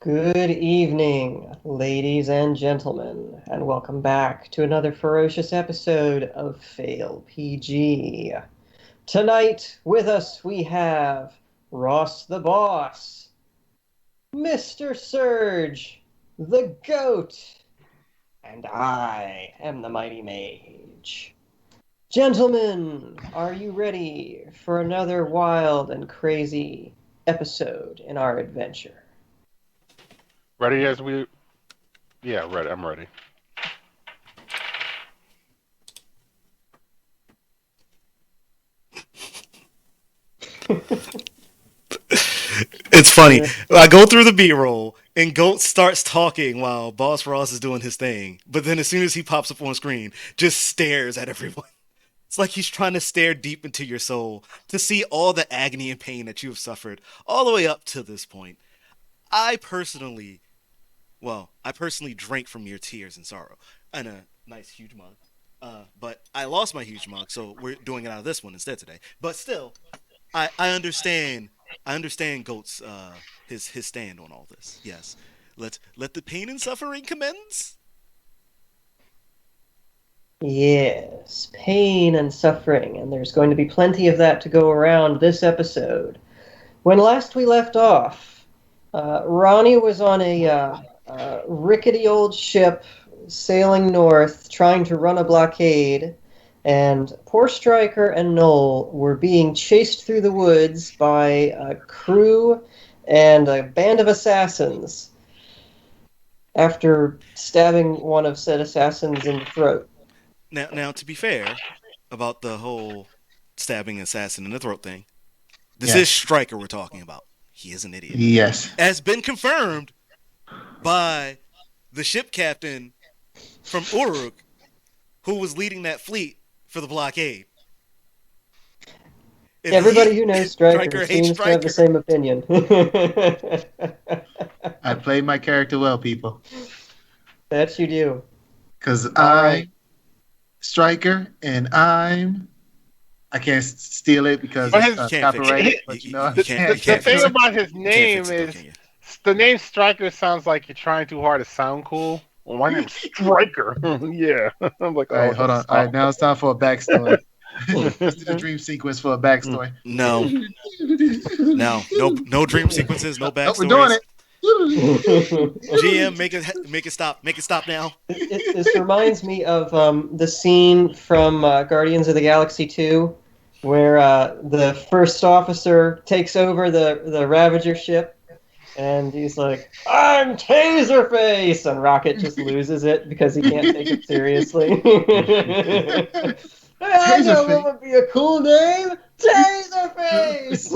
Good evening, ladies and gentlemen, and welcome back to another ferocious episode of Fail PG. Tonight with us we have Ross the Boss, Mr. Surge, the Goat, and I am the Mighty Mage. Gentlemen, are you ready for another wild and crazy episode in our adventure? Ready as we... Yeah, ready. I'm ready. It's funny. I go through the B-roll, and Goat starts talking while Boss Ross is doing his thing. But then as soon as he pops up on screen, just stares at everyone. It's like he's trying to stare deep into your soul to see all the agony and pain that you have suffered all the way up to this point. I personally, I personally drank from your tears and sorrow in a nice huge mug. But I lost my huge mug, so we're doing it out of this one instead today. But still, I understand. I understand Goat's his stand on all this. Yes, let the pain and suffering commence. Yes, pain and suffering, and there's going to be plenty of that to go around this episode. When last we left off, Ronnie was on a rickety old ship sailing north, trying to run a blockade, and poor Stryker and Noel were being chased through the woods by a crew and a band of assassins after stabbing one of said assassins in the throat. Now, to be fair about the whole stabbing assassin in the throat thing, this Yes. is Stryker we're talking about. He is an idiot. Yes. Has been confirmed by the ship captain from Uruk, who was leading that fleet for the blockade. Everybody who knows Stryker hates seems to have the same opinion. I played my character well, people. That you do. Because right. Striker, and I can't steal it because But it's Can't fix copyrighted. it. But you know, You can't The fix thing it. about his You can't name fix it, though, is can you? the name Stryker sounds like you're trying too hard to sound cool. Well, my name's Stryker. Yeah. I'm like, all right, hold on. stop. All right, now it's time for a backstory. Let's do the dream sequence for a backstory. No, no dream sequences, no Nope, backstories. we're doing it. GM, make it stop. Make it stop now. This reminds me of the scene from Guardians of the Galaxy 2, where the first officer takes over the Ravager ship, and he's like, "I'm Taserface!" And Rocket just loses it because he can't take it seriously. I know what would be a cool name? Taserface!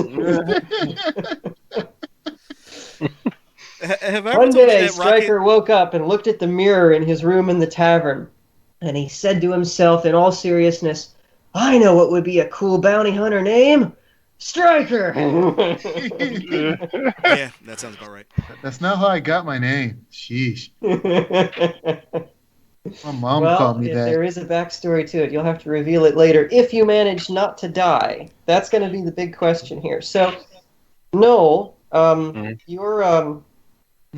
Have I ever One told you day, that Rocket? Stryker woke up and looked at the mirror in his room in the tavern, and he said to himself in all seriousness, I know what would be a cool bounty hunter name. Stryker! Yeah, that sounds about right. That's not how I got my name. Sheesh. My mom Well, called me if that. there is a backstory to it, you'll have to reveal it later. If you manage not to die, that's going to be the big question here. So, Noel, you're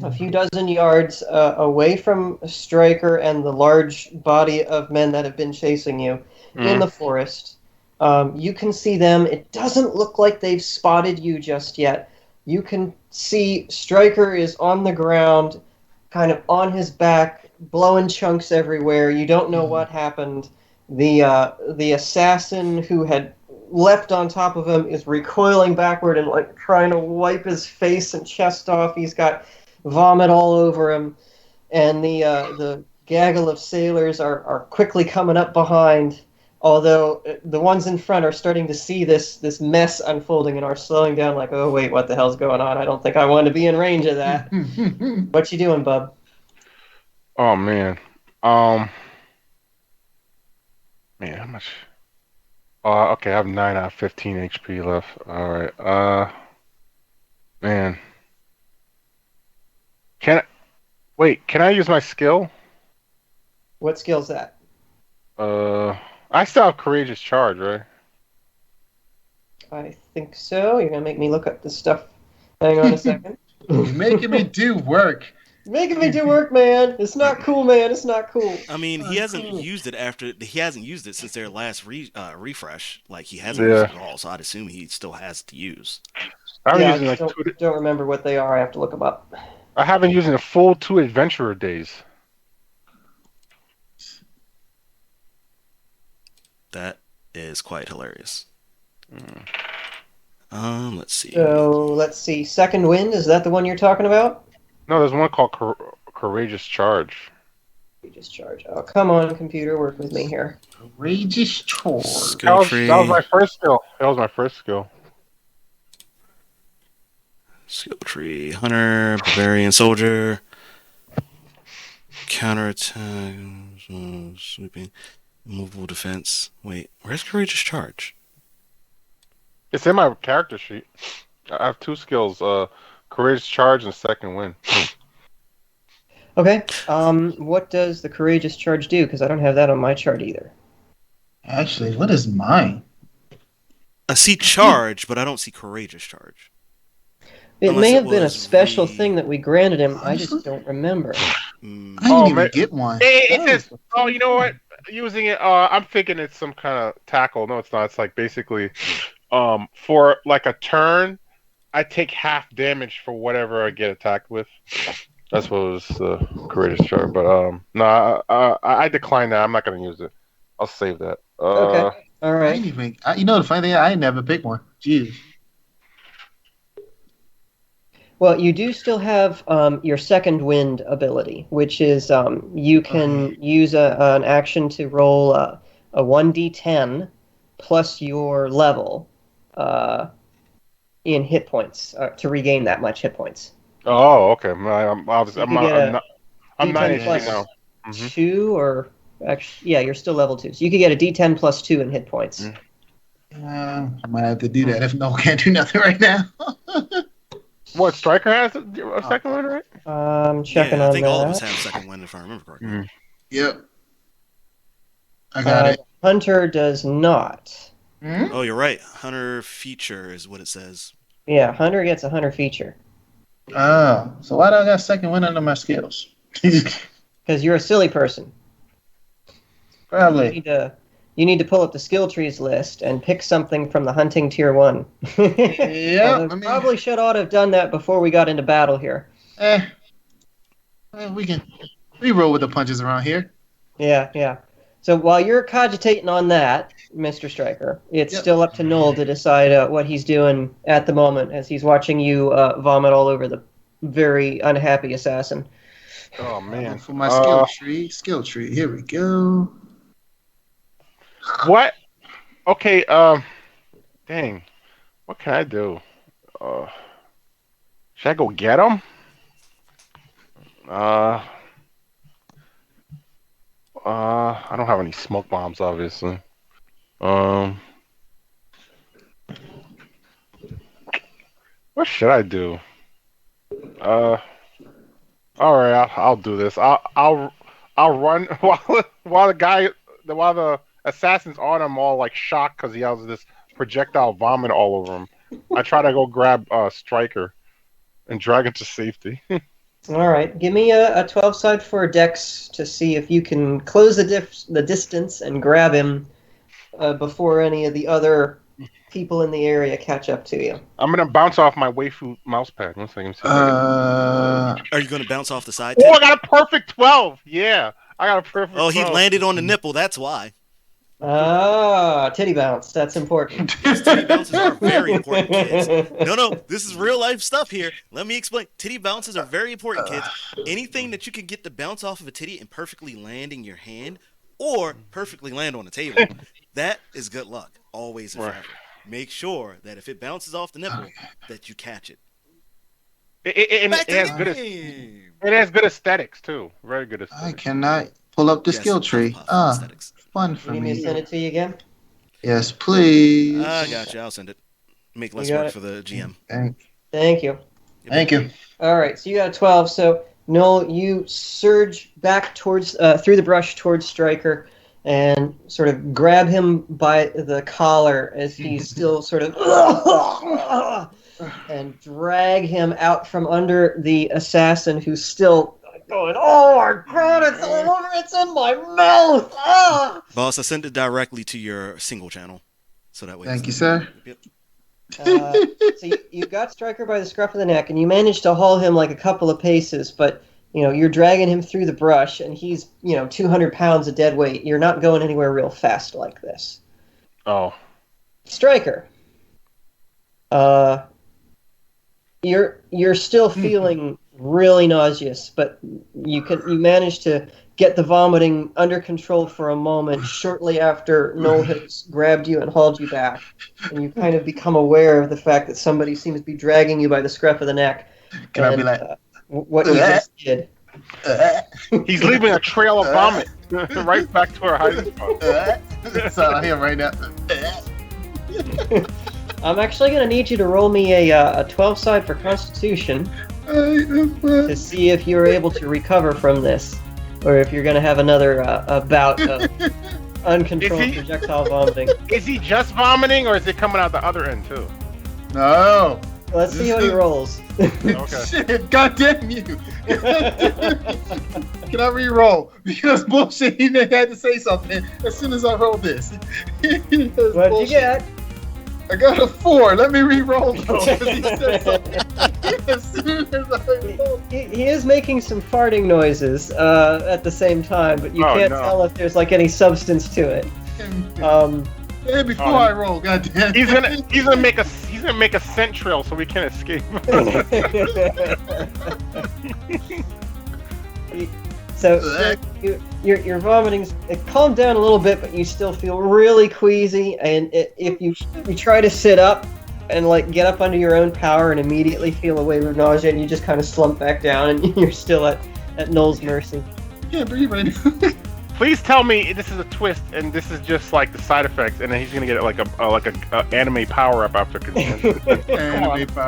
a few dozen yards away from Stryker and the large body of men that have been chasing you in the forest. You can see them. It doesn't look like they've spotted you just yet. You can see Stryker is on the ground, kind of on his back, blowing chunks everywhere. You don't know what happened. The assassin who had leapt on top of him is recoiling backward and like trying to wipe his face and chest off. He's got vomit all over him, and the gaggle of sailors are quickly coming up behind. Although the ones in front are starting to see this mess unfolding and are slowing down, like, oh wait, what the hell's going on? I don't think I want to be in range of that. What you doing, bub? Oh, man. Man, how much? Okay, I have 9 out of 15 HP left. All right. Man. Can I use my skill? What skill's that? I still have Courageous Charge, right? I think so. You're gonna make me look up this stuff. Hang on a second. You're making me do work. Making me do work, man. It's not cool, man. It's not cool. I mean, he hasn't Cool. used it since their last refresh. Like he hasn't Yeah. used it at all, so I'd assume he still has to use. I Yeah, I haven't used just like don't remember what they are. I have to look them up. I haven't used in a full 2 adventurer days. That is quite hilarious. Let's see. So let's see. Second Wind, is that the one you're talking about? No, there's one called Courageous Charge. Courageous Charge. Oh, come on, computer, work with me here. Courageous chore. Skill tree. That was my first skill. That was my first skill. Skill tree. Hunter, Barbarian, Soldier. Counterattack. Sweeping. Movable defense. Wait, where's Courageous Charge? It's in my character sheet. I have 2 skills: Courageous Charge and Second Wind. Okay. What does the Courageous Charge do? Because I don't have that on my chart either. Actually, what is mine? I see Charge, but I don't see Courageous Charge. It Unless may it have been a was special thing that we granted him. I Honestly? just don't remember. Mm. I didn't Oh, even man. get one. It says, oh, you know what? Using it, I'm thinking it's some kind of tackle. No, it's not. It's like basically, for like a turn, I take half damage for whatever I get attacked with. That's what was the Courageous Charge. But no, I decline that. I'm not gonna use it. I'll save that. Okay. All I right. didn't even. You know the funny thing? I ain't never picked one. Jeez. Well, you do still have your Second Wind ability, which is you can use an action to roll a 1d10 plus your level in hit points to regain that much hit points. Oh, okay. I'm D10 9 HP plus now. Mhm. 2, or actually, yeah, you're still level 2, so you could get a d10 plus 2 in hit points. I might have to do that if no can't do nothing right now. What, Striker has a second one, right? I'm checking Yeah, I on think that. all of us have Second Wind, if I remember correctly. Mm. Yep. I got it. Hunter does not. Hmm? Oh, you're right. Hunter feature is what it says. Yeah, Hunter gets a Hunter feature. Oh, so why do I got second wind under my skills? Because you're a silly person. Probably. You need to pull up the skill trees list and pick something from the hunting tier 1. Yeah, Although probably should ought to have done that before we got into battle here. We roll with the punches around here. Yeah. So while you're cogitating on that, Mr. Stryker, it's still up to Noel to decide what he's doing at the moment as he's watching you vomit all over the very unhappy assassin. Oh man. For my skill tree. Here we go. What? Okay, dang. What can I do? Should I go get him? I don't have any smoke bombs, obviously. What should I do? All right, I'll do this. I'll run while the assassin's on him, all like shocked because he has this projectile vomit all over him. I try to go grab Striker and drag him to safety. All right, give me a 12 side for Dex to see if you can close the distance and grab him before any of the other people in the area catch up to you. I'm gonna bounce off my waifu mouse pad. One second. Are you going to bounce off the side? Oh, I got a perfect 12. Yeah, I got a perfect. Oh, 12. he landed on the nipple. That's why. Ah, titty bounce. That's important. Yes, titty bounces are very important, kids. No, this is real life stuff here. Let me explain. Titty bounces are very important, kids. Anything that you can get to bounce off of a titty and perfectly land in your hand or perfectly land on the table, that is good luck. Always and forever. Make sure that if it bounces off the nipple, that you catch it. It has good aesthetics too. Very good aesthetics. I cannot pull up the skill tree. Aesthetics. Fun for You need me to send it to you again? Yes, please. I got you. I'll send it. Make less work for the GM. Thank you. Thank you. All right, so you got a 12. So, Noel, you surge back towards through the brush towards Stryker and sort of grab him by the collar as he's still sort of and drag him out from under the assassin, who's still going, "Oh my god, it's all over! It's in my mouth!" Ah! Boss, I sent it directly to your single channel, so that way. Thank you, sir. Yep. So you got Stryker by the scruff of the neck, and you managed to haul him like a couple of paces, but you're dragging him through the brush, and he's 200 pounds of dead weight. You're not going anywhere real fast like this. Oh. Stryker, you're still feeling really nauseous, but you manage to get the vomiting under control for a moment shortly after Noel has grabbed you and hauled you back, and you kind of become aware of the fact that somebody seems to be dragging you by the scruff of the neck. Can I be like, what you just did? He's leaving a trail of vomit right back to our hiding spot. That's all I hear right now. I'm actually going to need you to roll me a 12 side for Constitution to see if you're able to recover from this, or if you're going to have another bout of uncontrolled projectile vomiting. Is he just vomiting, or is it coming out the other end too? No. Let's see what he rolls. Okay. Shit, God damn you. Can I re-roll? Because bullshit, he had to say something as soon as I rolled this. What'd you get? I got a 4. Let me re-roll though. He said something. As soon as I rolled. He is making some farting noises at the same time, but you can't tell if there's like any substance to it. Before I roll, goddamn. He's gonna make a scent trail so we can't escape. So your vomiting's it calmed down a little bit, but you still feel really queasy. And if you try to sit up and like get up under your own power and immediately feel away with nausea, and you just kind of slump back down, and you're still at Noel's mercy. Yeah, breathe right now. Please tell me this is a twist and this is just like the side effects, and then he's gonna get like a anime power up after consumption.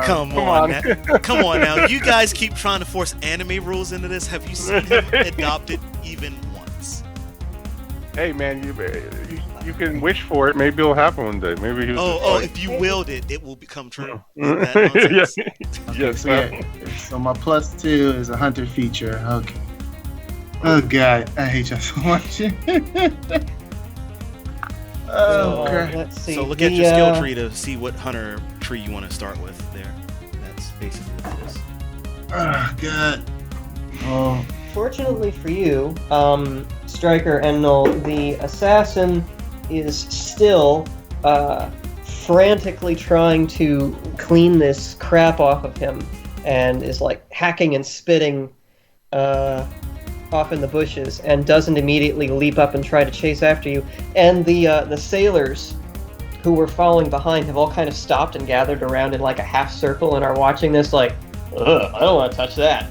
Come on now. You guys keep trying to force anime rules into this. Have you seen him adopt it even once? Hey man, you can wish for it. Maybe it'll happen one day. Maybe he'll. If you willed it, it will become true. Yes. Yes. So my +2 is a hunter feature. Okay. Oh god, I hate y'all so much. Let's see. So look at your skill tree to see what hunter tree you want to start with there. That's basically what it is. Oh god. Oh. Fortunately for you, Stryker and Noel, the assassin is still frantically trying to clean this crap off of him, and is like hacking and spitting off in the bushes, and doesn't immediately leap up and try to chase after you. And the sailors who were following behind have all kind of stopped and gathered around in like a half circle and are watching this like, ugh, I don't want to touch that.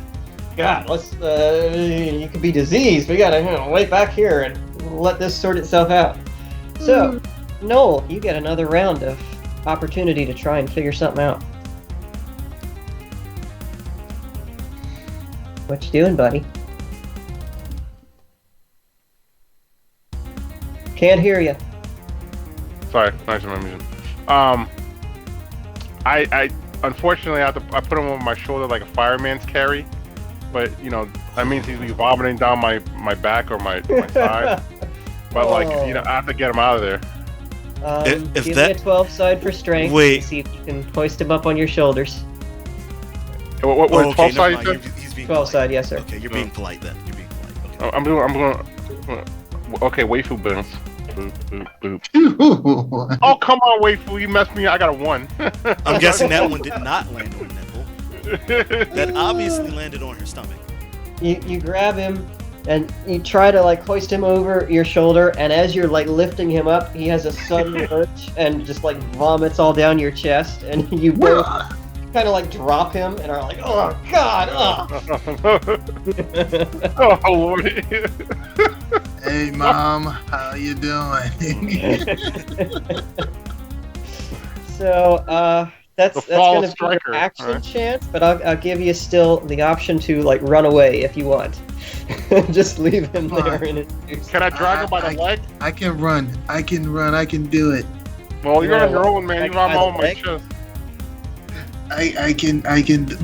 God, let's you could be diseased. We gotta wait back here and let this sort itself out. So, Noel, you get another round of opportunity to try and figure something out. What you doing, buddy? Can't hear you. Sorry, nice to meet you. I unfortunately I put him on my shoulder like a fireman's carry, but that means he's vomiting down my back or my side. But I have to get him out of there. Give me a 12 side for strength. Wait. See if you can hoist him up on your shoulders. What 12 side? He's being 12 polite. side, yes sir. Okay, you're being polite then. You're being polite. Okay. I'm going. Okay, waifu boons. Boop, boop, boop. Oh, come on, waifu. You messed me up. I got a 1. I'm guessing that one did not land on the nipple. That obviously landed on her stomach. You grab him and you try to like hoist him over your shoulder, and as you're like lifting him up, he has a sudden urge and just like vomits all down your chest, and you both kind of like drop him and are like, oh god, Oh lordy. Hey mom, how you doing? So that's gonna be Stryker, your action right? chance, but I'll give you still the option to like run away if you want. Just leave him there in his juice. Can I drag him by the leg? I can run. I can do it. Well, you're on your own, man. Like You're on by the my leg? chest. I can I can do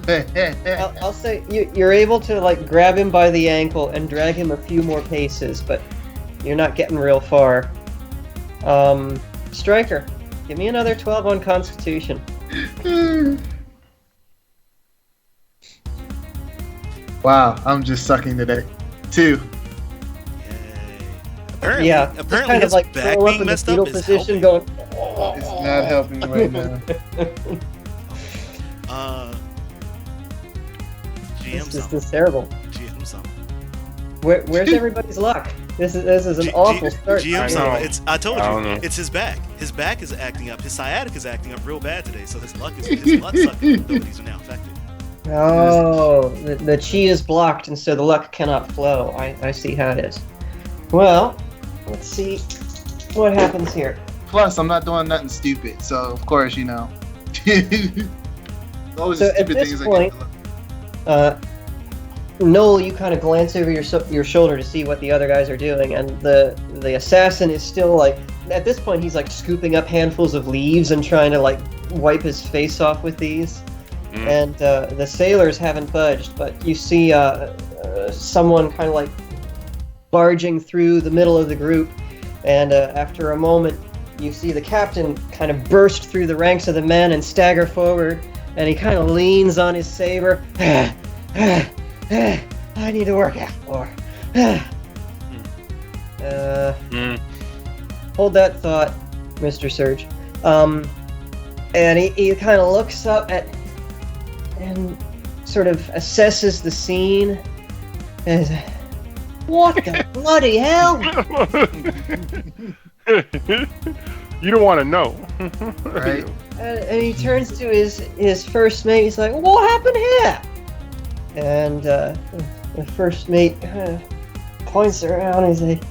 it. I'll say you're able to like grab him by the ankle and drag him a few more paces, but you're not getting real far. Striker, give me another 12 on Constitution. Wow, I'm just sucking today. 2. Apparently, Yeah, just apparently kind his of like back curl up being in the messed fetal up is position, helping. going. It's not helping right now. GM This is something. terrible. GM something. Where's everybody's luck? This is an awful start. GM I something. know. I told I don't you, know. it's his back. His back is acting up. His sciatic is acting up real bad today. So his luck abilities are now affected. Oh, the chi is blocked, and so the luck cannot flow. I see how it is. Well, let's see what happens here. Plus, I'm not doing nothing stupid, so of course, you know. Always So the at stupid this things point- Noel, you kind of glance over your shoulder to see what the other guys are doing, and the assassin is still like. At this point, he's like scooping up handfuls of leaves and trying to like wipe his face off with these. And the sailors haven't budged, but you see someone kind of like barging through the middle of the group, and after a moment, you see the captain kind of burst through the ranks of the men and stagger forward, and he kind of leans on his saber. I need to work out more. Hold that thought, Mr. Surge. And he kind of looks up at and sort of assesses the scene. And what the bloody hell? You don't want to know. Right? And he turns to his first mate. He's like, "What happened here?" And the first mate points around. He's like,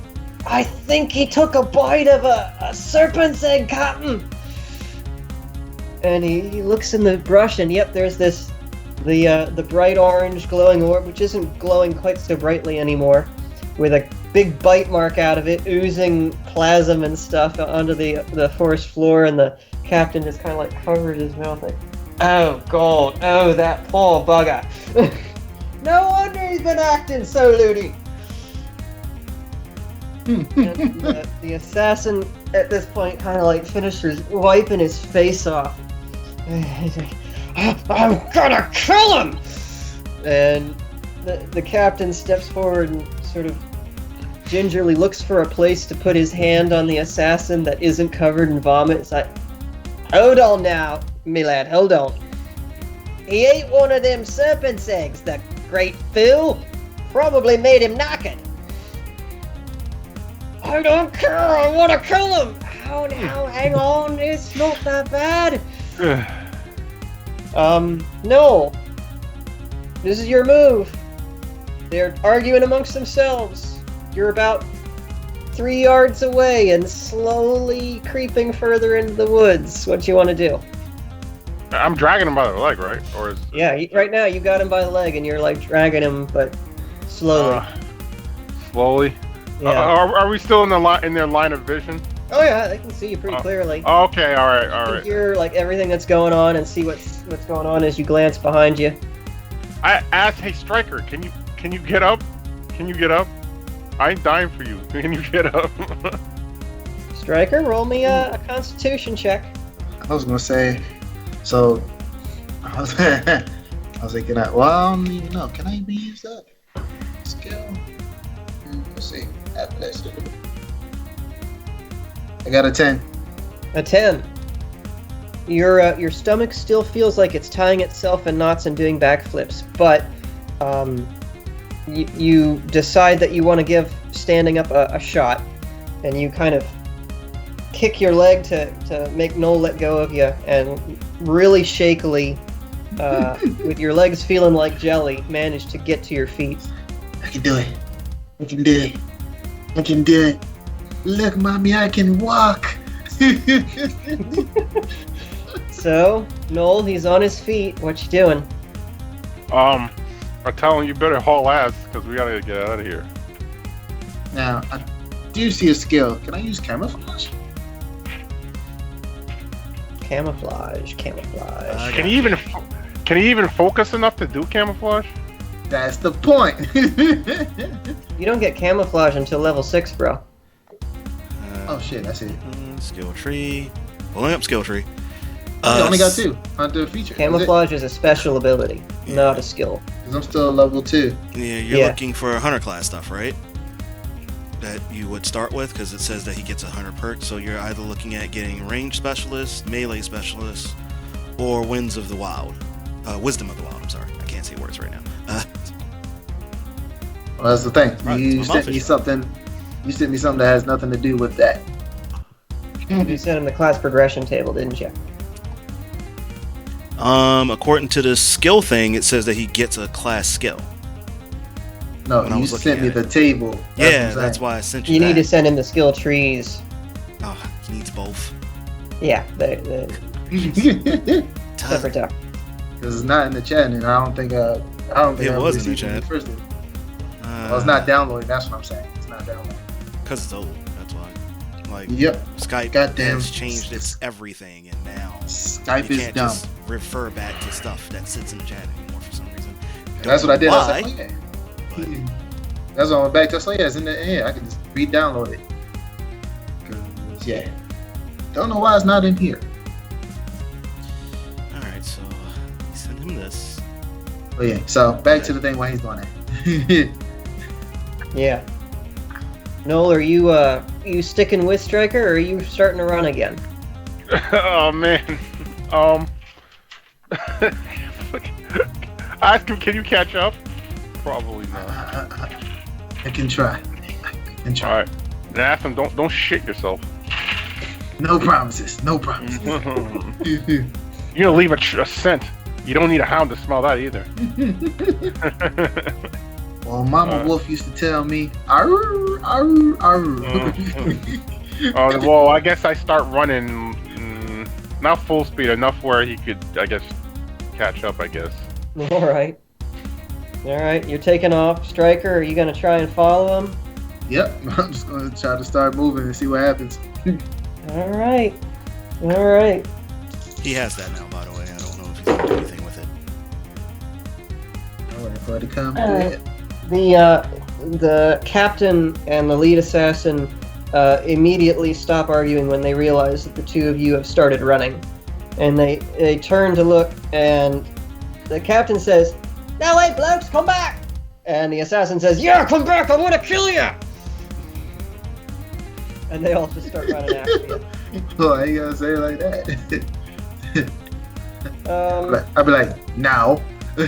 "I think he took a bite of a serpent's egg, Captain." And he looks in the brush, and yep, there's the bright orange glowing orb, which isn't glowing quite so brightly anymore, with a big bite mark out of it, oozing plasm and stuff onto the forest floor, and the captain just kind of like covers his mouth like, "Oh God, oh that poor bugger." No wonder he's been acting so loony. And the assassin at this point kind of like finishes wiping his face off. He's like, "I'm gonna kill him!" And the captain steps forward and sort of gingerly looks for a place to put his hand on the assassin that isn't covered in vomit. It's like, "Hold on now, me lad, hold on. He ate one of them serpent's eggs, the great fool. Probably made him knackered. I don't care, I want to kill him. Oh, now, hang on, it's not that bad." No. This is your move. They're arguing amongst themselves. You're about 3 yards away and slowly creeping further into the woods. What do you want to do? I'm dragging him by the leg, right? Or is Yeah, right now you got him by the leg and you're like dragging him, but slowly. Slowly. Yeah. Are we still in their line of vision? Oh yeah, they can see you pretty clearly. Okay, all You can right. hear like everything that's going on and see what's going on as you glance behind you. I asked, hey Striker, can you get up? Can you get up? I ain't dying for you. Can you get up? Striker, roll me a Constitution check. I was gonna say, so I was thinking that. Well, I don't even know. Can I even use that skill? Let's see. Athletics. I got a 10. A 10. Your stomach still feels like it's tying itself in knots and doing backflips, but you decide that you want to give standing up a shot, and you kind of kick your leg to make Noel let go of you, and really shakily, with your legs feeling like jelly, manage to get to your feet. I can do it. I can do it. I can do it. Look, mommy, I can walk. So, Noel, he's on his feet. What you doing? I'm telling you better haul ass because we gotta get out of here. Now, I do see a skill. Can I use camouflage? Camouflage. Can he even focus enough to do camouflage? That's the point. You don't get camouflage until level 6, bro. Oh shit, that's it. Skill tree. Pulling up skill tree. I only got 2 under feature. Camouflage is a special ability, not a skill. Because I'm still level 2. Yeah, you're looking for hunter class stuff, right? That you would start with, because it says that he gets a hunter perk. So you're either looking at getting range specialist, melee specialist, or Wisdom of the Wild. I'm sorry, I can't say words right now. Well, that's the thing. Right, You sent me something. You sent me something that has nothing to do with that. You sent him the class progression table, didn't you? According to the skill thing, it says that he gets a class skill. No, you sent me the table. That's why I sent you. You need to send him the skill trees. Oh, he needs both. Yeah, the separate talk. Because it's not in the chat, and I don't think it was in the chat. Well, it's not downloaded. That's what I'm saying. It's not downloaded. Because it's old. That's why. Like, Skype has changed its everything, and now Skype you is can't dumb. just refer back to stuff that sits in the chat anymore for some reason. That's what I did. Why, I was like, that's what I went back to. I was like, it's in the I can just re-download it. Don't know why it's not in here. Alright, so send him this. Oh yeah. So back to the thing why he's doing that. Yeah. Noel, are you sticking with Striker, or are you starting to run again? Oh man. Ask him, can you catch up? Probably not. I can try. Alright. And ask him, don't shit yourself. No promises. No promises. You're gonna leave a scent. You don't need a hound to smell that either. Well, Mama Wolf used to tell me, arr, arr, arr. Well, I guess I start running, not full speed, enough where he could, I guess, catch up, I guess. Alright, you're taking off. Striker, are you going to try and follow him? Yep, I'm just going to try to start moving and see what happens. Alright. He has that now, by the way. I don't know if he's going to do anything with it. I'm waiting for it to come. The captain and the lead assassin immediately stop arguing when they realize that the two of you have started running. And they turn to look, and the captain says, "Now wait, blokes, come back!" And the assassin says, "Yeah, come back, I want to kill you!" And they all just start running after you. Why you gotta say it like that? I'd be like, now. Try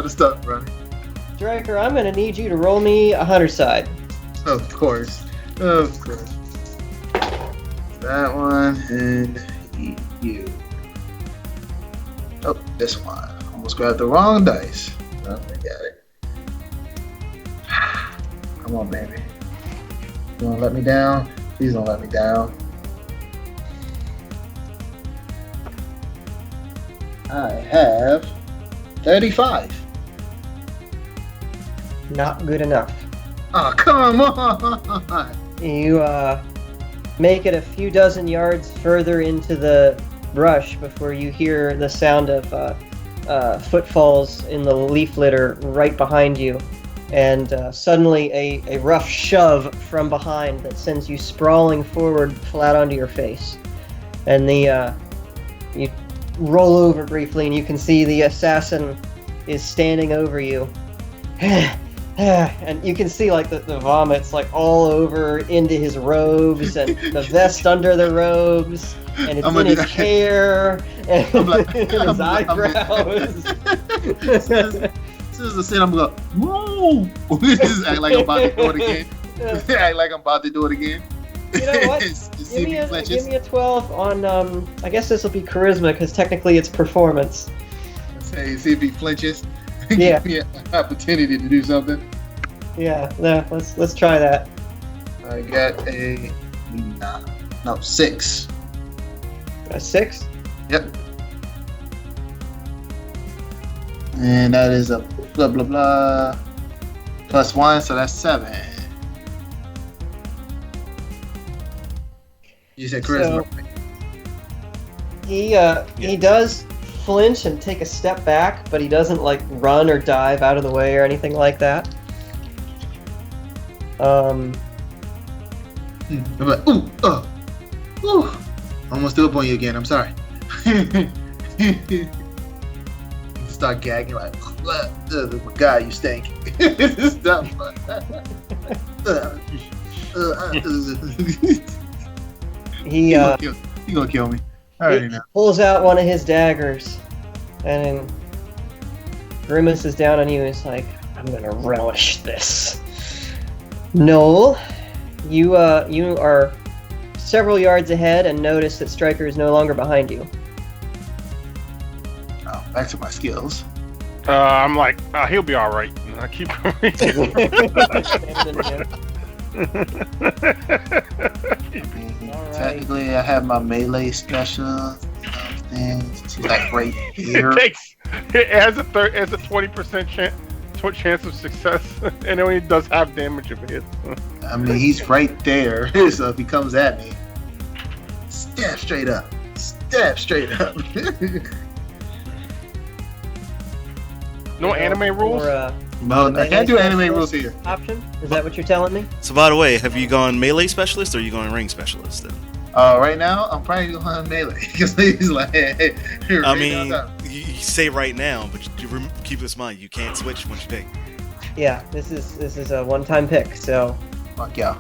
to stop running. Striker, I'm going to need you to roll me a hunter side. Of course. That one and you. Oh, this one. Almost grabbed the wrong dice. Oh, I got it. Come on, baby. You won't let me down? Please don't let me down. I have 35. Not good enough. Oh, come on! You make it a few dozen yards further into the brush before you hear the sound of footfalls in the leaf litter right behind you, and suddenly a rough shove from behind that sends you sprawling forward flat onto your face. And you roll over briefly, and you can see the assassin is standing over you. And you can see like the vomits like all over into his robes and the vest under the robes, and it's in his hair and in his eyebrows. As soon as I said, I'm going, whoa! Just act like I'm about to do it again. Act like I'm about to do it again. You know what? Give me a 12 on, I guess this will be charisma, because technically it's performance. See if he flinches. Yeah. Give me an opportunity to do something. Yeah, let's try that. I got a 6. A 6? Yep. And that is a blah blah blah +1, so that's 7. You said charisma. He does flinch and take a step back, but he doesn't like run or dive out of the way or anything like that. I'm like, ooh. Almost threw up on you again. I'm sorry. You start gagging like, my God, you stink. Stop. He gonna kill me. I already know. pulls out one of his daggers and grimaces down on you. He's like, I'm gonna relish this. Noel, you are several yards ahead and notice that Stryker is no longer behind you. Oh, back to my skills. I'm like, he'll be all right. And I keep Technically, I have my melee special things. She's like right here. It has a 20% chance of success, and it only does half damage if it hits. I mean, he's right there, so if he comes at me, stab straight up. Stab straight up. No anime rules? No, I can't do anime rules here. Option? Is that what you're telling me? So by the way, have you gone melee specialist or are you going ring specialist then? Right now, I'm probably going melee because he's like. I mean, you say right now, but keep this in mind, you can't switch once you pick. Yeah, this is a one-time pick, so. Fuck yeah.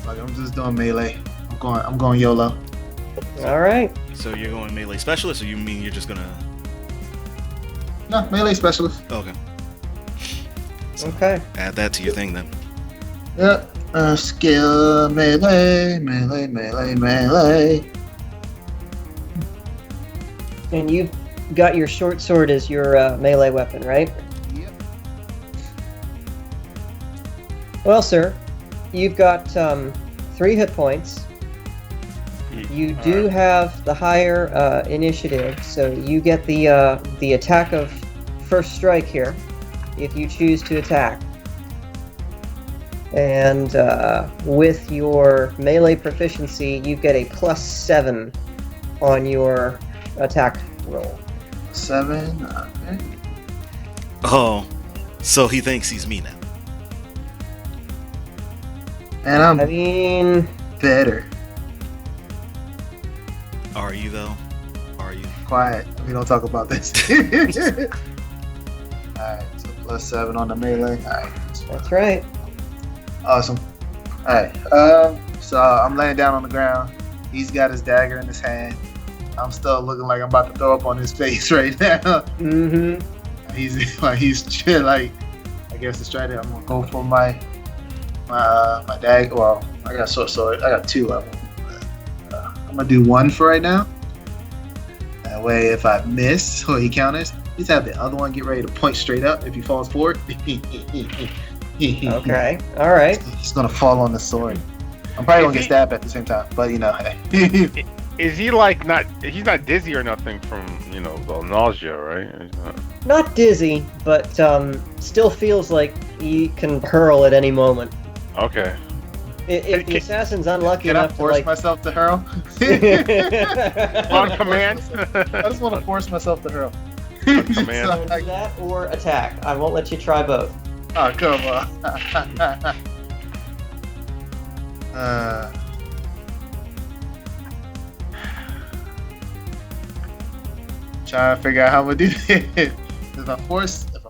Like, I'm just doing melee. I'm going YOLO. All right. So you're going melee specialist, or you mean you're just gonna? No, melee specialist. Okay. So Okay. add that to your thing then. Yep. Skill melee. And you've got your short sword as your melee weapon, right? Yep. Well, sir, you've got 3 hit points. You do have the higher initiative, so you get the attack of first strike here, if you choose to attack. And with your melee proficiency, you get a +7 on your attack roll. 7. Okay. Oh, so he thinks he's me now. And I'm I mean, better. Are you though? Are you? Quiet. We don't talk about this. Alright, so +7 on the melee. Alright. that's right. Awesome. Alright. So I'm laying down on the ground. He's got his dagger in his hand. I'm still looking like I'm about to throw up on his face right now. Mm-hmm. He's chill, like, I guess to try to, I'm gonna go for my dagger. Well, I got short sword. I got 2 of them. I'm gonna do 1 for right now. That way, if I miss or he counters, just have the other one get ready to point straight up if he falls forward. Okay. All right. He's gonna fall on the sword. I'm probably gonna get stabbed at the same time, but you know, hey. Is he like not? He's not dizzy or nothing from the nausea, right? Not dizzy, but still feels like he can hurl at any moment. Okay. If the assassin's unlucky Can I enough force to myself to hurl? On command. I just want to force myself to hurl. On command. So, do that or attack. I won't let you try both. oh, come on. Trying to figure out how I'm gonna do this. If I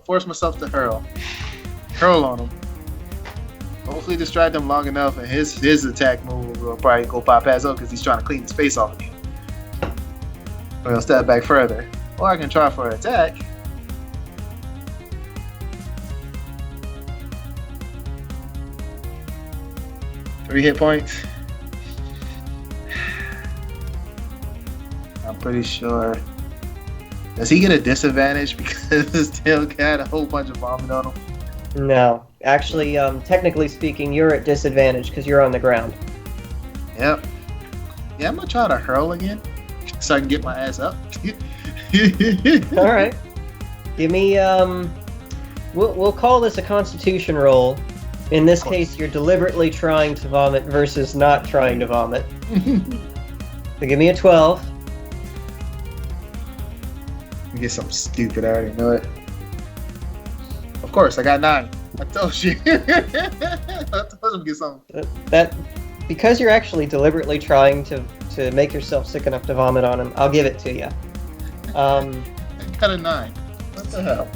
force myself to hurl on him. Hopefully distract him long enough, and his attack move will probably go bypass up because he's trying to clean his face off again. Or he'll step back further. Or I can try for an attack. Three hit points. I'm pretty sure. Does he get a disadvantage because his tail got a whole bunch of vomit on him? No. Actually, technically speaking, you're at disadvantage because you're on the ground. Yep. Yeah, I'm gonna try to hurl again so I can get my ass up. All right. Give me we'll call this a Constitution roll. In this case, you're deliberately trying to vomit versus not trying to vomit. So give me a 12. Get something stupid. I already know it. Of course, I got 9. I told you. I told him to get something. That because you're actually deliberately trying to make yourself sick enough to vomit on him, I'll give it to you. I got a 9. What the hell?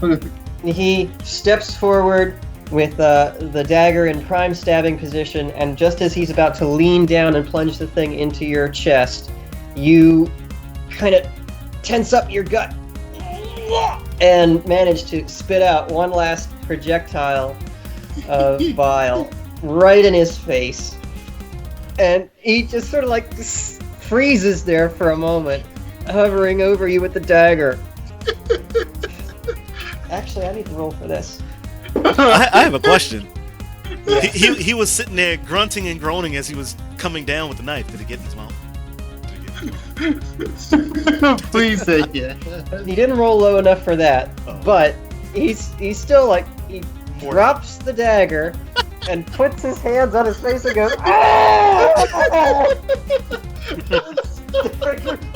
He steps forward with the dagger in prime stabbing position, and just as he's about to lean down and plunge the thing into your chest, you kind of tense up your gut and manage to spit out one last projectile of bile right in his face. And he just sort of like freezes there for a moment, hovering over you with the dagger. Actually, I need to roll for this. I have a question. He was sitting there grunting and groaning as he was coming down with the knife. Did it get in his mouth? Please say yeah. He didn't roll low enough for that, but he's still like, he drops the dagger and puts his hands on his face and goes, "Ah!"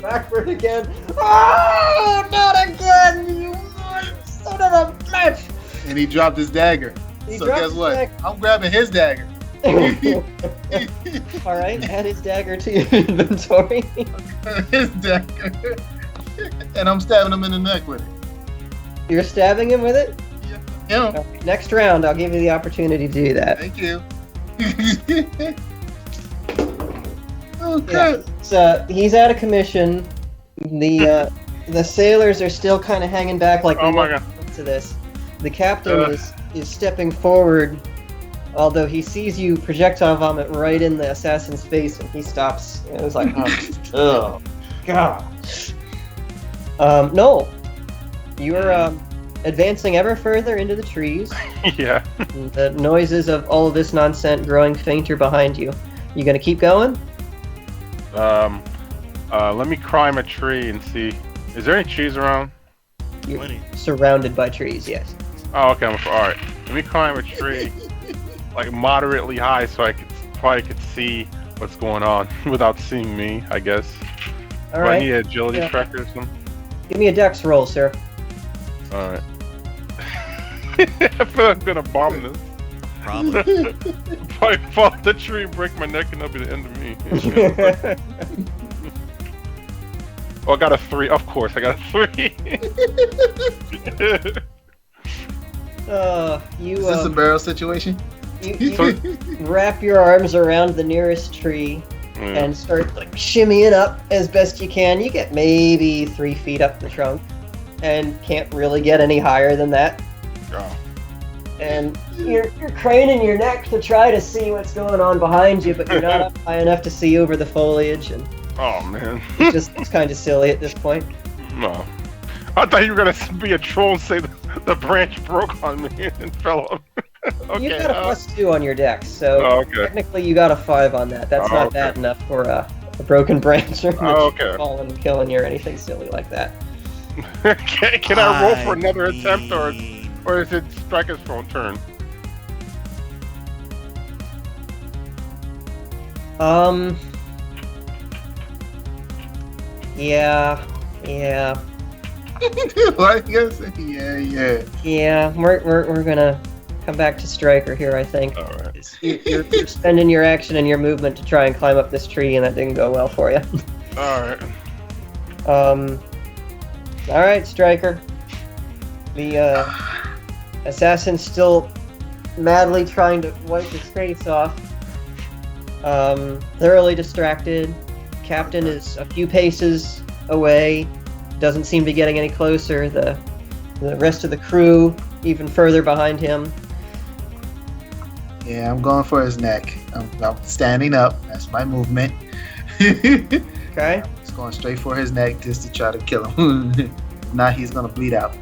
backward again. "Oh, not again, you son of a bitch!" And he dropped his dagger. So guess what? I'm grabbing his dagger. All right, add his dagger to your inventory. His dagger. And I'm stabbing him in the neck with it. You're stabbing him with it? Yeah. Okay, next round, I'll give you the opportunity to do that. Thank you. Okay. Yeah, so he's out of commission. The sailors are still kind of hanging back, like, oh my god, to this. The captain is stepping forward, although he sees you projectile vomit right in the assassin's face, and he stops. It was like, oh god. Noel, you're advancing ever further into the trees. yeah. The noises of all of this nonsense growing fainter behind you. You gonna keep going? Let me climb a tree and see. Is there any trees around? You're surrounded by trees, yes. Oh, okay. All right. Let me climb a tree, like moderately high, so I could see what's going on without seeing me. I guess. All Do right. I need an agility tracker or something? Give me a dex roll, sir. All right. I feel like I'm gonna bomb this. Probably. Probably fall off the tree, break my neck, and that'll be the end of me. Oh, I got a 3. Of course, I got a 3. You Is this a barrel situation? you wrap your arms around the nearest tree and start like shimmying up as best you can. You get maybe 3 feet up the trunk, and can't really get any higher than that. Oh. And you're craning your neck to try to see what's going on behind you, but you're not up high enough to see over the foliage, and Oh man. it's kind of silly at this point. No. I thought you were gonna be a troll and say the branch broke on me and fell off. Okay. You've got a +2 on your dex, so okay. technically you got a 5 on that. That's not okay. bad enough for a broken branch or Okay. falling and killing you or anything silly like that. Can I roll for another attempt, or is it Striker's turn? Yeah. What you gonna say? Yeah. We're gonna come back to Striker here, I think. All right. You're spending your action and your movement to try and climb up this tree, and that didn't go well for you. All right. All right, Striker. The assassin's still madly trying to wipe his face off. Thoroughly distracted. Captain is a few paces away. Doesn't seem to be getting any closer. The rest of the crew even further behind him. Yeah, I'm going for his neck. I'm standing up. That's my movement. Okay. Just going straight for his neck just to try to kill him. If not, he's gonna bleed out.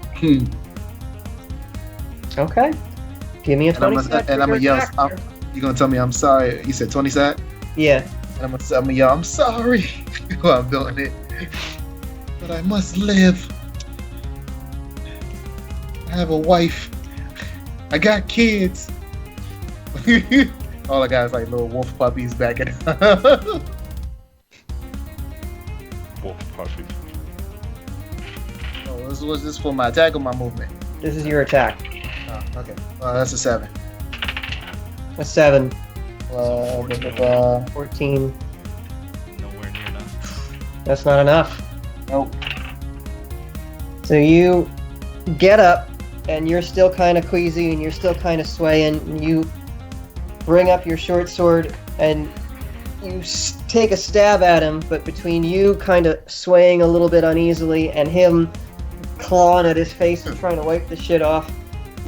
Okay. Give me a 20 side. And I'm gonna yell. Attack. You gonna tell me I'm sorry? You said 20 side? Yeah. And I'm gonna yell, I'm sorry while I'm doing it. But I must live. I have a wife. I got kids. All I got is like little wolf puppies back at Wolf puppies. Oh, was this for my attack or my movement? This is your attack. Oh, okay. That's a 7. A 7. Nowhere 14. near enough. That's not enough. Nope. So you get up, and you're still kind of queasy, and you're still kind of swaying. And you bring up your short sword, and you take a stab at him. But between you kind of swaying a little bit uneasily, and him clawing at his face and trying to wipe the shit off,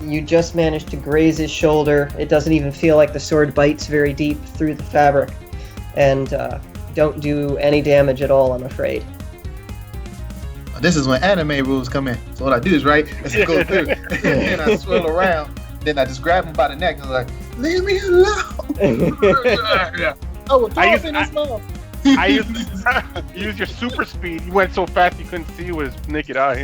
you just manage to graze his shoulder. It doesn't even feel like the sword bites very deep through the fabric, and don't do any damage at all, I'm afraid. This is when anime rules come in. So what I do is, right, as I go through, and then I swirl around, then I just grab him by the neck and I'm like, leave me alone. I will throw him in his mouth. I used your super speed. You went so fast you couldn't see with his naked eye.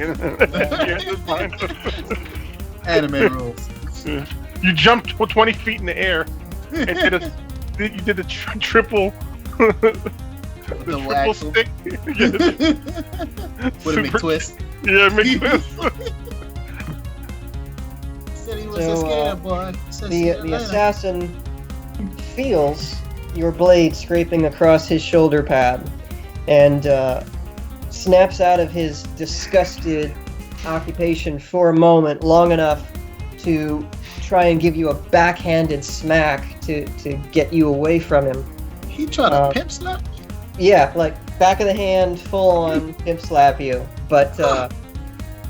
Anime rules. You jumped 20 feet in the air and you did the triple. The triple axle. stick. With a McTwist. Yeah, McTwist. Said he was a scared boy. The assassin feels your blade scraping across his shoulder pad and snaps out of his disgusted occupation for a moment, long enough to try and give you a backhanded smack to get you away from him. He tried to pimp slap? Yeah, like back of the hand, full on pimp slap you. But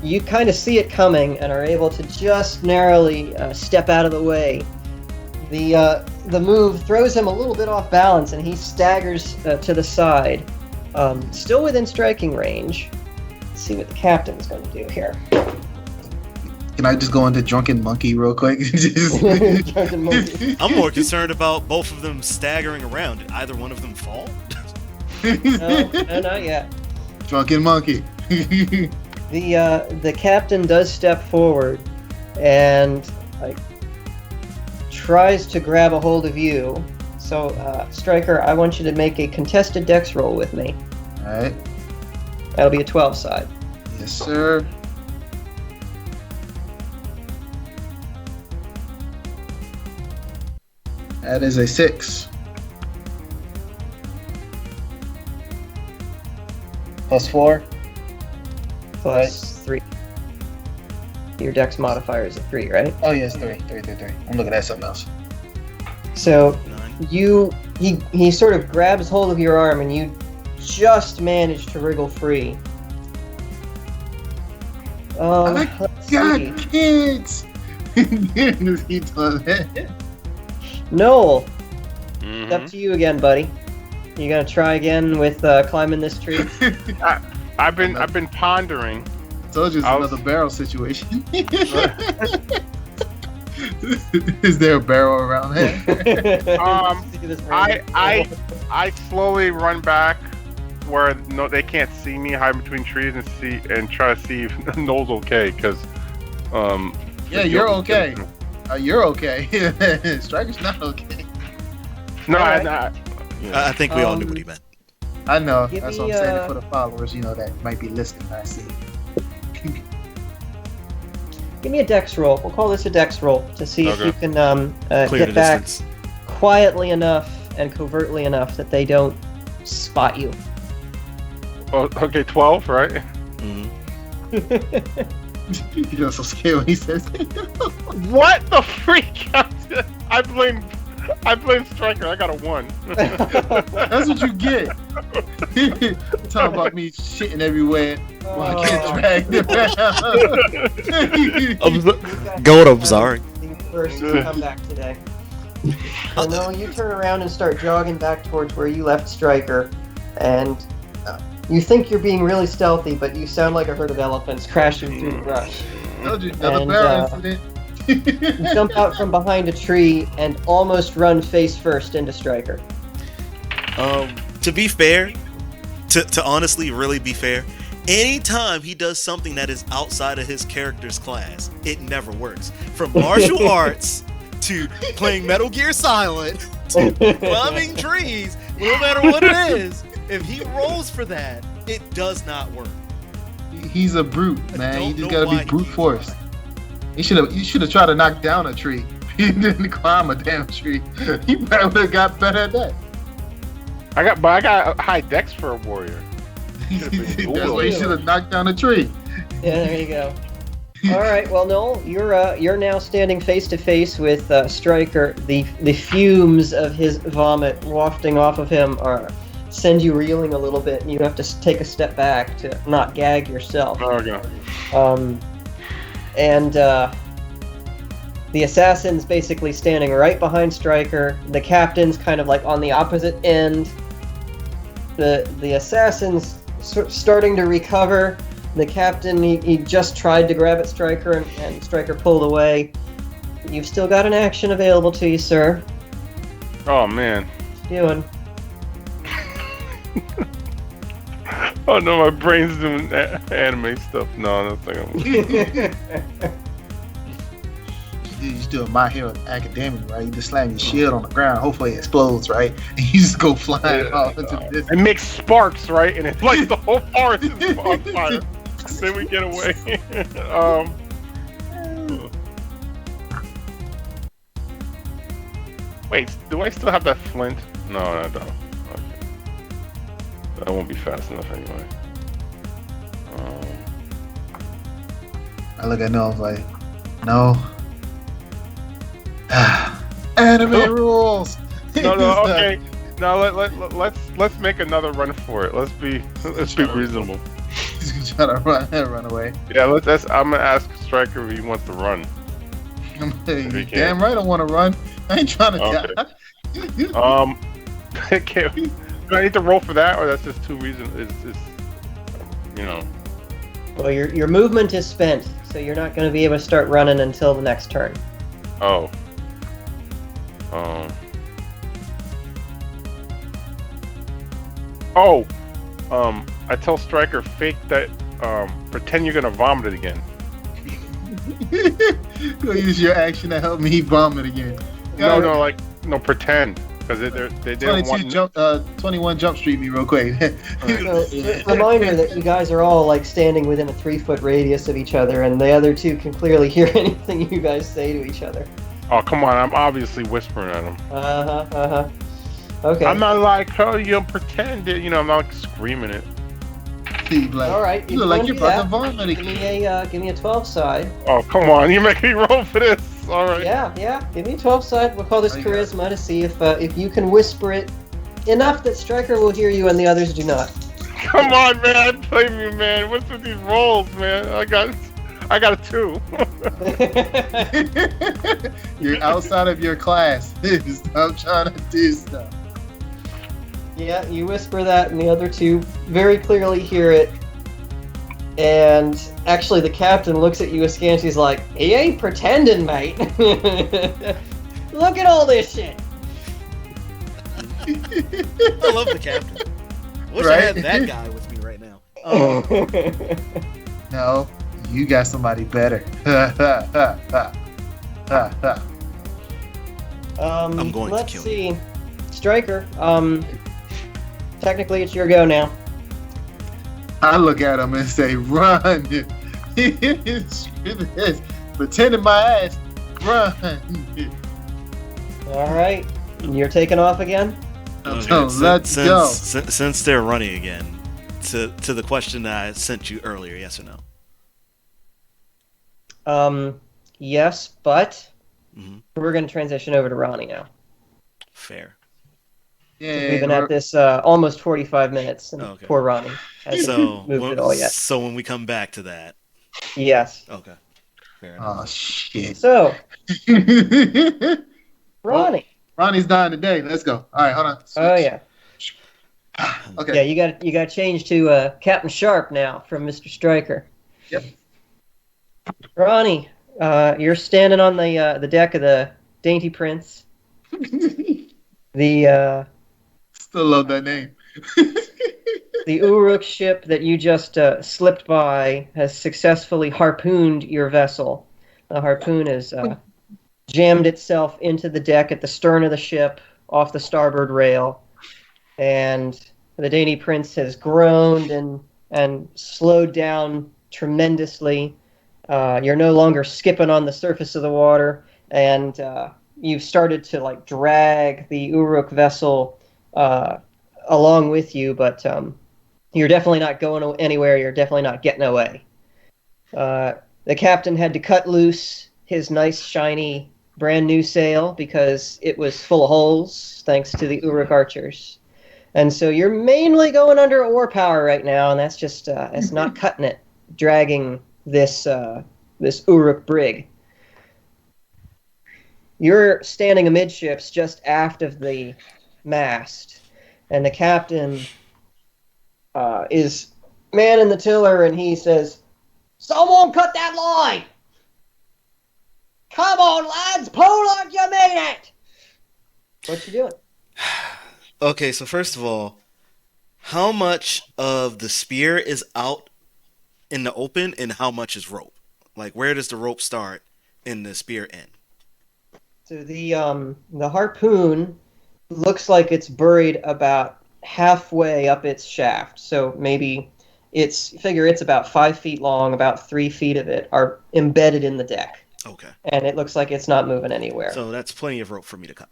you kind of see it coming and are able to just narrowly step out of the way. The move throws him a little bit off balance, and he staggers to the side, still within striking range. Let's see what the captain's going to do here. Can I just go into Drunken Monkey real quick? Drunken monkey. I'm more concerned about both of them staggering around. Did either one of them fall? No, not yet. Drunken Monkey. The captain does step forward and tries to grab a hold of you. So, Striker, I want you to make a contested dex roll with me. Alright. That'll be a 12 side. Yes, sir. That is a 6. Plus 4. Plus 3. Your dex modifier is a 3, right? Oh, yes, 3. I'm looking at something else. So, 9. he sort of grabs hold of your arm, and you just manage to wriggle free. Let's see. God, kids! He does that. Noel, Mhm. it's up to you again, buddy. You gonna try again with climbing this tree? I've been pondering. Told you it's another barrel situation. Is there a barrel around here? I slowly run back where they can't see me, hide between trees and try to see if Noel's okay, because yeah, you're okay. You're okay. Striker's not okay. No, Alright. I'm not. I think we all knew what he meant. I know. Give That's me, what I'm saying for the followers, that might be listening. I see. Give me a dex roll. We'll call this a dex roll to see if Okay. you can Clear get the back distance. quietly enough and covertly enough that they don't spot you. Oh, okay, 12, right? Mhm. You're so scared when he says What the freak? I blame Striker. I got a 1. That's what you get. Talking about me shitting everywhere while I get dragged around. Goat, I'm sorry. The first to come back today. So no, you turn around and start jogging back towards where you left Striker, and you think you're being really stealthy, but you sound like a herd of elephants crashing through the brush. Told you, another And, barrel incident. You jump out from behind a tree and almost run face first into Striker. To be fair, to honestly really be fair, Anytime he does something that is outside of his character's class, it never works. From martial arts to playing Metal Gear Silent to climbing trees, no matter what it is, if he rolls for that, it does not work. He's a brute, man. He just gotta be brute force. You should have tried to knock down a tree. He didn't climb a damn tree. He probably would have got better at that. I got high dex for a warrior. That's why you should have knocked down a tree. Yeah, there you go. All right, well, Noel, you're now standing face to face with Stryker. The fumes of his vomit wafting off of him send you reeling a little bit, and you have to take a step back to not gag yourself. Oh, yeah. And the assassin's basically standing right behind Stryker. The captain's kind of like on the opposite end. The assassin's starting to recover. The captain, he just tried to grab at Stryker, and Stryker pulled away. You've still got an action available to you, sir. Oh, man. What you doing? Oh, no, my brain's doing anime stuff. No, that's not gonna work. You just doing My Hero Academia, right? You just slam your shield on the ground. Hopefully it explodes, right? And you just go flying off into this. It makes sparks, right? And it's like the whole forest is on fire. Then we get away. Wait, do I still have that flint? No, I don't. Okay. That won't be fast enough anyway. I look at Noah, I was like, no. Anime rules. No, okay. Now let's make another run for it. Let's be reasonable. He's gonna try to run away. Yeah, I'm gonna ask Stryker if he wants to run. Damn right I want to run. I ain't trying to die. Okay. Do I need to roll for that, or that's just too reasonable? It's you know. Well, your movement is spent, so you're not going to be able to start running until the next turn. Oh. I tell Stryker, fake that. Pretend you're gonna vomit it again. Go use your action to help me vomit again. No, pretend, because they didn't want. 21 Jump Street me real quick. So, reminder that you guys are all like standing within a 3-foot radius of each other, and the other two can clearly hear anything you guys say to each other. Oh, come on! I'm obviously whispering at him. Okay. I'm not like, oh, you pretend it. I'm not like screaming it. Like, all right. You look like you're about to vomit again. Give me a 12 side. Oh, come on! You're making me roll for this. All right. Yeah. Give me a 12 side. We'll call this charisma to see if you can whisper it enough that Stryker will hear you and the others do not. Come on, man! Blame you, man. What's with these rolls, man? I got a 2. You're outside of your class. Stop trying to do stuff. Yeah, you whisper that, and the other two very clearly hear it. And actually, the captain looks at you askance. He's like, "He ain't pretending, mate. Look at all this shit." I love the captain. Wish I had that guy with me right now. No, you got somebody better. I'm going to kill you. Let's see. Stryker, technically it's your go now. I look at him and say, run. Pretending my ass, run. All right. You're taking off again? Let's go. Since they're running again, to the question that I sent you earlier, yes or no? Yes, but we're going to transition over to Ronnie now. Fair. Yeah, we've been at this almost 45 minutes, and poor Ronnie hasn't moved at all yet. So when we come back to that, yes. Okay. Fair enough. Oh shit. So, Ronnie. Ronnie's dying today. Let's go. All right, hold on. Switch. Oh yeah. Okay. Yeah, you got to change to Captain Sharp now from Mr. Stryker. Yep. Ronnie, you're standing on the deck of the Dainty Prince. Still love that name. The Uruk ship that you just slipped by has successfully harpooned your vessel. The harpoon has jammed itself into the deck at the stern of the ship, off the starboard rail, and the Dainty Prince has groaned and slowed down tremendously. You're no longer skipping on the surface of the water, and you've started to like drag the Uruk vessel along with you, but you're definitely not going anywhere. You're definitely not getting away. The captain had to cut loose his nice, shiny, brand new sail because it was full of holes, thanks to the Uruk archers. And so you're mainly going under oar power right now, and that's just it's not cutting it, dragging this Uruk brig. You're standing amidships just aft of the mast, and the captain is manning the tiller, and he says, "Someone cut that line! Come on, lads, pull like you mean it!" What you doing? Okay, so first of all, how much of the spear is out in the open and how much is rope? Like, where does the rope start and the spear end? So the harpoon looks like it's buried about halfway up its shaft. So maybe it's about 5 feet long, about 3 feet of it are embedded in the deck. Okay. And it looks like it's not moving anywhere. So that's plenty of rope for me to cut.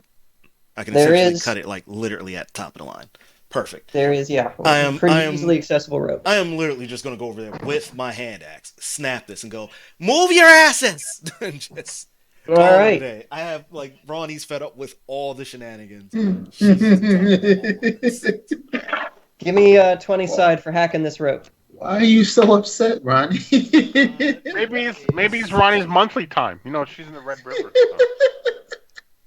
I can There essentially is- cut it like literally at the top of the line. Perfect. There is, yeah, I am- pretty easily accessible rope. I am literally just going to go over there with my hand axe, snap this, and go, "Move your asses!" and just All call it a right. day. I have, like, Ronnie's fed up with all the shenanigans. Give me a 20 side for hacking this rope. Why are you so upset, Ronnie? Maybe it's Ronnie's monthly time. You know, she's in the Red River. So.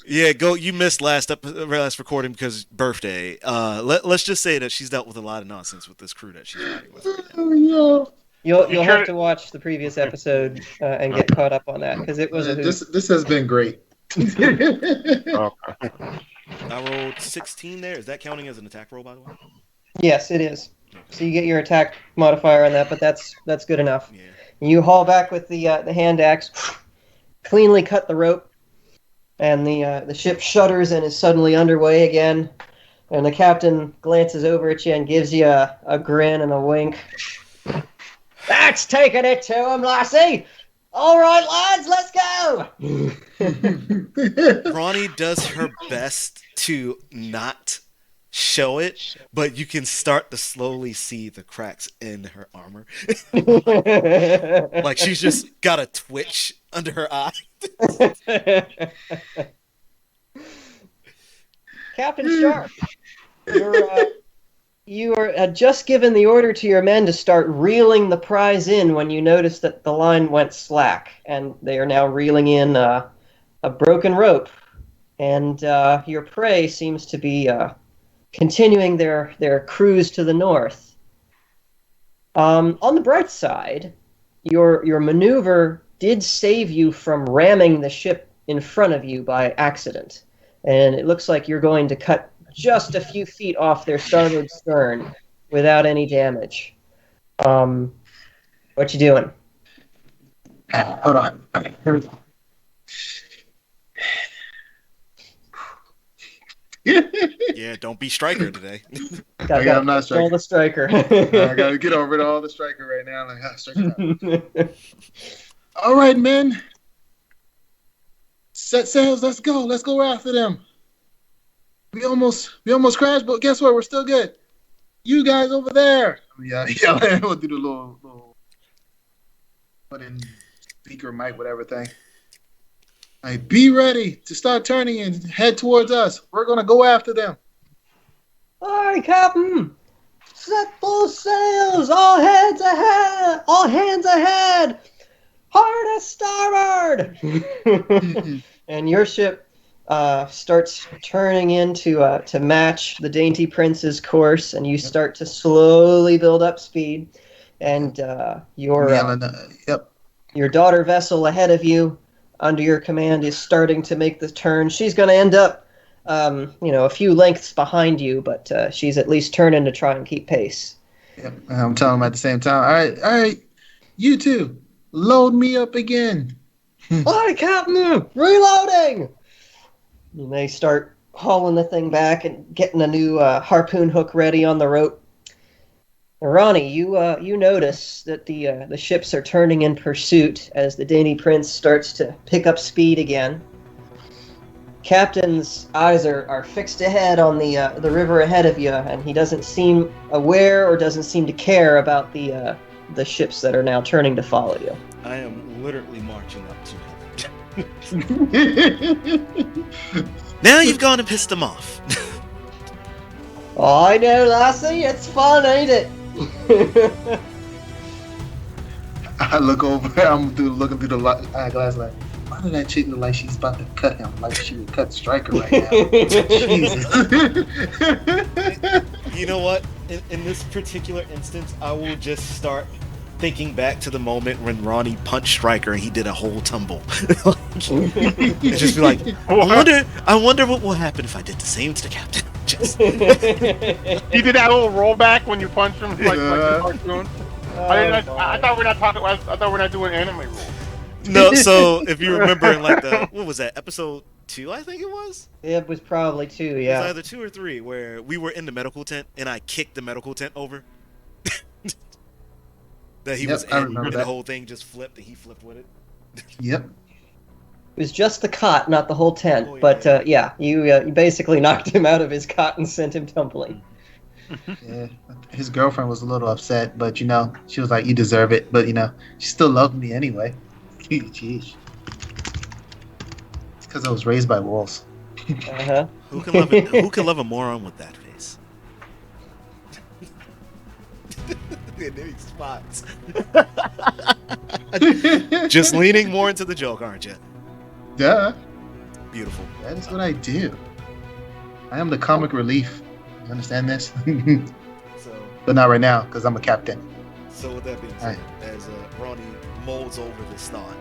Yeah, go. You missed last recording because birthday. Let's just say that she's dealt with a lot of nonsense with this crew that she's riding with. Right now. Yo. You'll have to watch the previous episode and get caught up on that because it was a hoot. This has been great. Okay. I rolled 16 there. Is that counting as an attack roll, by the way? Yes, it is. So you get your attack modifier on that, but that's good enough. Yeah. You haul back with the hand axe, cleanly cut the rope, and the ship shudders and is suddenly underway again. And the captain glances over at you and gives you a grin and a wink. That's taking it to him, lassie! All right, lads, let's go! Ronnie does her best to not show it, but you can start to slowly see the cracks in her armor. Like she's just got a twitch under her eye. Captain Sharp, you are just given the order to your men to start reeling the prize in when you notice that the line went slack, and they are now reeling in a broken rope, and your prey seems to be continuing their cruise to the north. On the bright side, your maneuver did save you from ramming the ship in front of you by accident, and it looks like you're going to cut just a few feet off their starboard stern without any damage. What you doing? Hold on. Here we go. Yeah, don't be striker today. I'm not striker. All the striker. I gotta get over it all the striker right now. Like, striker. All right, men. Set sails. Let's go. Let's go after them. We almost crashed, but guess what? We're still good. You guys over there. Yeah. We'll do the little put in speaker mic, whatever thing. All right, be ready to start turning and head towards us. We're gonna go after them. All right, Captain. Set those sails. All hands ahead. All hands ahead. Hard a starboard. And your ship starts turning in to match the Dainty Prince's course, and you start to slowly build up speed. And your daughter vessel ahead of you, under your command, is starting to make the turn. She's going to end up, a few lengths behind you, but she's at least turning to try and keep pace. Yep. And I'm telling him at the same time. All right, you two, load me up again. Hi, Captain! Reloading! And they start hauling the thing back and getting a new harpoon hook ready on the rope. Ronnie, you notice that the ships are turning in pursuit as the Dainty Prince starts to pick up speed again. Captain's eyes are fixed ahead on the river ahead of you, and he doesn't seem aware or doesn't seem to care about the ships that are now turning to follow you. I am literally marching up to him. Now you've gone and pissed him off. Oh, I know, Lassie. It's fun, ain't it? I look over. I'm looking through the eyeglass like, why did that chick look like she's about to cut him? Like she would cut Stryker right now. Jesus. You know what? In this particular instance, I will just start thinking back to the moment when Ronnie punched Stryker and he did a whole tumble. And just be like, I wonder what will happen if I did the same to the captain. Just He did that little rollback when you punched him, like the cartoon. I thought we're not talking. I thought we're not doing anime rules. No, so if you remember in like what was that, episode 2, I think it was? It was probably 2, It yeah. was either 2 or 3, where we were in the medical tent and I kicked the medical tent over. That he was in, and the whole thing just flipped and he flipped with it. Yep. It was just the cot, not the whole tent. Oh, yeah. But you basically knocked him out of his cot and sent him tumbling. Yeah. His girlfriend was a little upset, but she was like, "You deserve it," but she still loved me anyway. Jeez. It's because I was raised by wolves. Uh-huh. Who can love a moron with that face? In these spots. Just leaning more into the joke, aren't you? Duh. Beautiful. That is what I do. I am the comic relief. You understand this? So, But not right now, because I'm a captain. so with that being said, as Ronnie molds over this thought,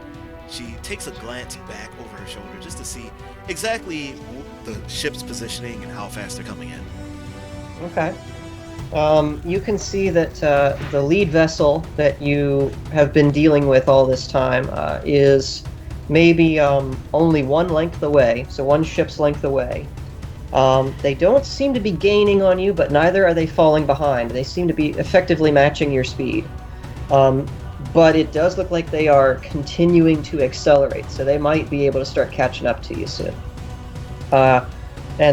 she takes a glance back over her shoulder just to see exactly the ship's positioning and how fast they're coming in. Okay. You can see that the lead vessel that you have been dealing with all this time is maybe only one length away, so one ship's length away. They don't seem to be gaining on you, but neither are they falling behind. They seem to be effectively matching your speed. But it does look like they are continuing to accelerate, so they might be able to start catching up to you soon. And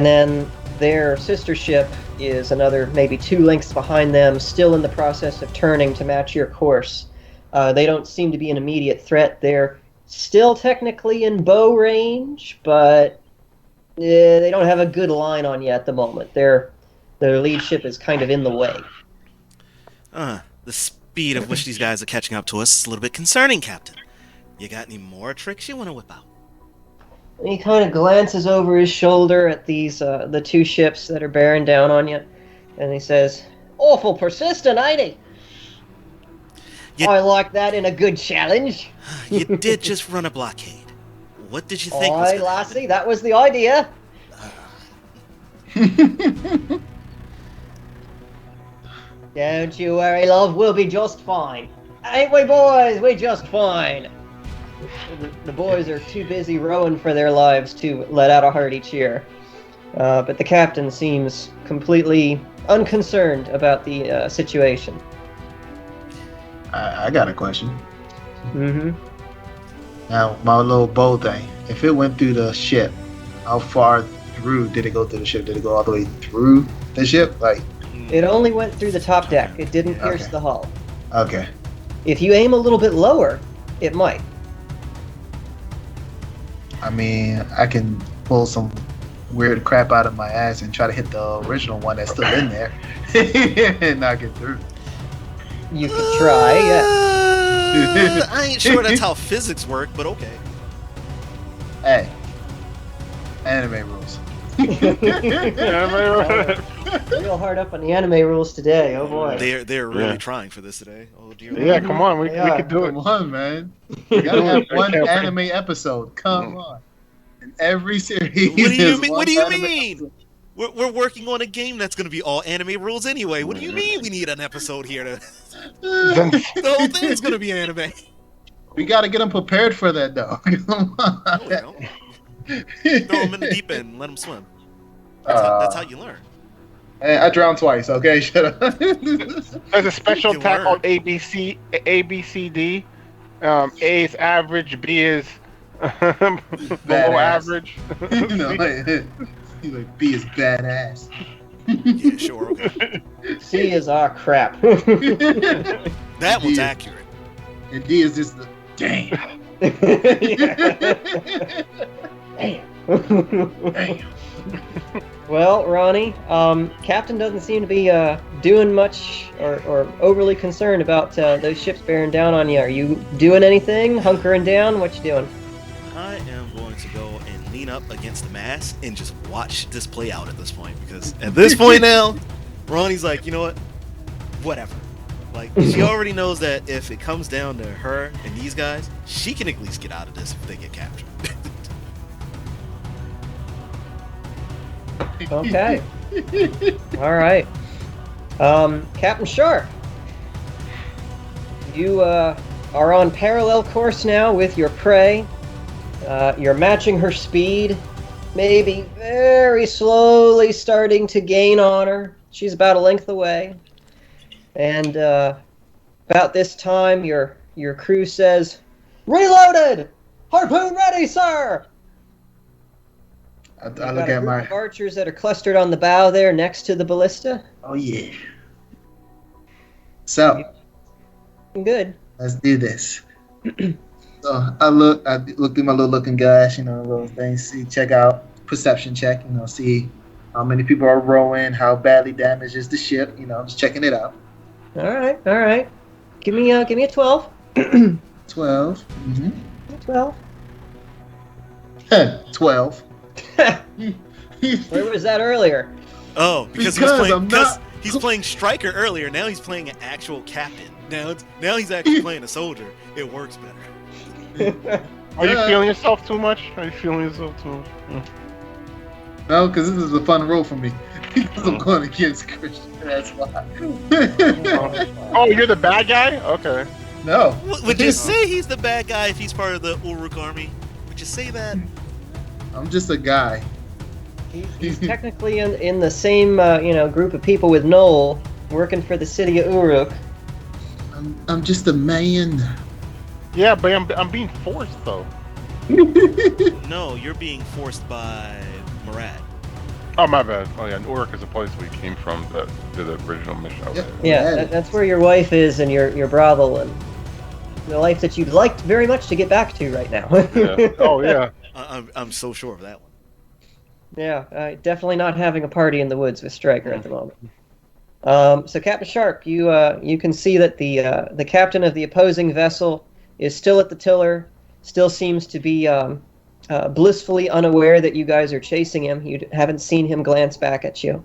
then their sister ship is another maybe 2 lengths behind them, still in the process of turning to match your course. They don't seem to be an immediate threat. They're still technically in bow range, but they don't have a good line on you at the moment. Their lead ship is kind of in the way. The speed at which these guys are catching up to us is a little bit concerning, Captain. You got any more tricks you want to whip out? And he kind of glances over his shoulder at these the 2 ships that are bearing down on you, and he says, "Awful persistent, ain't he? I like that in a good challenge." You did just run a blockade. What did you think was Aye, gonna happen? lassie, that was the idea. Don't you worry, love, we'll be just fine. Ain't we, boys? We just fine. The boys are too busy rowing for their lives to let out a hearty cheer. But the captain seems completely unconcerned about the situation. I got a question. Mm-hmm. Now, my little bow thing, if it went through the ship, how far through did it go through the ship? Did it go all the way through the ship? Like, It only went through the top deck. It didn't pierce Okay. the hull. okay. If you aim a little bit lower, it might. I mean, I can pull some weird crap out of my ass and try to hit the original one that's still in there and knock it through. You could try, yeah. I ain't sure that's how physics work, but okay. Hey, anime rules. Real hard up on the anime rules today. Oh boy. They're really Yeah. trying for this today. Oh dear. Yeah, Lord. come on, we Yeah. could do it. Come on, man. You gotta have one Okay. anime episode. Come on. In every series. What do you there's mean? one What do you anime mean? episode. We're working on a game that's going to be all anime rules anyway. What do you mean we need an episode here? The whole thing's going to be anime. We got to get them prepared for that, though. Come on. Throw them in the deep end and let them swim. That's how you learn. I drowned twice, okay? Shut up. There's a special attack called ABCD. A is average, B is below average. He's like, B is badass. Yeah, sure. Okay. C is crap. That one's accurate. And D is just the damn. Damn. Well, Ronnie, Captain doesn't seem to be doing much or overly concerned about those ships bearing down on you. Are you doing anything? Hunkering down? What you doing? I am going to go and lean up against the mast and just watch this play out at this point. Because at this point now, Ronnie's like, you know what? Whatever. Like, she already knows that if it comes down to her and these guys, she can at least get out of this if they get captured. Okay. All right. Captain Sharp, you are on parallel course now with your prey. You're matching her speed, maybe very slowly starting to gain on her. She's about a length away. And about this time, your crew says, "Reloaded! Harpoon ready, sir!" I look at my archers that are clustered on the bow there next to the ballista. Oh yeah. So Good. let's do this. So I look through my little looking glass, little things, check out perception check, see how many people are rowing, how badly damaged is the ship, just checking it out. All right. Give me a 12. 12. 12. 12. Where was that earlier? Oh, because he's playing striker earlier. Now he's playing an actual captain. Now he's actually playing a soldier. It works better. Are you feeling yourself too much? No, because this is a fun role for me. Because I'm going against Christian. That's why. Oh, you're the bad guy? Okay. No. Would you say he's the bad guy if he's part of the Uruk army? Would you say that? I'm just a guy. He's technically in the same group of people with Noel, working for the city of Uruk. I'm just a man. Yeah, but I'm being forced though. No, you're being forced by Murad. Oh, my bad. Oh yeah, Uruk is a place we came from that did the original mission. Yep. Yeah, that's where your wife is and your brothel and the life that you'd like very much to get back to right now. Yeah. Oh yeah. I'm so sure of that one. Yeah, definitely not having a party in the woods with Stryker at the moment. So Captain Sharp, you can see that the captain of the opposing vessel is still at the tiller, still seems to be blissfully unaware that you guys are chasing him. You haven't seen him glance back at you.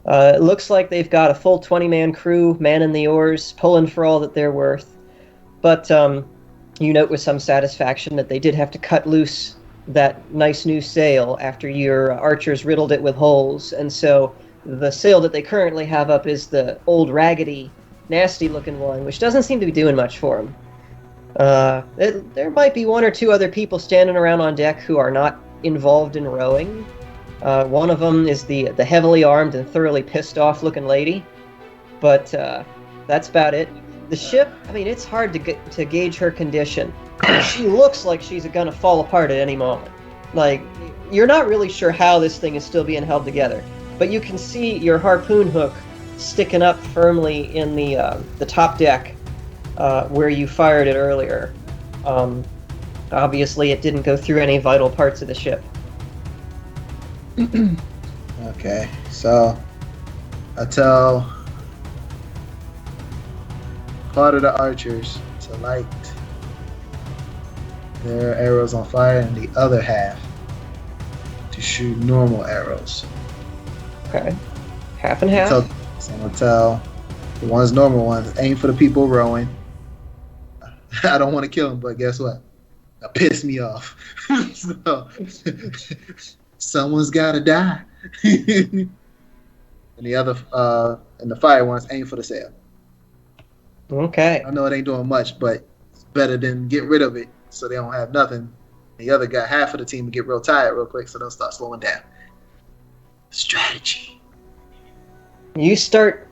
It looks like they've got a full 20-man crew manning the oars, pulling for all that they're worth. But you note with some satisfaction that they did have to cut loose that nice new sail after your archers riddled it with holes. And so the sail that they currently have up is the old raggedy, nasty-looking one, which doesn't seem to be doing much for them. There might be one or two other people standing around on deck who are not involved in rowing. One of them is the heavily armed and thoroughly pissed off looking lady, but that's about it. The ship, I mean, it's hard to gauge her condition. She looks like she's gonna fall apart at any moment. Like, you're not really sure how this thing is still being held together, but you can see your harpoon hook sticking up firmly in the top deck where you fired it earlier. Obviously, it didn't go through any vital parts of the ship. Okay, so I tell part of the archers to light their arrows on fire and the other half to shoot normal arrows. Okay. Half and half? So I'm going to tell the ones normal ones, aim for the people rowing. I don't want to kill them, but guess what? That pissed me off. So, someone's got to die. and the other and the fire ones aim for the sail. Okay. I know it ain't doing much, but it's better than get rid of it so they don't have nothing. The other got half of the team to get real tired real quick, so they'll start slowing down. Strategy. You start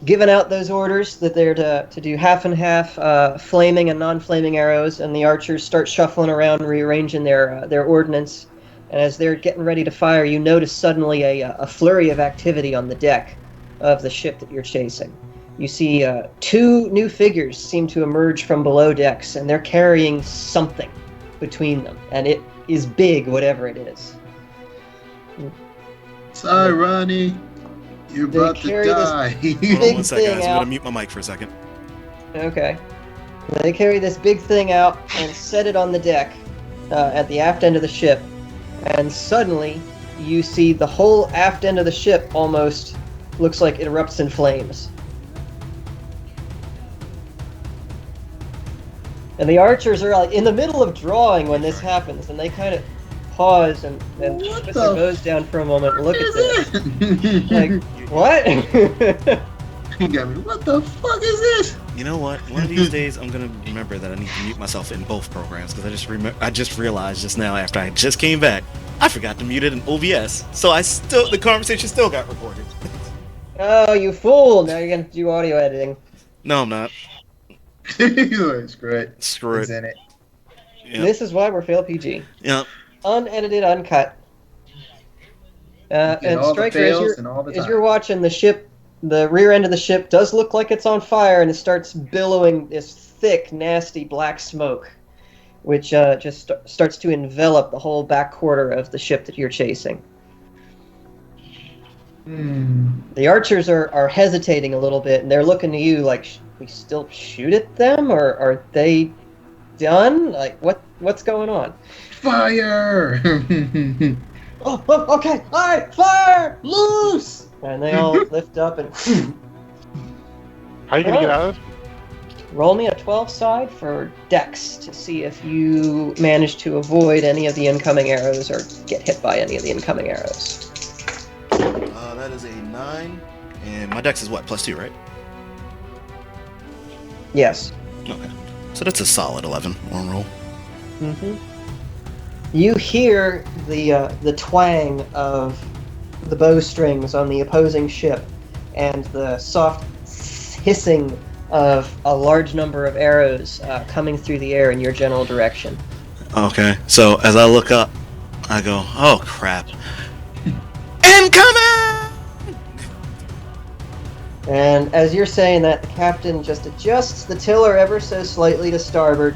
giving out those orders that they're to do half and half flaming and non-flaming arrows, and the archers start shuffling around, rearranging their ordnance. And as they're getting ready to fire, you notice suddenly a flurry of activity on the deck of the ship that you're chasing. You see two new figures seem to emerge from below decks, and they're carrying something between them, and it is big, whatever it is. Sorry, Ronnie. You're about to die. Hold on 1 second, guys. I'm going to mute my mic for a second. Okay. They carry this big thing out and set it on the deck at the aft end of the ship. And suddenly, you see the whole aft end of the ship almost looks like it erupts in flames. And the archers are like in the middle of drawing when this happens, and they kind of pause and put their bows down for a moment and look at this. Like, what? You got me. What the fuck is this? You know what? One of these days, I'm gonna remember that I need to mute myself in both programs because I just realized just now after I just came back, I forgot to mute it in OBS, so the conversation still got recorded. Oh, you fool! Now you're gonna do audio editing. No, I'm not. Screw it. Screw It's it. in it. Yep. This is why we're Fail PG. Yeah. Unedited, uncut. And all the Striker, fails and all the as time. you're watching the ship, the rear end of the ship does look like it's on fire, and it starts billowing this thick, nasty black smoke, which just starts to envelop the whole back quarter of the ship that you're chasing. The archers are hesitating a little bit, and they're looking to you like, should we still shoot at them, or are they done? Like, what's going on? Fire! Oh, okay, all right, fire, loose! And they all lift up and How are you gonna get out of this? roll me a 12 side for Dex to see if you manage to avoid any of the incoming arrows or get hit by any of the incoming arrows. That is a 9, and my dex is what, +2, right? Yes. Okay. So that's a solid 11 on roll. Mm-hmm. You hear the twang of the bowstrings on the opposing ship and the soft hissing of a large number of arrows coming through the air in your general direction. Okay. So as I look up, I go, oh crap. Incoming! And as you're saying that, the captain just adjusts the tiller ever so slightly to starboard,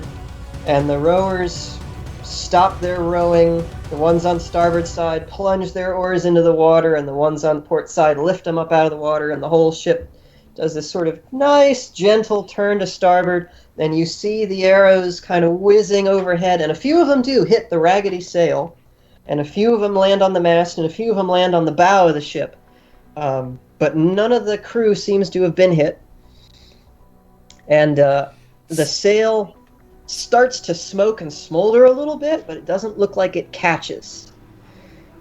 and the rowers stop their rowing. The ones on starboard side plunge their oars into the water, and the ones on port side lift them up out of the water, and the whole ship does this sort of nice, gentle turn to starboard. Then you see the arrows kind of whizzing overhead, and a few of them do hit the raggedy sail, and a few of them land on the mast, and a few of them land on the bow of the ship. But none of the crew seems to have been hit. And the sail starts to smoke and smolder a little bit, but it doesn't look like it catches.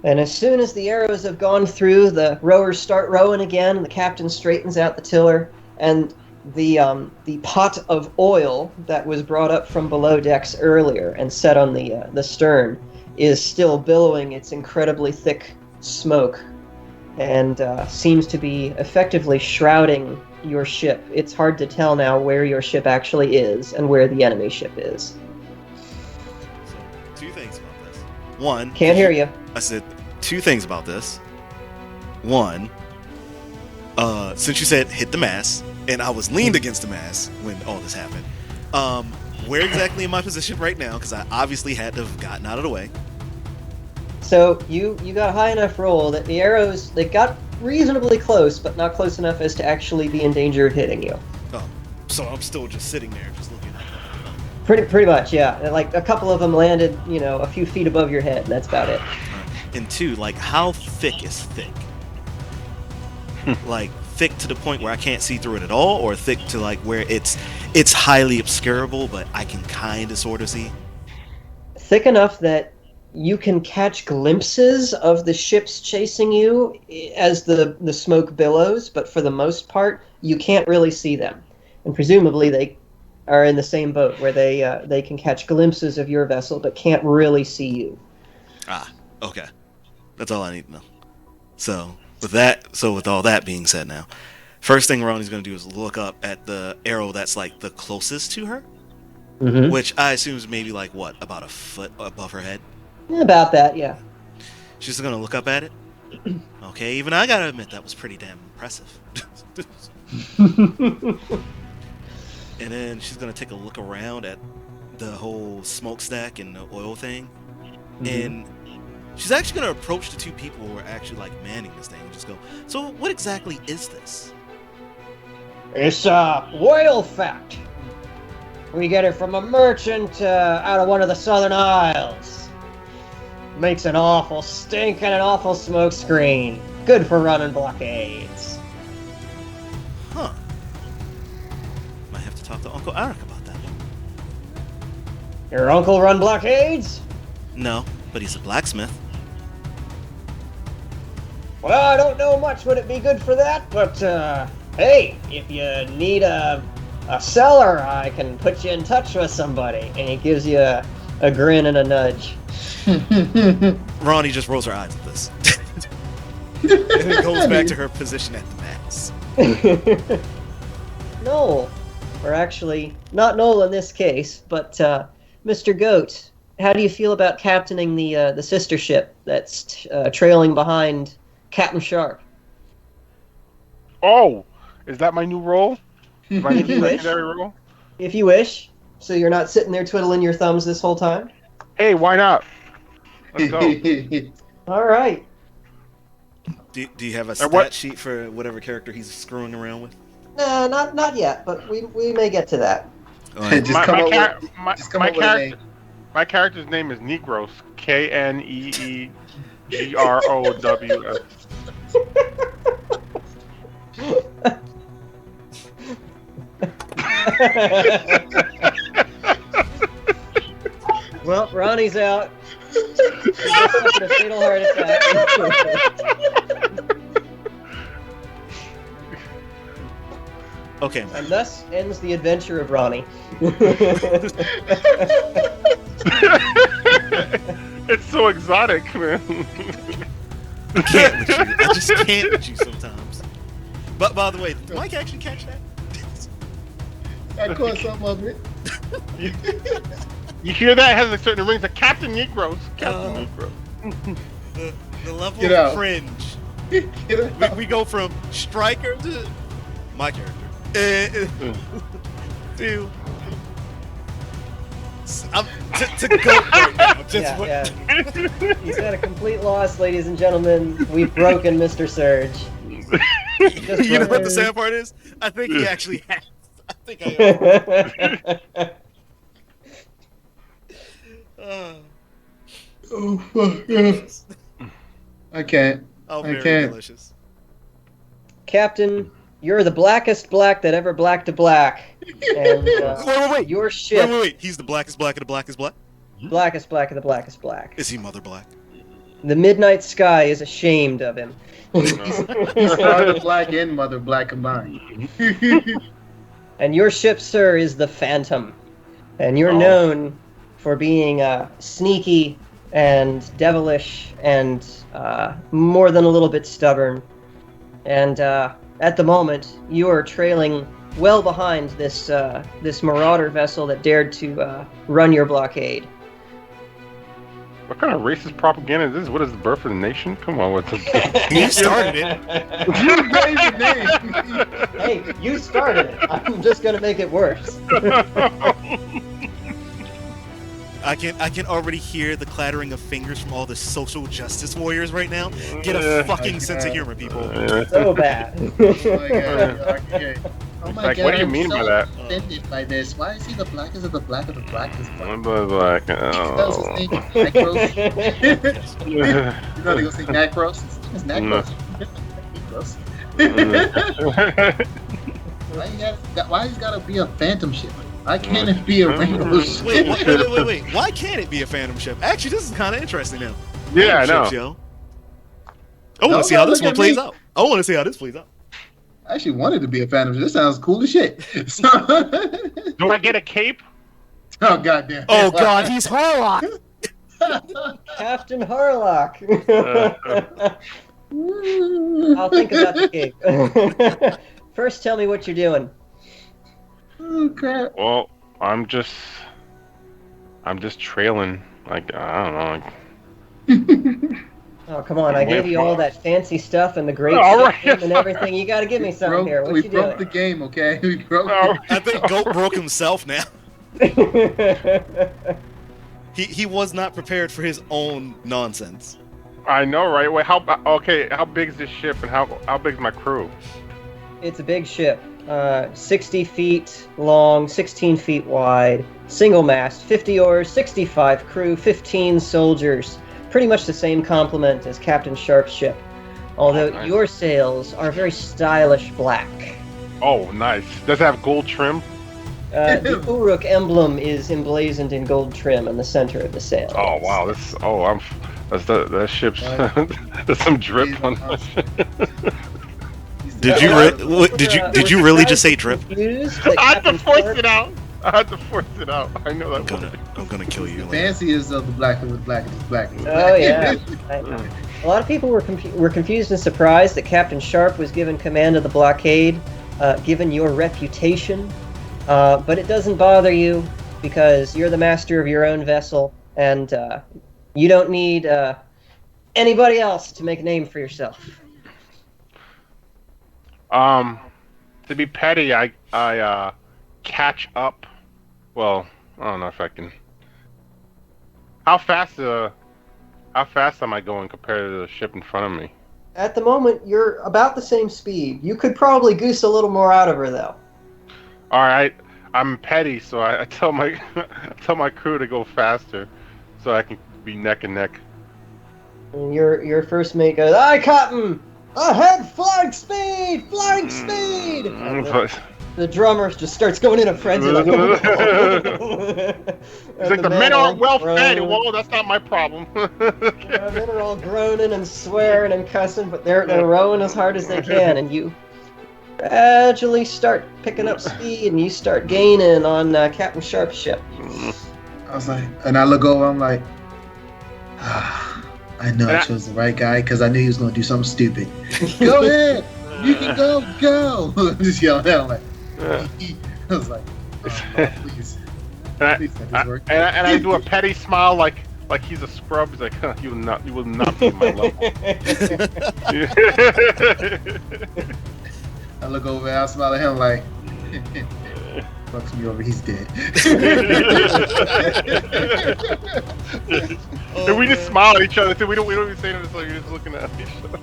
And as soon as the arrows have gone through, the rowers start rowing again, and the captain straightens out the tiller, and the pot of oil that was brought up from below decks earlier and set on the stern is still billowing its incredibly thick smoke, and seems to be effectively shrouding your ship. It's hard to tell now where your ship actually is and where the enemy ship is. So, 2 things about this. One. Can't hear you. I said 2 things about this. One, since you said hit the mast, and I was leaned against the mast when all this happened, where exactly am I positioned right now? Because I obviously had to have gotten out of the way. So you got a high enough roll that the arrows, they got reasonably close, but not close enough as to actually be in danger of hitting you. Oh, so I'm still just sitting there, just looking at it. Pretty much, yeah. Like a couple of them landed, a few feet above your head, and that's about it. And 2, like, how thick is thick? Like, thick to the point where I can't see through it at all, or thick to, like, where it's highly obscurable, but I can kind of sort of see? Thick enough that you can catch glimpses of the ships chasing you as the smoke billows, but for the most part, you can't really see them. And presumably they are in the same boat where they can catch glimpses of your vessel, but can't really see you. Ah, okay. That's all I need to know. So with all that being said now, first thing Ronnie's going to do is look up at the arrow that's like the closest to her, which I assume is maybe like what, about a foot above her head? About that, yeah. She's going to look up at it. Okay, even I got to admit that was pretty damn impressive. And then she's going to take a look around at the whole smokestack and the oil thing. And she's actually going to approach the two people who are actually like manning this thing and just go, so what exactly is this? It's oil fat. We get it from a merchant out of one of the southern isles. Makes an awful stink and an awful smoke screen. Good for running blockades. Huh. Might have to talk to Uncle Eric about that one. Your uncle run blockades? No, but he's a blacksmith. Well, I don't know much would it be good for that, but hey, if you need a seller, I can put you in touch with somebody. And he gives you a grin and a nudge. Ronnie just rolls her eyes at this. And then goes back to her position at the mast. Noel, or actually, not Noel in this case, but Mr. Goat, how do you feel about captaining the sister ship that's trailing behind Captain Sharp? Oh, is that my new role? My If you new wish. secondary role? If you wish, so you're not sitting there twiddling your thumbs this whole time? Hey, why not? Let's go. All right. Do you have a stat sheet for whatever character he's screwing around with? No, not yet, but we may get to that. My character's name is Negros. KNEEGROWS. Well, Ronnie's out. He suffered a fatal heart attack. Okay. And thus ends the adventure of Ronnie. It's so exotic, man. I can't with you. I just can't with you sometimes. But by the way, did Mike actually catch that? I caught some of it. You hear that? It has a certain rings of Captain Negros. Captain Negros. The level Get of out. cringe. Get out. We go from Striker to my character. To go right now. Just Yeah. He's at a complete loss, ladies and gentlemen. We've broken Mr. Surge. You know what the sad part is? I think he actually has. I think I am. Oh fuck yeah. I can't. Oh, I very can't. delicious. Captain, you're the blackest black that ever blacked a black. And Wait. your ship, Wait. He's the blackest black of the blackest black? blackest black of the blackest black. Is he Mother Black? The midnight sky is ashamed of him. He's Father Black and Mother Black combined. And your ship, sir, is the Phantom. And you're known for being sneaky and devilish and more than a little bit stubborn. And at the moment, you are trailing well behind this marauder vessel that dared to run your blockade. What kind of racist propaganda is this? What is the birth of the nation? Come on, what's You started it. You gave the name. Hey, you started it. I'm just gonna make it worse. I can already hear the clattering of fingers from all the social justice warriors right now. Get a fucking sense of humor, people. So bad. Oh my Like, god, what do you I'm mean so by that? offended by this. Why is he the blackest of the black of the blackest black? Like, He spells his name Necros. You know they go say Necros? It's Necros. Necros. Why he's gotta be a phantom ship? Why can't it be a rainbow ship? Wait. Why can't it be a Phantom ship? Actually, this is kind of interesting now. Yeah, I know. Ships, yo. I want to see how this one plays out. I want to see how this plays out. I actually wanted to be a Phantom ship. This sounds cool as shit. So... Do I get a cape? Oh, goddamn. Oh, God, he's Harlock. Captain Harlock. I'll think about the cape. First, tell me what you're doing. Oh, crap. Well, I'm just trailing. Like, I don't know. Oh, come on. I gave you all that fancy stuff and the great ship and everything. You got to give me something here. What you doing? We broke the game, okay? We broke I think Goat broke himself now. He was not prepared for his own nonsense. I know, right? Wait, how big is this ship and how big is my crew? It's a big ship. 60 feet long, 16 feet wide, single mast, 50 oars, 65 crew, 15 soldiers. Pretty much the same complement as Captain Sharp's ship, although your sails are very stylish black. Oh, nice. Does it have gold trim? The Uruk emblem is emblazoned in gold trim in the center of the sail. Oh, wow. That ship's... There's some drip on that ship. Did you really just say drip? I had to force it out. I know that. I'm gonna kill you. Fanciest of the black with black is black. Oh yeah. A lot of people were confused and surprised that Captain Sharp was given command of the blockade, given your reputation. But it doesn't bother you because you're the master of your own vessel, and you don't need anybody else to make a name for yourself. To be petty, I catch up. Well, I don't know if I can. How fast am I going compared to the ship in front of me? At the moment, you're about the same speed. You could probably goose a little more out of her, though. All right, I'm petty, so I tell my crew to go faster, so I can be neck and neck. And your first mate goes, "Aye, Captain! Ahead, flying speed! Flying speed!" The drummer just starts going in a frenzy. Like, He's like, the men aren't well fed. Well, that's not my problem. The men are all groaning and swearing and cussing, but they're rowing as hard as they can, and you gradually start picking up speed, and you start gaining on Captain Sharp's ship. I was like, and I look over, I'm like, I know I chose the right guy because I knew he was going to do something stupid. Go ahead, you can go. Just yelling at him like. I was like, please. Please let this work. And I do a petty smile like he's a scrub. He's like, you will not be my level. I look over and I smile at him like, fucks me over, he's dead. And we just smile at each other. So we don't even say anything. Like you're just looking at each other.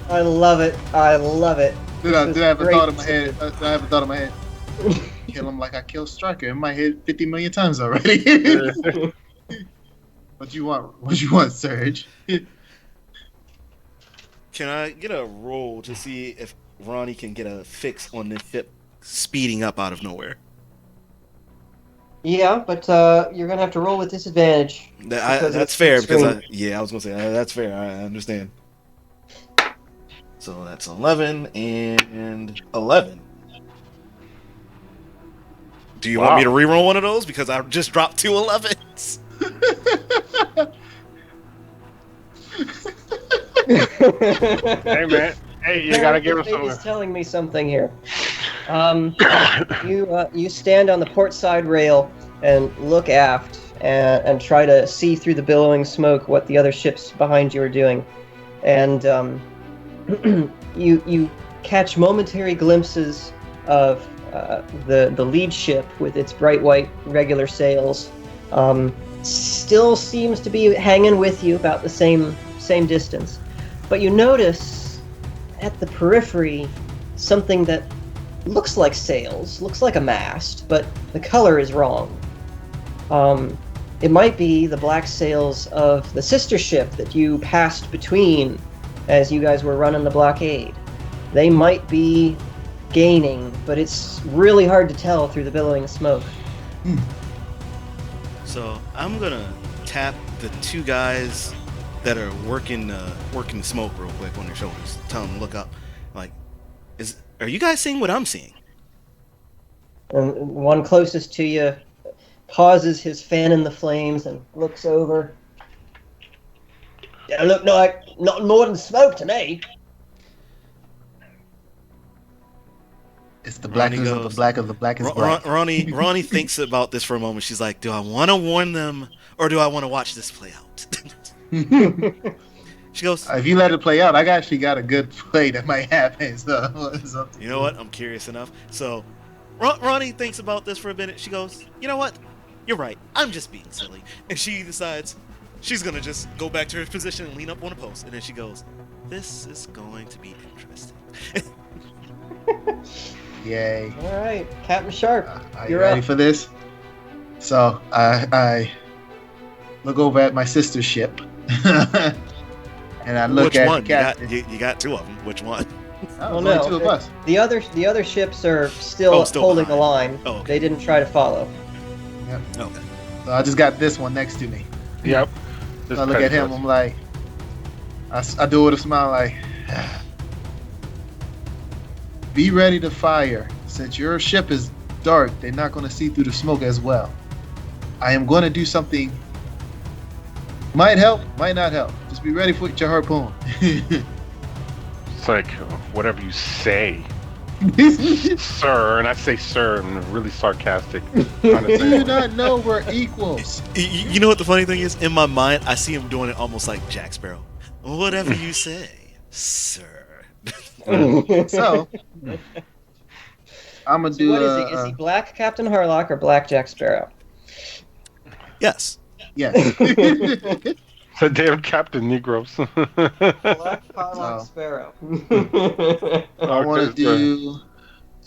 I love it. Did I have a thought in my head? Kill him like I killed Stryker in my head 50 million times already. What you want, Serge? Can I get a roll to see if Ronnie can get a fix on this ship speeding up out of nowhere? Yeah, but you're gonna have to roll with disadvantage. That's fair because I was gonna say that's fair. I understand. So that's 11 and 11. Do you want me to reroll one of those? Because I just dropped 2 11s. Hey, man. Hey, you gotta give him something. He's telling me something here. You stand on the port side rail and look aft and try to see through the billowing smoke what the other ships behind you are doing. And you catch momentary glimpses of the lead ship with its bright white regular sails. Still seems to be hanging with you about the same distance, but you notice at the periphery something that looks like sails, looks like a mast, but the color is wrong. It might be the black sails of the sister ship that you passed between as you guys were running the blockade. They might be gaining, but it's really hard to tell through the billowing smoke. So I'm gonna tap the two guys that are working the smoke real quick on their shoulders. Tell them to look up. Like, are you guys seeing what I'm seeing? And one closest to you pauses his fan in the flames and looks over. Yeah, look like not more than smoke to me. It's the blackness of the black of the blackest black. Ronnie thinks about this for a moment. She's like, do I want to warn them or do I want to watch this play out? She goes, if you let it play out, I actually got a good play that might happen. So you know what? I'm curious enough. So Ronnie thinks about this for a minute. She goes, you know what? You're right. I'm just being silly. And she decides she's going to just go back to her position and lean up on a post. And then she goes, this is going to be interesting. Yay. All right, Captain Sharp, Are you you're ready up. for this? So I look over at my sister's ship. And I look Which at one? the captain. You got two of them. Which one? Oh, there's only two of us. The other ships are still holding behind. the line. Oh, okay. They didn't try to follow. Yep. Okay. So I just got this one next to me. Yep. So I look at him. I'm like, I do it with a smile, like, be ready to fire. Since your ship is dark, they're not going to see through the smoke as well. I am going to do something. Might help, might not help. Just be ready for your harpoon. It's like whatever you say, sir, and I say sir in a really sarcastic kind of Do you thing. not know we're equals? You know what the funny thing is? In my mind, I see him doing it almost like Jack Sparrow. Whatever you say, sir. So I'm gonna do. What is he? Is he Black Captain Harlock or Black Jack Sparrow? Yes. Yes. The damn Captain Negroes. Black Harlock Sparrow. I want to do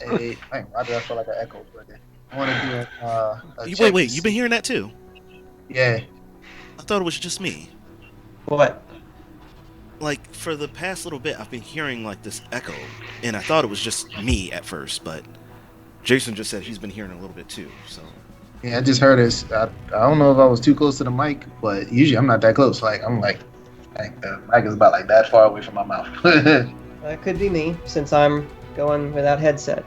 a. Why did I feel like I echoed right there? I want to do a. Wait. You've been hearing that too? Yeah. I thought it was just me. What? Like, for the past little bit, I've been hearing, like, this echo, and I thought it was just me at first, but Jason just said he's been hearing a little bit too, so. Yeah, I just heard this. I don't know if I was too close to the mic, but usually I'm not that close. Like, I'm like the mic is about like that far away from my mouth. That could be me, since I'm going without headset.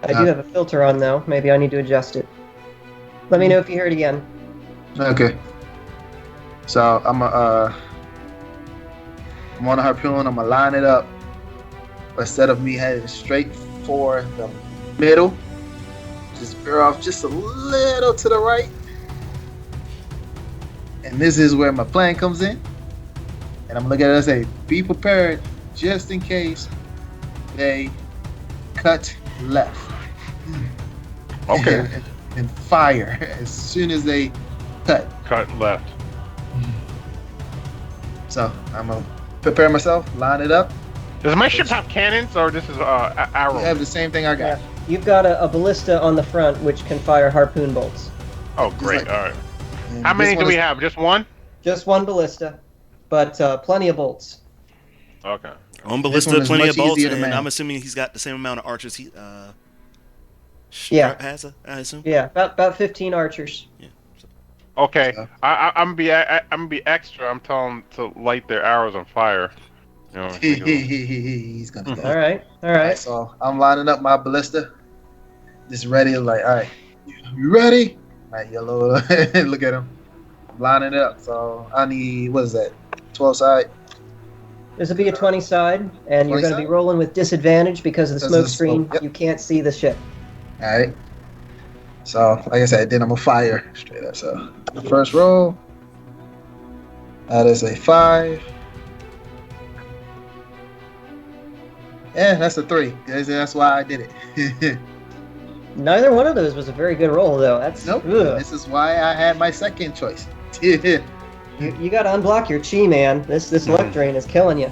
I do have a filter on, though. Maybe I need to adjust it. Let me know if you hear it again. Okay. So I'm on a harpoon. I'm gonna line it up. Instead of me heading straight for the middle, just veer off just a little to the right. And this is where my plan comes in. And I'm looking at it and say, be prepared just in case they cut left. Okay. And fire as soon as they cut. Cut left. So I'm gonna prepare myself, line it up. Does my ship have cannons or this is arrows? You have the same thing I got. Yeah. You've got a ballista on the front, which can fire harpoon bolts. Oh, great. like- All right. And How this many one do we is- have? Just one? Just one ballista, but plenty of bolts. Okay. On This ballista, one is plenty much of bolts, easier to and man. I'm assuming he's got the same amount of archers he Yeah. has, I assume? Yeah, about 15 archers. Yeah. So, Okay. So- I'm gonna be extra. I'm telling them to light their arrows on fire. You know, He's gonna go. All right. Alright, so I'm lining up my ballista. Just ready, like, alright, you ready? Alright, yellow. Look at him. I'm lining it up. So I need, what is that? 12 side? This will be a 20 side, and you're 20 going to be side? rolling with disadvantage because of the Because of smoke the screen. smoke, yep. You can't see the ship. Alright. So, like I said, then I'm gonna fire straight up. So, the first roll. That is a 5. Yeah, that's a 3. That's why I did it. Neither one of those was a very good roll, though. That's Nope. ugh. This is why I had my second choice. You got to unblock your chi, man. This luck drain is killing you.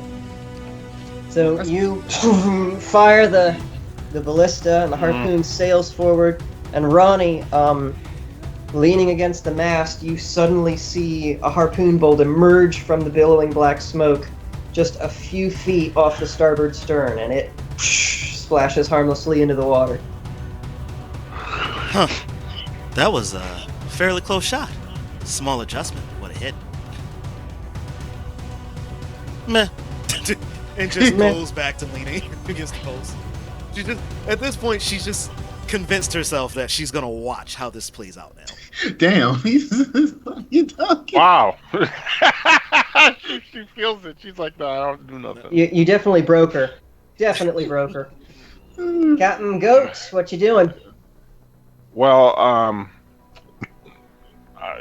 So That's- you fire the ballista, and the harpoon sails forward. And Ronnie, leaning against the mast, you suddenly see a harpoon bolt emerge from the billowing black smoke, just a few feet off the starboard stern, and it splashes harmlessly into the water. Huh. That was a fairly close shot. Small adjustment would have hit. Meh. And just Meh. goes back to leaning against the post. She just, at this point, she's just convinced herself that she's gonna watch how this plays out now. Damn. You talking? Wow. she feels it. She's like, no, I don't do nothing. You definitely broke her. Definitely broke her. Captain Goat, what you doing? Well,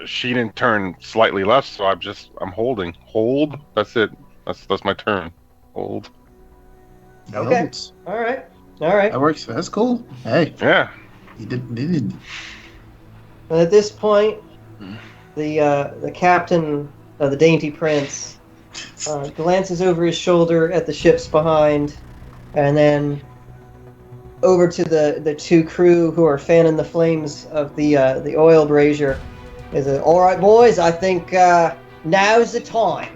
she didn't turn slightly left, so I'm holding. Hold. That's it. That's my turn. Hold. Okay. Notes. All right. That works. That's cool. Hey. Yeah. You did. And at this point, the captain of the Dainty Prince glances over his shoulder at the ships behind, and then over to the two crew who are fanning the flames of the oil brazier. Is it all right, boys? I think now's the time.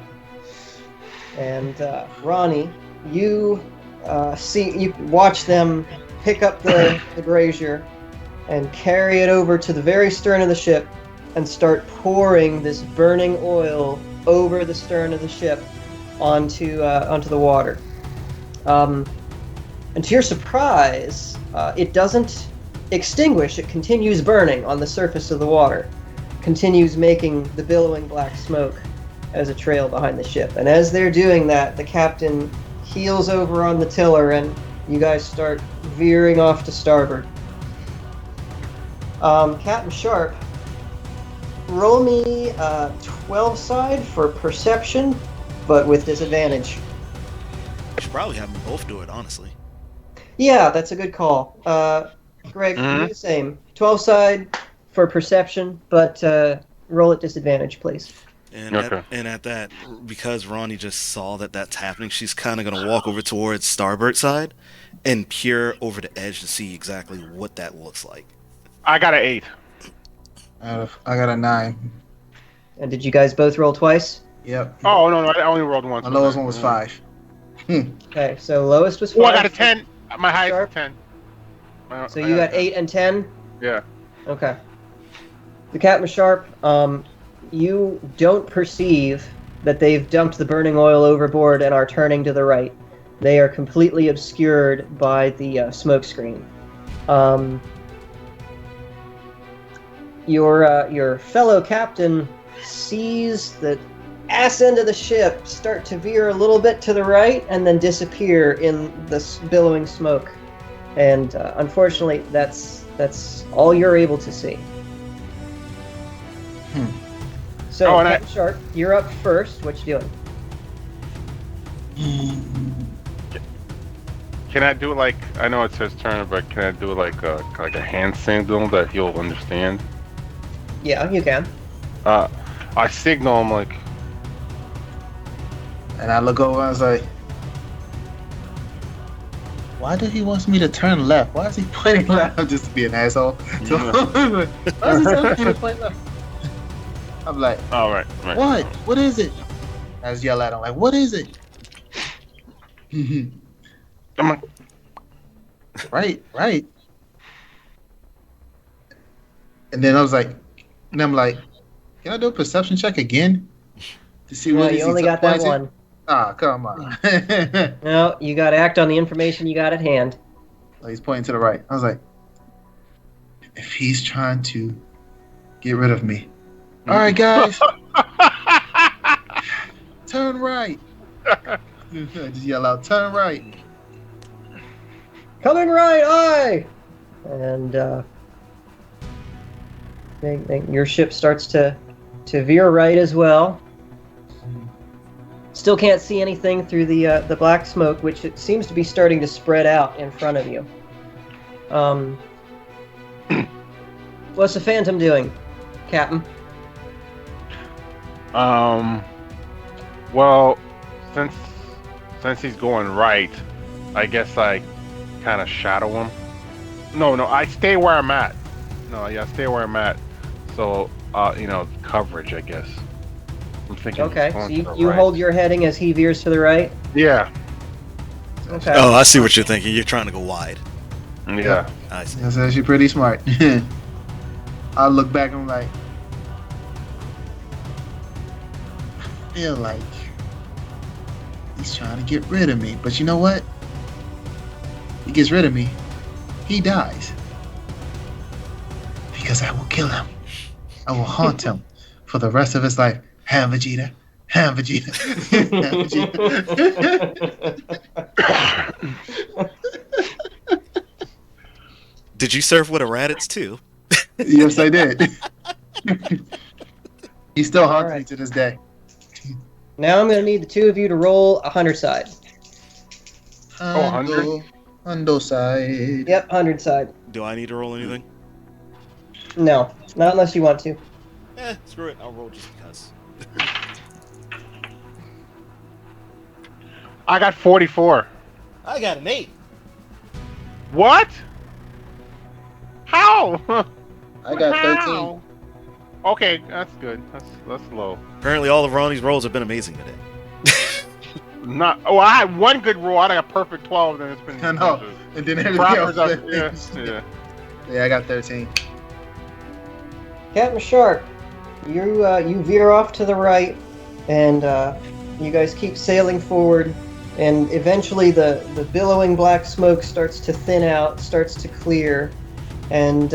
And Ronnie, you watch them pick up the brazier and carry it over to the very stern of the ship and start pouring this burning oil over the stern of the ship onto the water. And to your surprise, it doesn't extinguish. It continues burning on the surface of the water, continues making the billowing black smoke as a trail behind the ship. And as they're doing that, the captain heels over on the tiller and you guys start veering off to starboard. Captain Sharp, roll me 12 side for perception, but with disadvantage. I should probably have them both do it, honestly. Yeah, that's a good call. Greg, do the same. 12 side for perception, but roll at disadvantage, please. And, Okay. at that, because Ronnie just saw that that's happening, she's kind of going to walk over towards starboard side and peer over the edge to see exactly what that looks like. I got an 8. I got a 9. And did you guys both roll twice? Yep. Oh, no, I only rolled once. My lowest one was 5. Okay, so lowest was 5. Oh, I got a 10. My highest Sharp. is 10. So you got 8 and 10? Yeah. Okay. The Captain Sharp, you don't perceive that they've dumped the burning oil overboard and are turning to the right. They are completely obscured by the smoke screen. Your fellow captain sees the ass end of the ship start to veer a little bit to the right and then disappear in this billowing smoke. And unfortunately, that's all you're able to see. So, Captain Sharp, you're up first. What you doing? Can I do like, I know it's his turn, but can I do like a hand signal that he'll understand? Yeah, you can. I signal him like, And I look over and I was like, why do he want me to turn left? Why is he pointing left? Just to be an asshole. So, why is he telling me to point left? I'm like, all right. what? What is it? I just yell at him, like, what is it? Come on. Right. And then I'm like, can I do a perception check again? To see No, what you only got that one. Ah, come on. No, you got to act on the information you got at hand. Oh, he's pointing to the right. I was like, if he's trying to get rid of me. All right, guys. Turn right. I just yell out, turn right. Coming right, aye! And your ship starts to veer right as well. Still can't see anything through the black smoke, which it seems to be starting to spread out in front of you. What's the Phantom doing, Captain? Well, since he's going right, I guess I kind of shadow him. No, I stay where I'm at. Stay where I'm at. So, coverage, I guess. I'm thinking. Okay, so you hold your heading as he veers to the right? Yeah. Okay. Oh, I see what you're thinking. You're trying to go wide. Yeah. I see. That's actually pretty smart. I look back and I'm like, I feel like he's trying to get rid of me. But you know what? He gets rid of me, he dies. Because I will kill him. I will haunt him for the rest of his life. Ham Vegeta. Ham Vegeta. Ham Vegeta. Did you surf with a Raditz too? Yes, I did. He still haunts me Alright. to this day. Now I'm going to need the two of you to roll a 100 side. 100? Hundo side. Yep, 100 side. Do I need to roll anything? No, not unless you want to. Screw it. I'll roll just because. I got 44. I got an 8. What? How? I got 13. How? Okay, that's good. That's low. Apparently, all of Ronnie's rolls have been amazing today. Not. Oh, I had one good roll. I got a perfect 12. Then it's been. I know. And then everything Proper's else. up. Yeah. Yeah, I got 13. Captain Shark, you veer off to the right, and you guys keep sailing forward, and eventually the billowing black smoke starts to thin out, starts to clear, and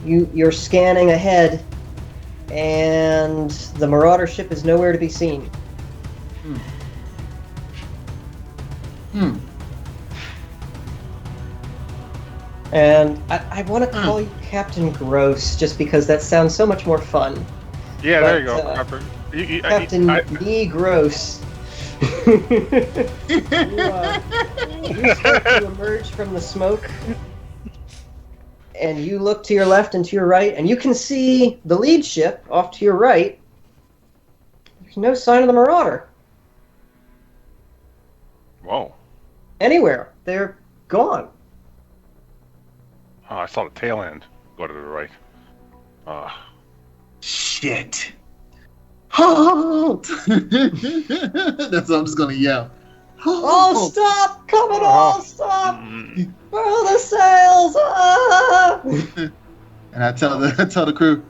you're scanning ahead, and the Marauder ship is nowhere to be seen. And I want to call you Captain Gross just because that sounds so much more fun. Yeah, there you But, go. Harper. Captain Knee Gross. You start to emerge from the smoke, and you look to your left and to your right, and you can see the lead ship off to your right. There's no sign of the Marauder Whoa. anywhere. They're gone. Oh, I saw the tail end. Go to the right. Shit. Halt! That's what I'm just gonna yell. Oh, Halt! stop! Coming all! Stop! Furl the sails! Ah! And I tell the crew.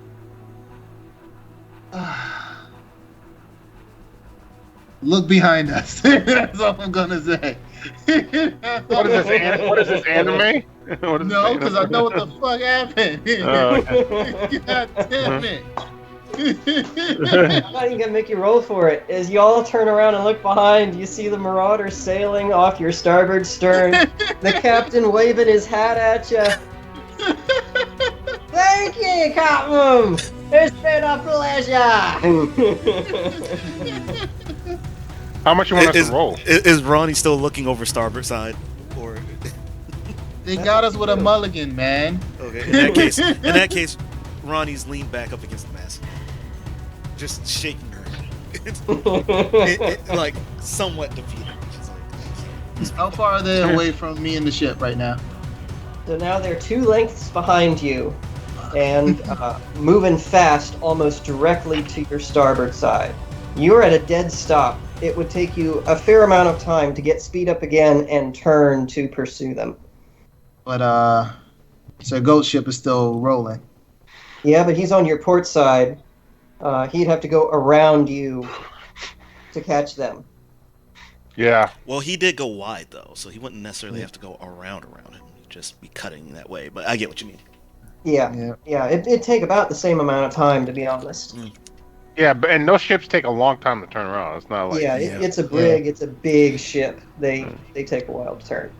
Look behind us. That's all I'm gonna say. What is this anime? What is No, this because I anime? know what the fuck happened. Oh, okay. God damn it. I'm not even gonna make you roll for it. As you all turn around and look behind, you see the Marauder sailing off your starboard stern. The captain waving his hat at you. Thank you, Captain. It's been a pleasure. How much you want us to roll? Is Ronnie still looking over starboard side, or They got us with a mulligan, man. okay? In that case, Ronnie's leaned back up against the mast, just shaking her, like somewhat defeated. She's like, How far are they away from me and the ship right now? So now they're 2 lengths behind you, and moving fast, almost directly to your starboard side. You're at a dead stop. It would take you a fair amount of time to get speed up again and turn to pursue them. But so Goat ship is still rolling. Yeah, but he's on your port side. He'd have to go around you to catch them. Yeah. well, he did go wide though, so he wouldn't necessarily have to go around him. He'd just be cutting that way. But I get what you mean. Yeah. It'd take about the same amount of time, to be honest. Yeah, and those ships take a long time to turn around. It's not like It's a brig. It's a big ship. They take a while to turn.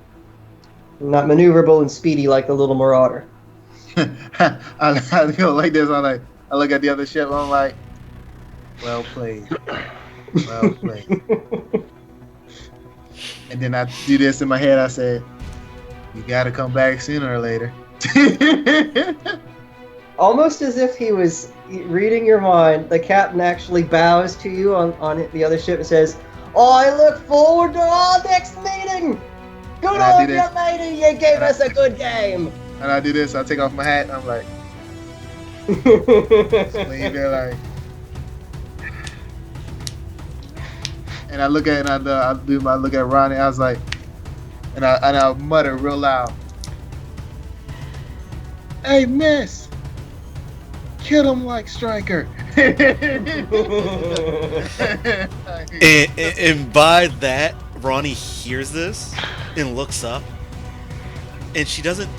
Not maneuverable and speedy like the little Marauder. I go like this. I look at the other ship. I'm like, well played, well played. And then I do this in my head. I said, you gotta come back sooner or later. Almost as if he was reading your mind, the captain actually bows to you on the other ship and says, I look forward to our next meeting. Good And I on do you, this. matey. You gave us a good game. And I do this. I take off my hat. And I'm like, wave there like. And I look at Ronnie. I was like, and I mutter real loud, "Hey, miss, kill him like Striker." And by that, Ronnie hears this and looks up, and she doesn't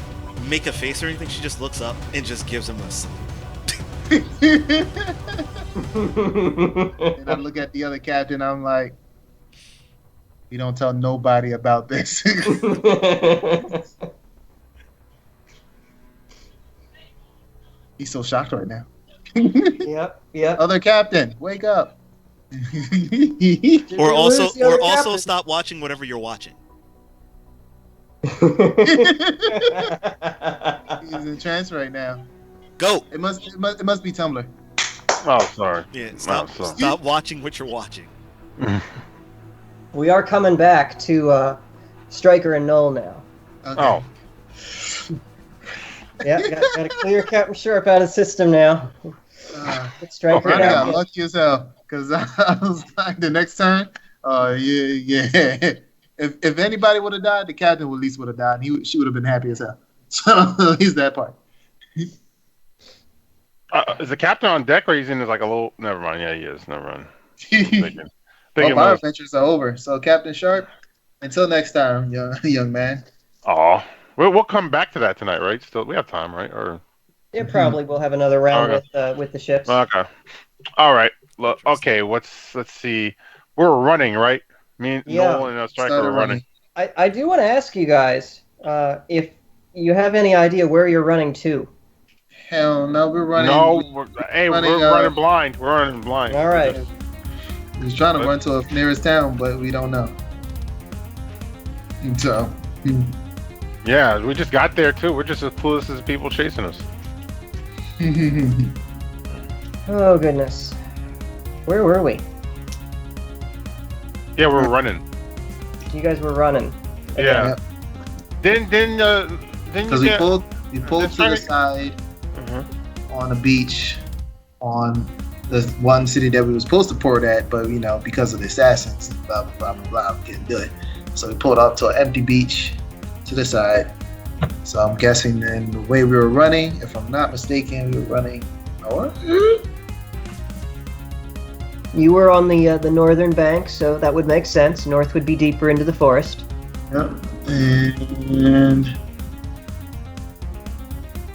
make a face or anything. She just looks up and just gives him a salute. And I look at the other captain. I'm like, "You don't tell nobody about this." He's so shocked right now. Yep. Other captain, wake up. Or also captain? stop watching whatever you're watching. He's in trance right now. Go. It must be Tumblr. Oh, sorry. Yeah, stop watching what you're watching. We are coming back to Striker and Null now. Okay. Oh. Yeah, got to clear Captain Sharp out of the system now. Get Striker I down. got lucky as hell because I was like the next turn. Yeah. If anybody would have died, the captain at least would have died. She would have been happy as hell. So he's that part. Is the captain on deck or he's in like a little? Never mind. Yeah, he is. Never mind. All our adventures are over. So Captain Sharp, until next time, young man. Oh, we'll come back to that tonight, right? Still, we have time, right? Or Yeah, probably we'll have another round with the ships. okay. All right. Okay. Let's see. We're running, right? Me and Noel and Striker are running. I do want to ask you guys if you have any idea where you're running to. Hell no, we're running. No, we're running blind. We're running blind. All right. He's trying to run to the nearest town, but we don't know. So. Yeah, we just got there too. We're just as clueless as people chasing us. Oh goodness, where were we? Yeah, we're running. You guys were running. Yeah. Then because we pulled to the side on a beach on the one city that we were supposed to port at, but because of the assassins, blah blah blah blah, we couldn't do it. So we pulled up to an empty beach to the side. So I'm guessing then the way we were running, if I'm not mistaken, we were running north. You were on the northern bank, so that would make sense. North would be deeper into the forest. Yep. And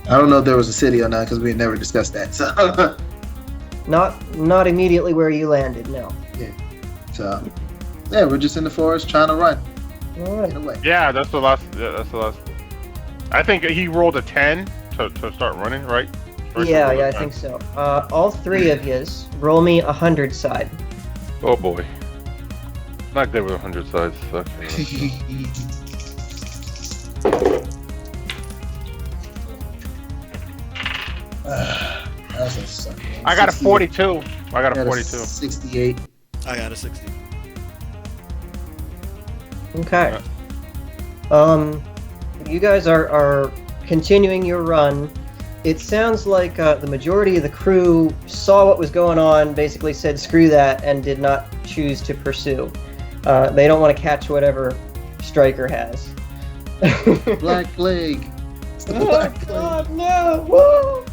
I don't know if there was a city or not because we had never discussed that. So not immediately where you landed, no. Yeah. So yeah, we're just in the forest trying to run. All right. Get away. Yeah, that's the last. I think he rolled a 10 to start running, right? Yeah, I think so. All three of yous, roll me 100 side. Oh boy. Not good with 100 sides. That's a suck. I got a 42. I got a 42. 68. I got a 60. Okay. You guys are continuing your run. It sounds like the majority of the crew saw what was going on, basically said screw that, and did not choose to pursue. They don't want to catch whatever Striker has. Black Plague. It's the Oh Black Plague. God, no! Whoa!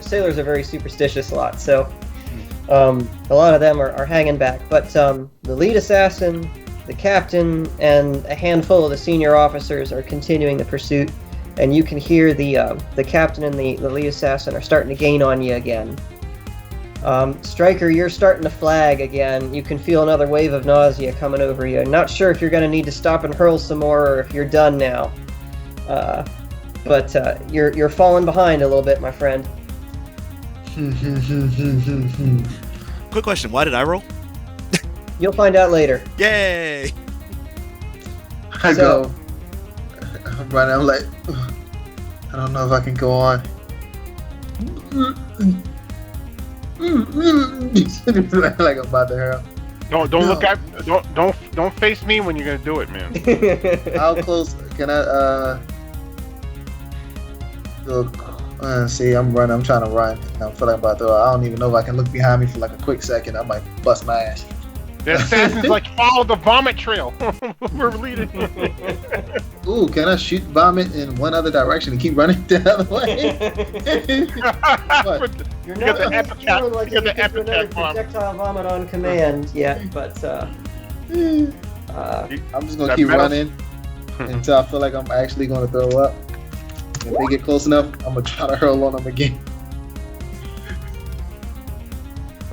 Sailors are very superstitious a lot, so a lot of them are hanging back. But the lead assassin, the captain, and a handful of the senior officers are continuing the pursuit. And you can hear the captain and the lead assassin are starting to gain on you again. Striker, you're starting to flag again. You can feel another wave of nausea coming over you. Not sure if you're going to need to stop and hurl some more or if you're done now. But you're falling behind a little bit, my friend. Quick question: why did I roll? You'll find out later. Yay! I go. I'm running. I'm like, I don't know if I can go on. Like I'm about to hurl. Don't look at. Don't face me when you're gonna do it, man. How close can I? Look. See, I'm running. I'm trying to run. I feel like I'm about to. I don't even know if I can look behind me for like a quick second. I might bust my ass. The assassins like follow the vomit trail. We're leading. Ooh, can I shoot vomit in one other direction and keep running the other way? You're You got not the really feeling like you you got the can do another epitaph bomb. projectile vomit on command yet, but I'm just gonna That keep metal- running until I feel like I'm actually gonna throw up. If they get close enough, I'm gonna try to hurl on them again.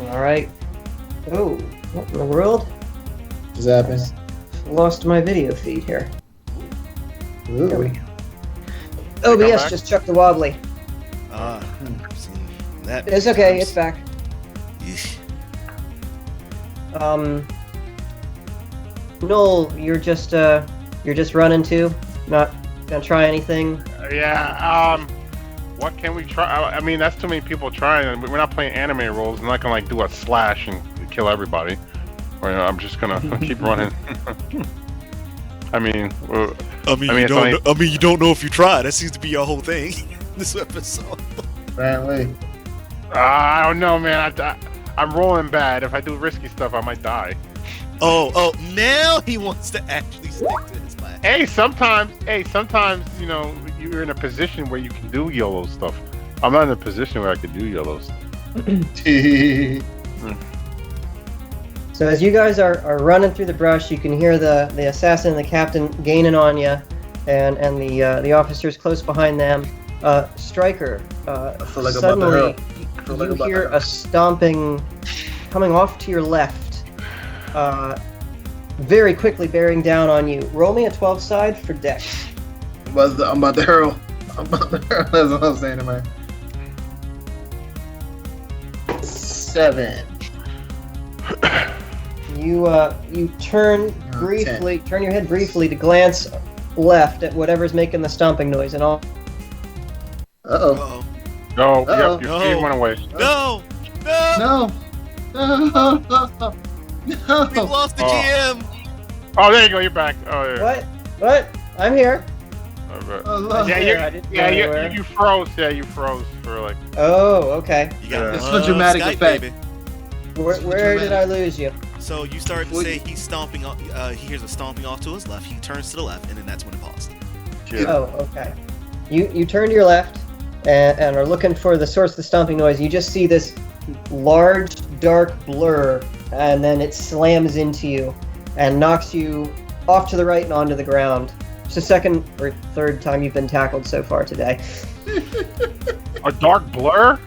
all right. Oh, what in the world? What's happening? Lost my video feed here. There we Ooh. go. come OBS back? just chucked the wobbly. See, that It's okay. It's back. Yeesh. Noel, you're just running too. Not gonna try anything. Yeah. What can we try? I mean, that's too many people trying. We're not playing anime roles. I'm not gonna like do a slash and kill everybody. Or I'm just gonna keep running. I mean, you don't know if you try. That seems to be your whole thing this episode. Apparently. I don't know, man. I'm rolling bad. If I do risky stuff, I might die. Oh, now he wants to actually stick to his plan. Hey, sometimes, you know, you're in a position where you can do YOLO stuff. I'm not in a position where I can do YOLO stuff. So as you guys are running through the brush, you can hear the assassin and the captain gaining on you, and the officers close behind them. Stryker, feel like I'm about to suddenly hurl. I feel like I'm you about to hear hurl. a stomping coming off to your left, very quickly bearing down on you. Roll me a 12 side for Dex. I'm about to hurl. I'm about to hurl. That's what I'm saying to man. 7. You turn briefly, turn your head briefly to glance left at whatever's making the stomping noise, and all. Uh-oh. Uh-oh. No, Uh-oh. yep, your No. speed went away. No! No! No. We No. lost the Oh. GM! Oh, there you go. You're back. Oh, yeah. What? I'm here. Okay. Oh, Lord. Yeah, I didn't go Yeah, anywhere. you froze. Yeah, you froze for like. Oh, okay. You got It's love for dramatic Skype, effect. baby. Where did I lose you? So you start to Well, say he's stomping off, he hears a stomping off to his left, he turns to the left, and then that's when it paused. Yeah. Oh, okay. You turn to your left and are looking for the source of the stomping noise. You just see this large, dark blur, and then it slams into you and knocks you off to the right and onto the ground. It's the second or third time you've been tackled so far today. A dark blur.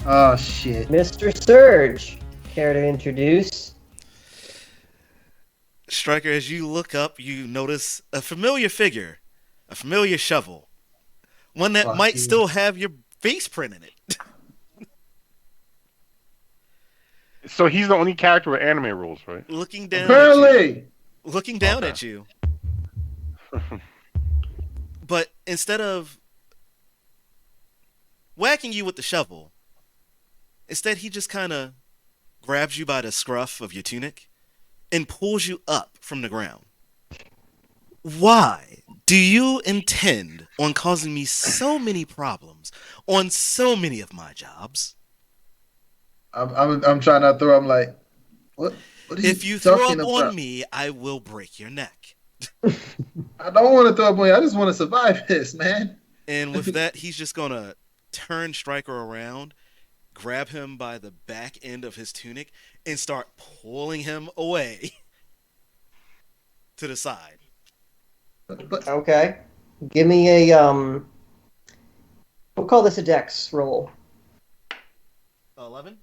Oh, shit. Mr. Surge, care to introduce? Stryker, as you look up, you notice a familiar figure, a familiar shovel, one that Fuck might you. still have your face print in it. So he's the only character with anime rules, right? looking down Apparently. at you. But instead of whacking you with the shovel, instead he just kind of grabs you by the scruff of your tunic and pulls you up from the ground. Why do you intend on causing me so many problems on so many of my jobs? I'm trying not to throw. I'm like, what? What are you If you throw talking up about? on me, I will break your neck. I don't want to throw up on you. I just want to survive this, man. And with that, he's just gonna turn Stryker around, grab him by the back end of his tunic, and start pulling him away to the side. But Okay. Give me a we'll call this a Dex roll. 11.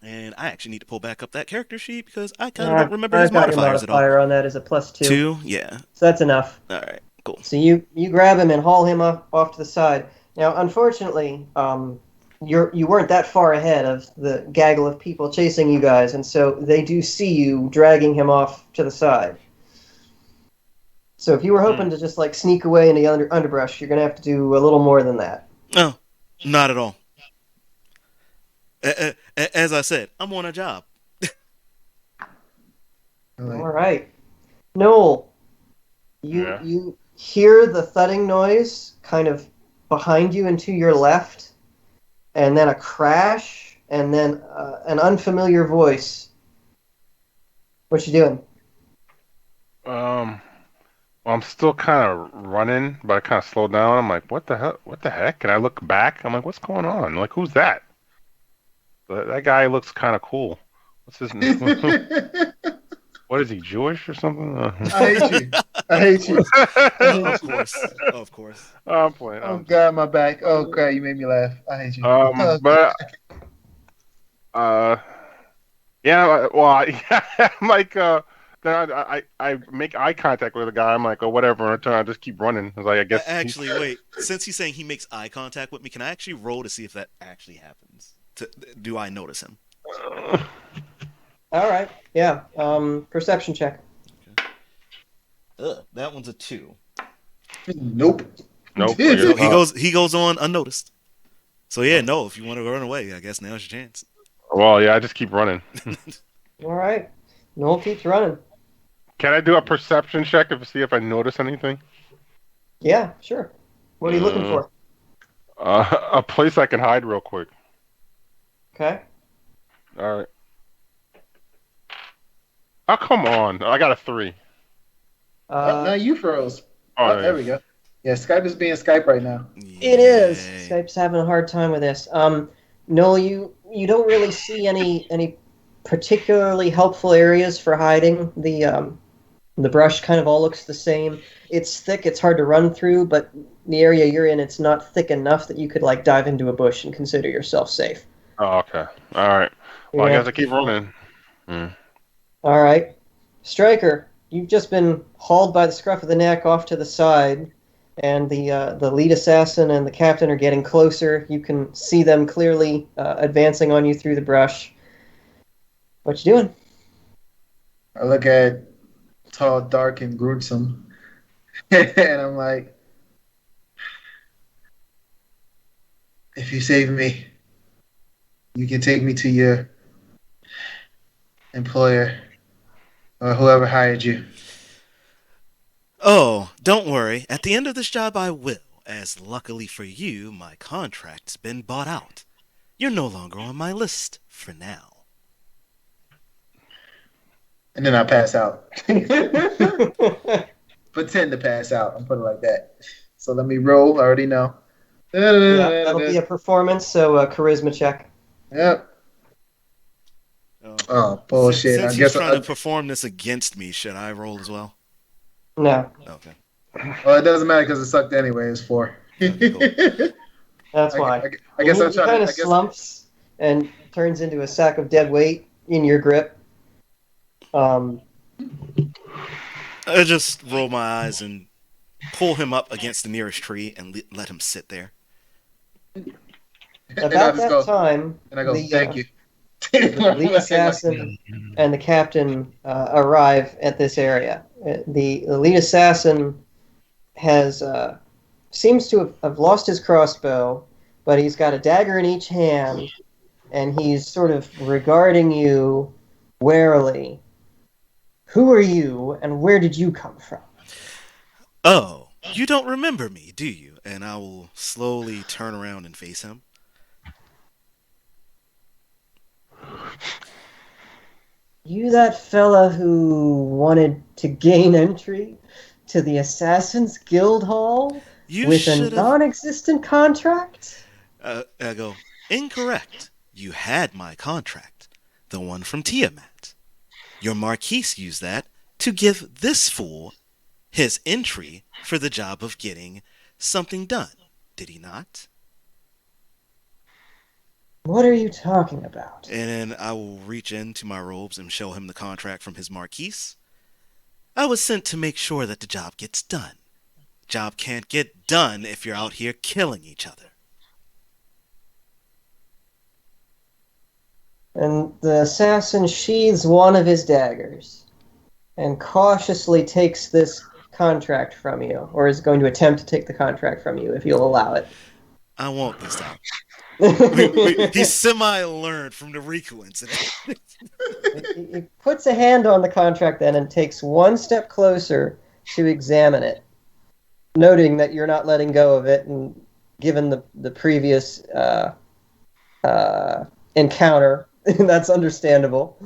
And I actually need to pull back up that character sheet because I kind of don't remember his I've got your modifiers at all. modifier on that as a +2. 2? Yeah. So that's enough. All right. Cool. So you grab him and haul him off to the side. Now, unfortunately, you weren't that far ahead of the gaggle of people chasing you guys, and so they do see you dragging him off to the side. So if you were hoping to just like sneak away into the underbrush, you're gonna have to do a little more than that. No, not at all. As I said, I'm on a job. All right, Noel, Yeah. you hear the thudding noise kind of behind you and to your left, and then a crash, and then an unfamiliar voice What you doing? Well, I'm still kind of running, but I kind of slowed down. I'm like, what the hell? What the heck? And I look back. I'm like, what's going on? Like, who's that? That guy looks kind of cool. What's his name? What is he, Jewish or something? I hate you. I hate you. Of course, of course. I'm playing. Oh God, my back. Oh God, you made me laugh. I hate you. But yeah. Well, I'm like, then I make eye contact with the guy. I'm like, oh, whatever. And I turn. I just keep running. I was like, I guess. Actually, wait. Since he's saying he makes eye contact with me, can I actually roll to see if that actually happens? Do I notice him? All right. Yeah. Perception check. Okay. That one's a 2. Nope. Nope. So he goes on unnoticed. So yeah, no. If you want to run away, I guess now's your chance. Well, yeah. I just keep running. All right. Noel keeps running. Can I do a perception check to see if I notice anything? Yeah, sure. What are you looking for? A place I can hide real quick. Okay. All right. Oh, come on. I got a 3. Now you froze. Oh, There we go. Yeah, Skype is being Skype right now. It is. Skype's having a hard time with this. Noel, you don't really see any particularly helpful areas for hiding. The brush kind of all looks the same. It's thick. It's hard to run through, but the area you're in, it's not thick enough that you could like dive into a bush and consider yourself safe. Oh, okay. All right. Well, Yeah. I guess I keep running. All right. Stryker, you've just been hauled by the scruff of the neck off to the side, and the lead assassin and the captain are getting closer. You can see them clearly advancing on you through the brush. What you doing? I look at tall, dark, and gruesome, and I'm like, if you save me, you can take me to your employer or whoever hired you. Oh, don't worry. At the end of this job, I will. As luckily for you, my contract's been bought out. You're no longer on my list for now. And then I pass out. Pretend to pass out. I'm putting it like that. So let me roll. I already know. Yeah, that'll be a performance, so a charisma check. Yep. Oh, bullshit. Since I he's guess trying to perform this against me, should I roll as well? No. Okay. Well, it doesn't matter because it sucked anyway. It's 4. Okay, That's why. I guess I'm he trying kind to. of slumps and turns into a sack of dead weight in your grip. I just roll my eyes and pull him up against the nearest tree and let him sit there. About that time, and I go, the, thank you. the lead assassin and the captain arrive at this area. The lead assassin has seems to have lost his crossbow, but he's got a dagger in each hand, and he's sort of regarding you warily. Who are you, and where did you come from? Oh, you don't remember me, do you? And I will slowly turn around and face him. You that fella who wanted to gain entry to the Assassin's Guild Hall with a non-existent contract? I go, incorrect. You had my contract. The one from Tiamat. Your Marquise used that to give this fool his entry for the job of getting something done. Did he not? What are you talking about? And then I will reach into my robes and show him the contract from his Marquise. I was sent to make sure that the job gets done. Job can't get done if you're out here killing each other. And the assassin sheathes one of his daggers and cautiously takes this contract from you, or is going to attempt to take the contract from you if you'll allow it. I won't this time. He's semi-learned from the Riku incident. He puts a hand on the contract then and takes one step closer to examine it, noting that you're not letting go of it, and given the previous encounter, that's understandable.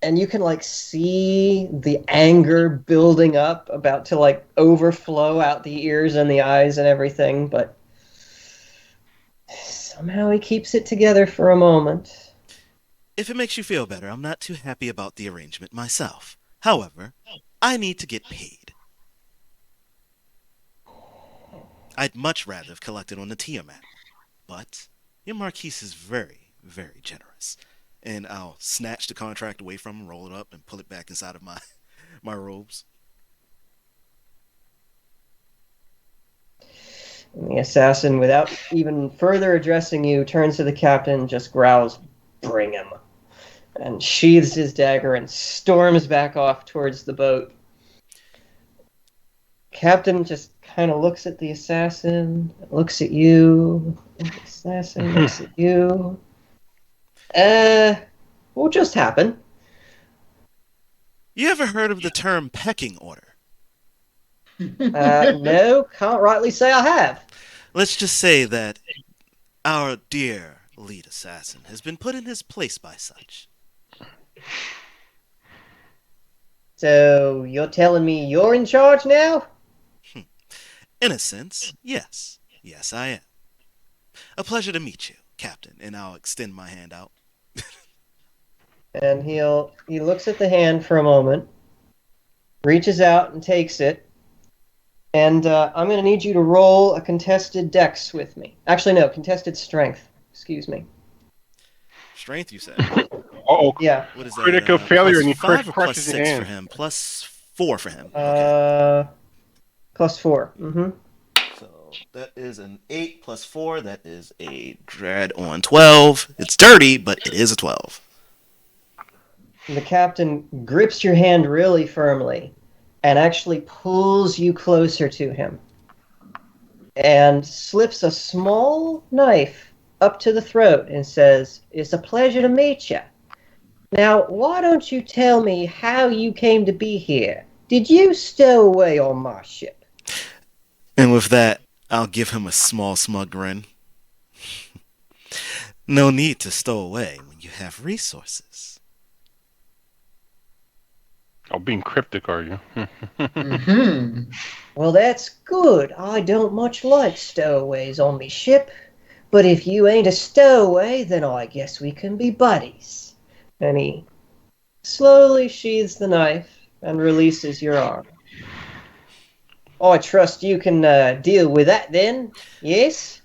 and you can like see the anger building up, about to like overflow out the ears and the eyes and everything, but somehow he keeps it together for a moment. If it makes you feel better, I'm not too happy about the arrangement myself. However, I need to get paid. I'd much rather have collected on the Tiamat, but your Marquise is very, very generous. And I'll snatch the contract away from him, roll it up, and pull it back inside of my robes. And the assassin, without even further addressing you, turns to the captain and just growls, "Bring him," and sheathes his dagger and storms back off towards the boat. Captain just kind of looks at the assassin, looks at you. The assassin looks at you. What just happened? You ever heard of the term pecking order? No, can't rightly say I have. Let's just say that our dear lead assassin has been put in his place by such. So you're telling me you're in charge now? In a sense, yes. Yes, I am. A pleasure to meet you, Captain, and I'll extend my hand out. And he looks at the hand for a moment, reaches out and takes it, and I'm going to need you to roll a contested dex with me. Actually, no, contested strength. Excuse me. Strength, you said? Oh, Yeah. What is that? Critical failure and he +5 or crushes your +6 hand. for him? +4 for him. Okay. +4. Mm-hmm. So that is an 8 +4. That is a dread on 12. It's dirty, but it is a 12. The captain grips your hand really firmly and actually pulls you closer to him and slips a small knife up to the throat and says, "It's a pleasure to meet you. Now, why don't you tell me how you came to be here? Did you stow away on my ship?" And with that, I'll give him a small smug grin. No need to stow away when you have resources. Oh, being cryptic, are you? Mm-hmm. "Well, that's good. I don't much like stowaways on me ship. But if you ain't a stowaway, then I guess we can be buddies." And he slowly sheathes the knife and releases your arm. "I trust you can deal with that then, yes?"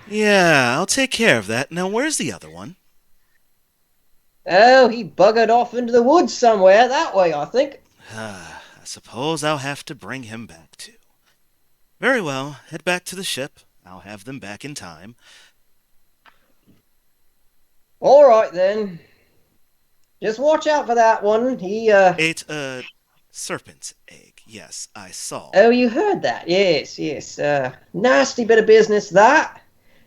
Yeah, I'll take care of that. Now, where's the other one? "Oh, he buggered off into the woods somewhere that way, I think." I suppose I'll have to bring him back too. Very well, head back to the ship. I'll have them back in time. "All right, then. Just watch out for that one. He, Ate a serpent's egg. Yes, I saw. Oh, you heard that? Yes. Nasty bit of business, that.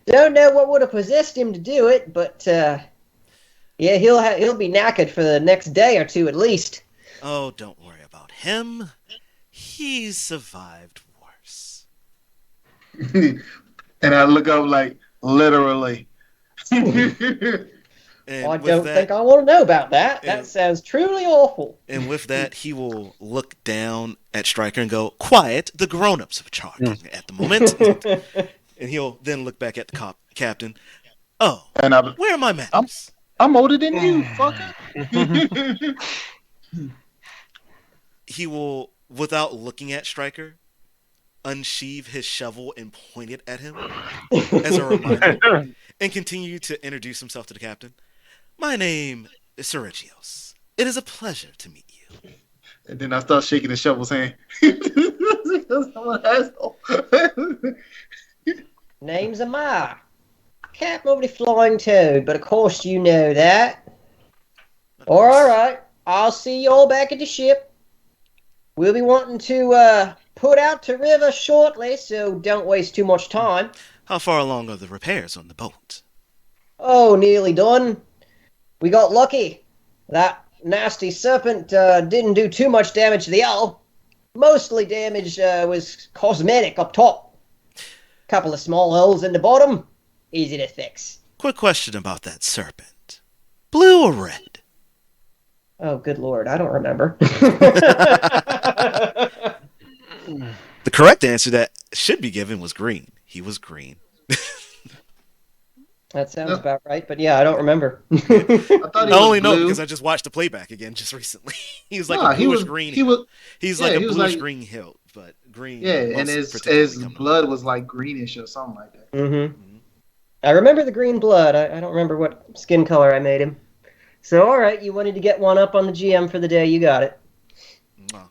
Don't know what would have possessed him to do it, but, yeah, he'll be knackered for the next day or two at least." Oh, don't worry about him. He's survived worse. And I look up like, literally. And I with don't that, think I want to know about that. That and- sounds truly awful. And with that, he will look down at Stryker and go, "Quiet, the grown-ups are charging at the moment." And he'll then look back at the captain. "Oh, And where are my manners?" I'm older than you, fucker. He will, without looking at Stryker, unsheathe his shovel and point it at him as a reminder, and continue to introduce himself to the captain. "My name is Seregios. It is a pleasure to meet you." And then I start shaking the shovel's hand. Because I'm an asshole. Name's Amar. Captain of the Flying Toad, but of course you know that. All right, I'll see you all back at the ship. We'll be wanting to put out to river shortly, so don't waste too much time. How far along are the repairs on the boat? Oh, nearly done. We got lucky. That nasty serpent didn't do too much damage to the hull. Mostly damage was cosmetic up top. Couple of small holes in the bottom. Easy to fix. Quick question about that serpent. Blue or red? Oh, good lord, I don't remember. The correct answer that should be given was green. He was green. That sounds No, about right, but yeah, I don't remember. I thought he I was only know blue. because I just watched the playback again just recently. He was like Nah, a bluish green. he was He's yeah, like a he was bluish like green hilt, but green yeah, and most his particularly come to mind. blood was like greenish or something like that. Mm-hmm. I remember the green blood. I don't remember what skin color I made him. So, all right, you wanted to get one up on the GM for the day. You got it. Mwah.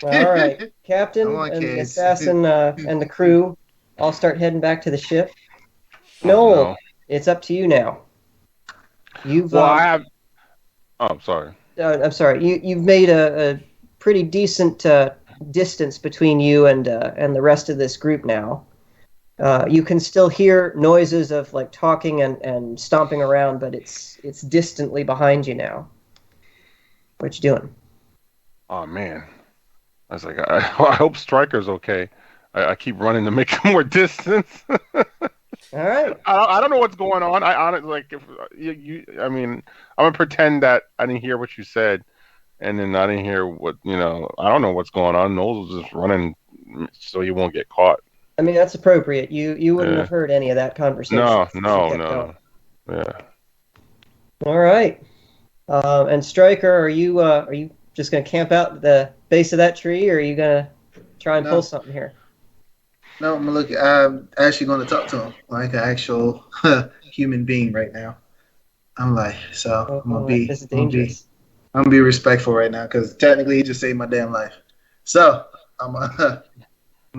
All right, Captain Come on, and the kids. assassin and the crew all start heading back to the ship. Oh, Noel, no. it's up to you now. You've Well, I have. Oh, I'm sorry. I'm sorry. You've made a pretty decent distance between you and the rest of this group now. You can still hear noises of like talking and stomping around, but it's distantly behind you now. What you doing? Oh man, I was like, I hope Striker's okay. I keep running to make more distance. All right. I don't know what's going on. I honestly like if I mean, I'm gonna pretend that I didn't hear what you said, and then I didn't hear what I don't know what's going on. Knowles is just running so he won't get caught. I mean, that's appropriate. You wouldn't Yeah. have heard any of that conversation. No, as you no, kept no, going. no. Yeah. All right. And Stryker, are you just gonna camp out at the base of that tree, or are you gonna try and No. pull something here? No, I'm actually going to talk to him like an actual human being right now. I'm like, so This is dangerous. I'm gonna be respectful right now because technically he just saved my damn life. So I'm gonna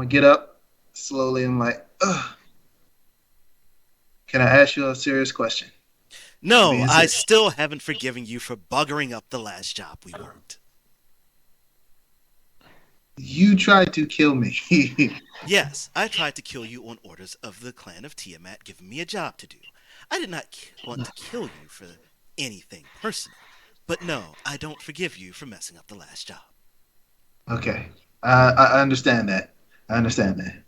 get up slowly and like, ugh. Can I ask you a serious question? No, Is I it- still haven't forgiven you for buggering up the last job we worked. You tried to kill me. Yes, I tried to kill you on orders of the clan of Tiamat giving me a job to do. I did not want to kill you for anything personal. But no, I don't forgive you for messing up the last job. Okay, I understand that. I understand that.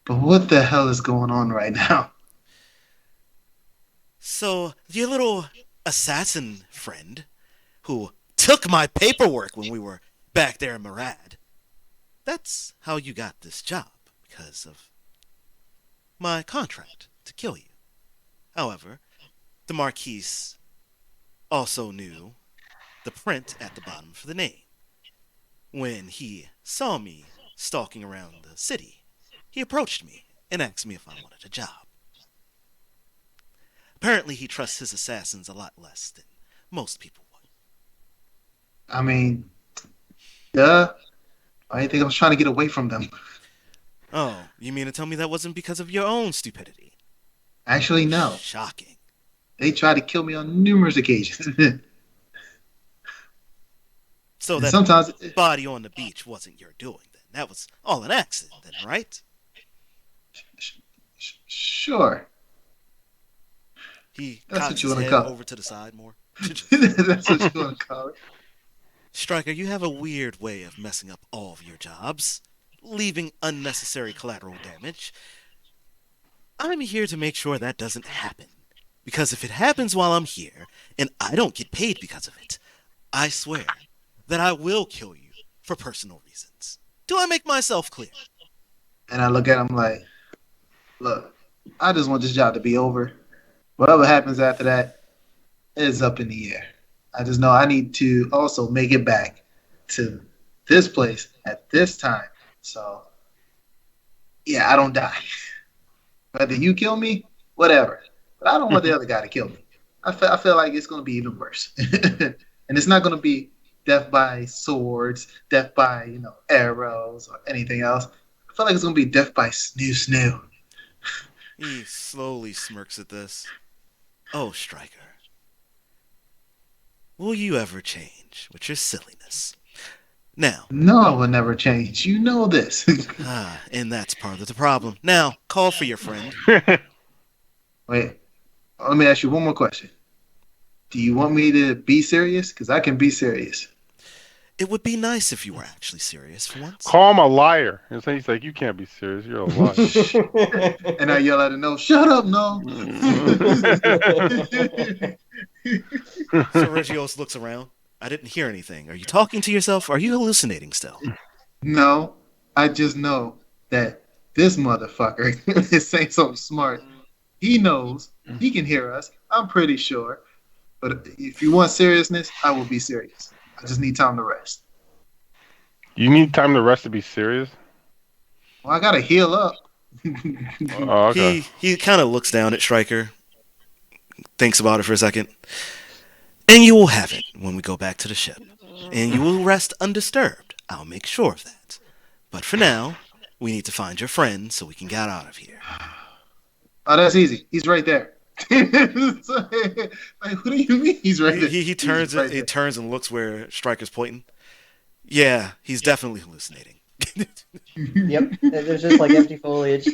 But what the hell is going on right now? So, your little assassin friend, who took my paperwork when we were back there in Murad, that's how you got this job, because of my contract to kill you. However, the Marquise also knew the print at the bottom for the name. When he saw me stalking around the city, he approached me and asked me if I wanted a job. Apparently, he trusts his assassins a lot less than most people would. I mean, duh. I didn't think I was trying to get away from them. Oh, you mean to tell me that wasn't because of your own stupidity? Actually, no. Shocking. They tried to kill me on numerous occasions. So And that sometimes, body on the beach wasn't your doing then. That was all an accident then, right? sure. He That's cocks what you his wanna head call it. over to the side more. That's what you want to call it. Stryker, you have a weird way of messing up all of your jobs, leaving unnecessary collateral damage. I'm here to make sure that doesn't happen. Because if it happens while I'm here, and I don't get paid because of it, I swear that I will kill you for personal reasons. Do I make myself clear? And I look at him like, look, I just want this job to be over. Whatever happens after that is up in the air. I just know I need to also make it back to this place at this time. So, yeah, I don't die. Whether you kill me, whatever. But I don't want the other guy to kill me. I feel like it's going to be even worse. And it's not going to be death by swords, death by, arrows or anything else. I feel like it's going to be death by snoo. He slowly smirks at this. Oh, Stryker. Will you ever change with your silliness? Now. No, I will never change. You know this. And that's part of the problem. Now, call for your friend. Wait, let me ask you one more question. Do you want me to be serious? Because I can be serious. It would be nice if you were actually serious for once. Call him a liar. And so he's like, you can't be serious. You're a liar. And I yell at him, no, shut up, no. Seregios looks around. I didn't hear anything. Are you talking to yourself? Are you hallucinating still? No, I just know that this motherfucker is saying something smart. He knows. He can hear us. I'm pretty sure. But if you want seriousness, I will be serious. I just need time to rest. You need time to rest to be serious? Well, I gotta heal up. Oh, okay. He kind of looks down at Stryker, thinks about it for a second. And you will have it when we go back to the ship. And you will rest undisturbed. I'll make sure of that. But for now, we need to find your friend so we can get out of here. Oh, that's easy. He's right there. Like, what do you mean he's right there? He turns right he turns and looks where Stryker's pointing. Yeah, he's definitely hallucinating. Yep, there's just like empty foliage.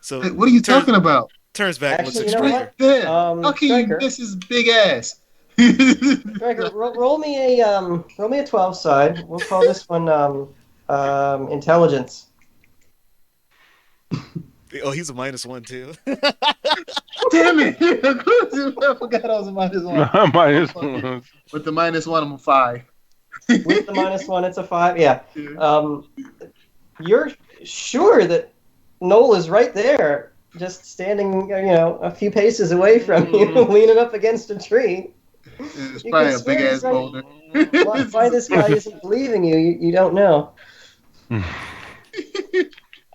So Hey, what are you talking about? Turns back and looks Actually, at you know Stryker. what? There. How can Stryker. you miss his big ass? Stryker, roll me a 12 side. We'll call this one intelligence. Oh, he's a -1 too. Damn it! I forgot I was a -1. -1. With the -1, I'm a 5. With the -1, it's a 5. Yeah. You're sure that Noel is right there, just standing, a few paces away from you, leaning up against a tree. It's You probably can a big swear ass boulder. Why this guy isn't believing you? You don't know. I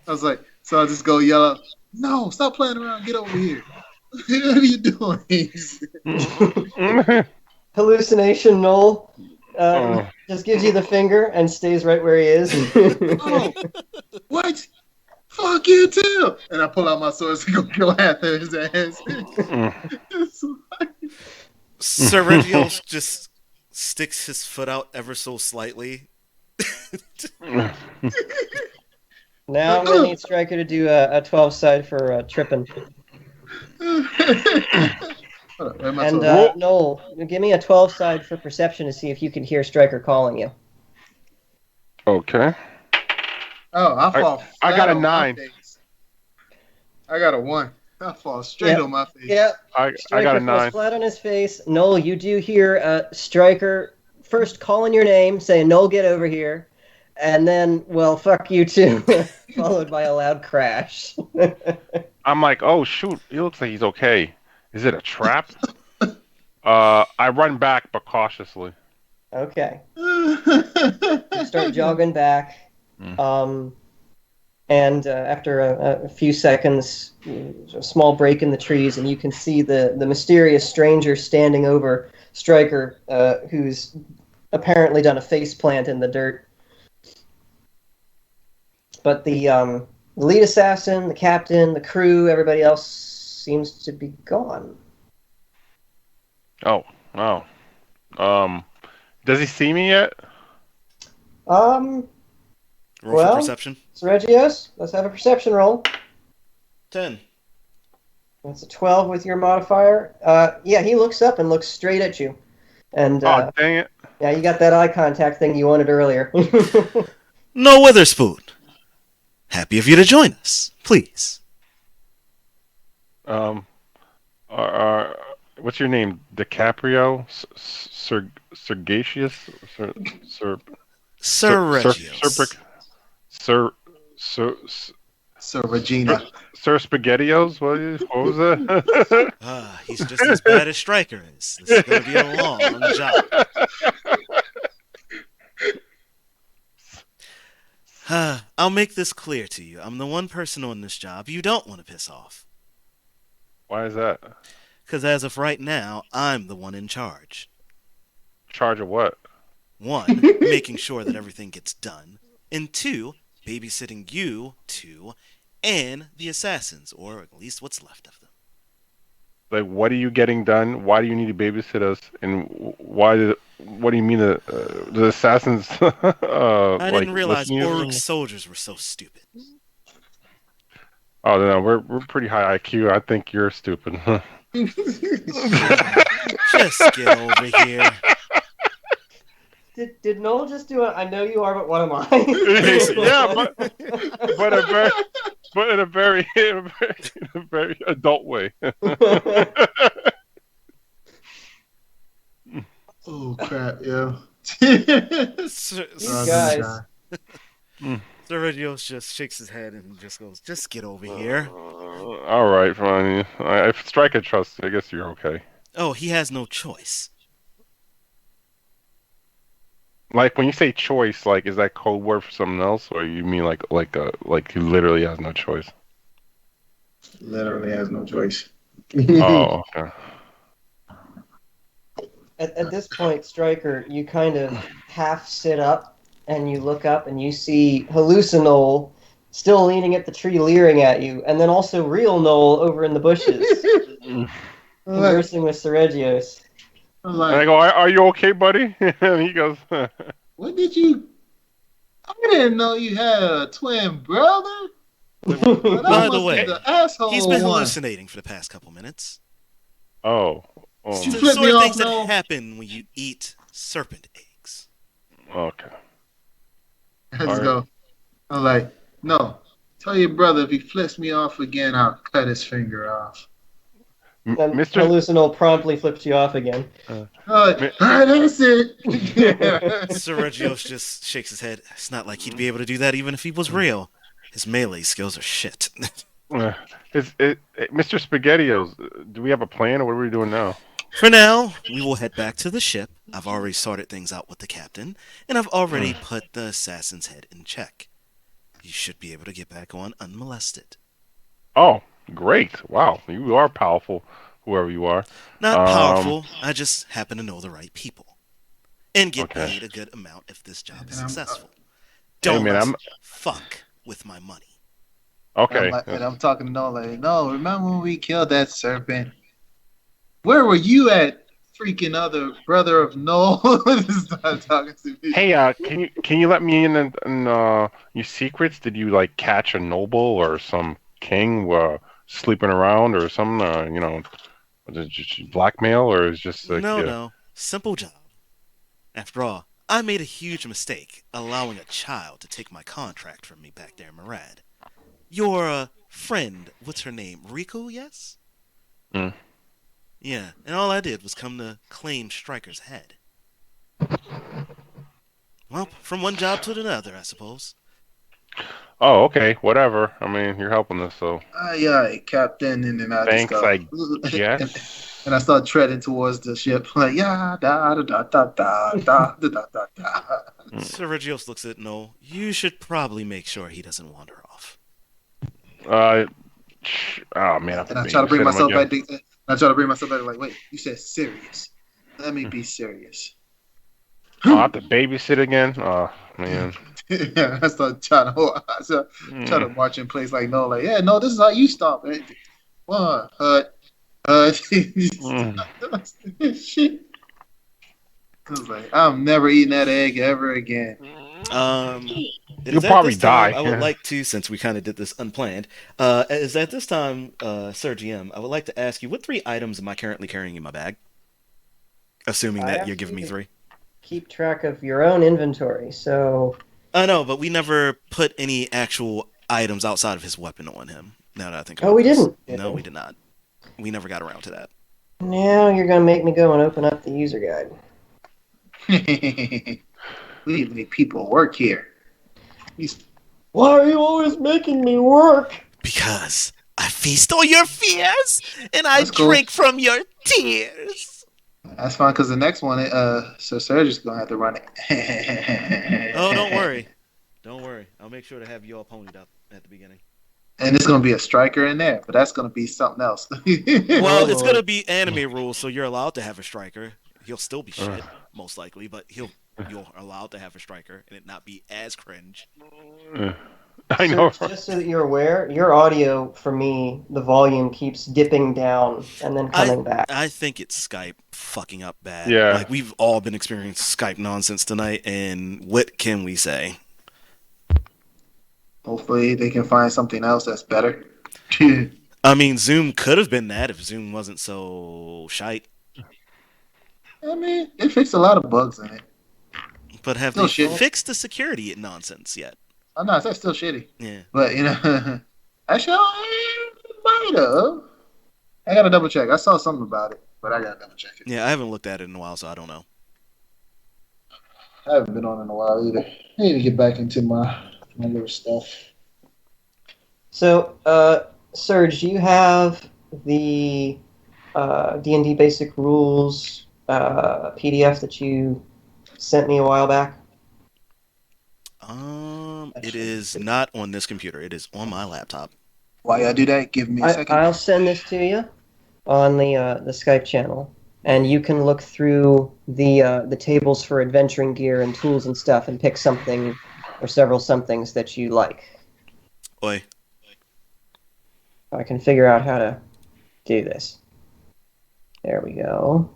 was like, so I just go yell out, "No, stop playing around. Get over here. What are you doing?" Hallucination, Noel. Just gives you the finger and stays right where he is. Oh, what? Fuck you too! And I pull out my sword to go kill after his ass. Seregios just sticks his foot out ever so slightly. Now I'm going to need Stryker to do a 12 side for tripping. And Noel, give me a 12 side for perception to see if you can hear Stryker calling you. Okay. Oh, I got a 9. I got a 1. I fall straight on my face. Yeah. I Stryker got a falls 9. flat on his face. Noel, you do hear Stryker first calling your name, saying, "Noel, get over here." And then, "Well, fuck you too," followed by a loud crash. I'm like, oh shoot, he looks like he's okay. Is it a trap? I run back, but cautiously. Okay. You start jogging back. And after a few seconds, a small break in the trees, and you can see the mysterious stranger standing over Stryker, who's apparently done a faceplant in the dirt. But the lead assassin, the captain, the crew, everybody else seems to be gone. Oh. Does he see me yet? Roll for perception. Seregios, let's have a perception roll. 10. That's a 12 with your modifier. Yeah, he looks up and looks straight at you. And Oh, dang it. yeah, you got that eye contact thing you wanted earlier. No Witherspoon. Happy of you to join us, please. What's your name? DiCaprio? Sergatius? Seregios. Sir Regina. Sir Spaghettios? What was that? He's just as bad as Stryker is. This is going to be a long job. I'll make this clear to you. I'm the one person on this job you don't want to piss off. Why is that? Because as of right now, I'm the one in charge. Charge of what? 1, making sure that everything gets done. And 2, babysitting you 2 and the assassins, or at least what's left of them. Like, what are you getting done? Why do you need to babysit us? And what do you mean the assassins? I didn't realize Orc soldiers were so stupid. Oh no, we're pretty high IQ. I think you're stupid. Just get over here. Did Noel just do I know you are, but what am I? Yeah, but in a very adult way. Crap, yo. These guys. Seregios just shakes his head and just goes, "Just get over here." All right, fine. If Striker trusts, I guess you're okay. Oh, he has no choice. Like when you say choice, like is that code word for something else, or you mean like he literally has no choice? Literally has no choice. Oh, okay. At this point, Stryker, you kind of half sit up and you look up and you see Hallucinol still leaning at the tree, leering at you, and then also real Noel over in the bushes, conversing with Seregios. And I go, "Are you okay, buddy?" And he goes, "What did you? I didn't know you had a twin brother." By the way, the he's been hallucinating for the past couple minutes. Oh. It's the sort of things that happen when you eat serpent eggs. Okay. Let's go. I'm like, no. Tell your brother if he flips me off again, I'll cut his finger off. Mr. Hallucinol promptly flips you off again. That's it. Seregios just shakes his head. It's not like he'd be able to do that even if he was real. His melee skills are shit. Mr. SpaghettiOs, do we have a plan, or what are we doing now? For now, we will head back to the ship. I've already sorted things out with the captain, and I've already put the assassin's head in check. You should be able to get back on unmolested. Oh, great. Wow, you are powerful, whoever you are. Not powerful, I just happen to know the right people. And get paid a good amount if this job is successful. Don't fuck with my money. Okay. I'm talking to Nolan. No, remember when we killed that serpent? Where were you at, freaking other brother of Noel? Talking to me. Hey, can you let me in on your secrets? Did you like catch a noble or some king sleeping around or some was it just blackmail or is just like, no, simple job. After all, I made a huge mistake allowing a child to take my contract from me back there in Murad. Your friend, what's her name? Rico, yes? Yeah, and all I did was come to claim Stryker's head. Well, from one job to another, I suppose. Oh, okay, whatever. I mean, you're helping us, so. Yeah, Captain, and then I Thanks, just go, I guess. and I start treading towards the ship, like da da da da da da da da da. Seregios looks at Noel. You should probably make sure he doesn't wander off. Oh man, and I try to bring myself back. I try to bring myself back. Like, wait, you said serious. Let me be serious. I have to babysit again. Oh man. Yeah, I start trying to march in place like no, like no, this is how you stomp. Right? One, shit. I was like, I'm never eating that egg ever again. You'll probably die. I would like to, since we kind of did this unplanned, is at this time, Sir GM, I would like to ask you, what 3 items am I currently carrying in my bag? Assuming that you're giving me 3. Keep track of your own inventory, so... I know, but we never put any actual items outside of his weapon on him. Now that I think about we this. didn't? No, we did not. We never got around to that. Now you're going to make me go and open up the user guide. We make people work here. Why are you always making me work? Because I feast on your fears, and I drink from your tears. That's fine, because the next one, so Serge's going to have to run it. Oh, don't worry. Don't worry. I'll make sure to have you all ponied up at the beginning. And it's going to be a striker in there, but that's going to be something else. Well, it's going to be anime rules, so you're allowed to have a striker. He'll still be shit, most likely, but you're allowed to have a striker and it not be as cringe. I know. Just so that you're aware, your audio, for me, the volume keeps dipping down and then coming back. I think it's Skype fucking up bad. Yeah. Like, we've all been experiencing Skype nonsense tonight, and what can we say? Hopefully they can find something else that's better. I mean, Zoom could have been that if Zoom wasn't so shite. I mean, it fixed a lot of bugs in it. But have they fixed the security nonsense yet? Oh, no, that's still shitty. Yeah. But, actually, I might have. I got to double check. I saw something about it, but I got to double check it. Yeah, I haven't looked at it in a while, so I don't know. I haven't been on in a while either. I need to get back into my little stuff. So, Serge, do you have the D&D Basic Rules PDF that you sent me a while back? It is not on this computer. It is on my laptop. While y'all do that, give me a second. I'll send this to you on the Skype channel, and you can look through the tables for adventuring gear and tools and stuff, and pick something or several somethings that you like. Oi. I can figure out how to do this. There we go.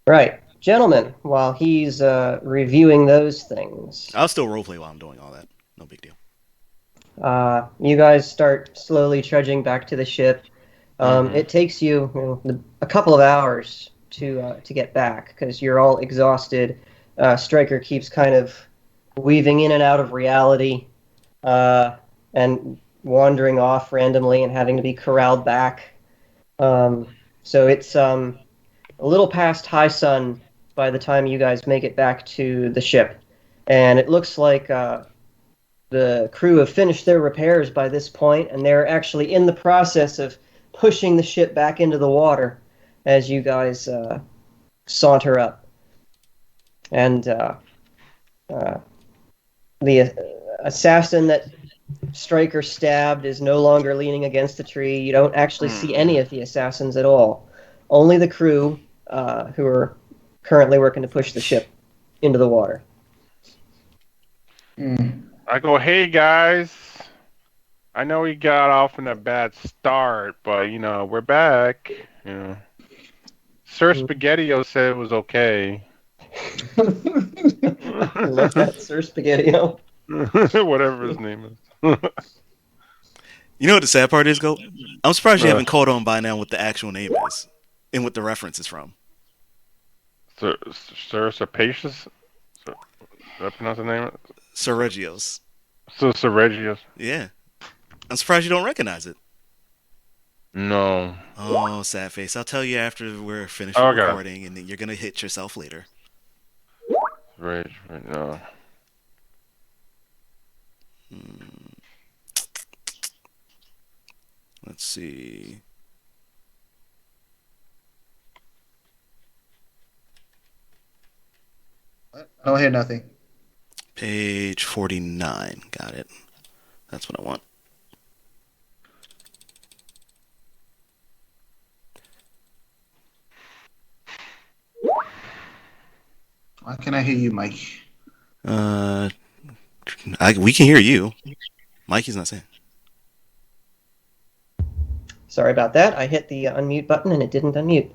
Right. Gentlemen, while he's reviewing those things, I'll still roleplay while I'm doing all that. No big deal. you guys start slowly trudging back to the ship. It takes you, a couple of hours to get back because you're all exhausted. Stryker keeps kind of weaving in and out of reality and wandering off randomly and having to be corralled back. So it's a little past high sun by the time you guys make it back to the ship. And it looks like the crew have finished their repairs by this point, and they're actually in the process of pushing the ship back into the water as you guys saunter up. And the assassin that Stryker stabbed is no longer leaning against the tree. You don't actually see any of the assassins at all. Only the crew who are currently working to push the ship into the water. I go, hey guys. I know we got off in a bad start, but we're back. Sir Spaghettio said it was okay. Love that, Sir Spaghettio. Whatever his name is. You know what the sad part is, Goat? I'm surprised you haven't caught on by now what the actual name is and what the reference is from. Sir Serpacious? Did I pronounce the name? Seregios. So Seregios. Yeah. I'm surprised you don't recognize it. No. Oh, sad face. I'll tell you after we're finished Okay. recording, and then you're gonna hit yourself later. Right, no. Let's see. I don't hear nothing. Page 49. Got it. That's what I want. Why can't I hear you, Mike? We can hear you. Mikey's not saying. Sorry about that. I hit the unmute button and it didn't unmute.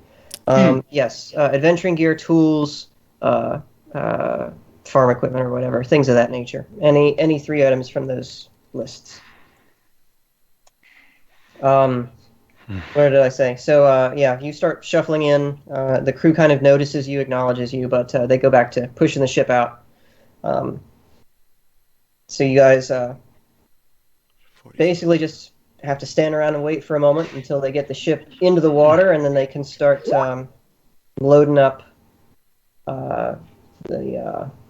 Yes, adventuring gear, tools, farm equipment or whatever, things of that nature. Any 3 items from those lists. Where did I say? So, yeah, you start shuffling in. The crew kind of notices you, acknowledges you, but they go back to pushing the ship out. So you guys basically just have to stand around and wait for a moment until they get the ship into the water, and then they can start loading up the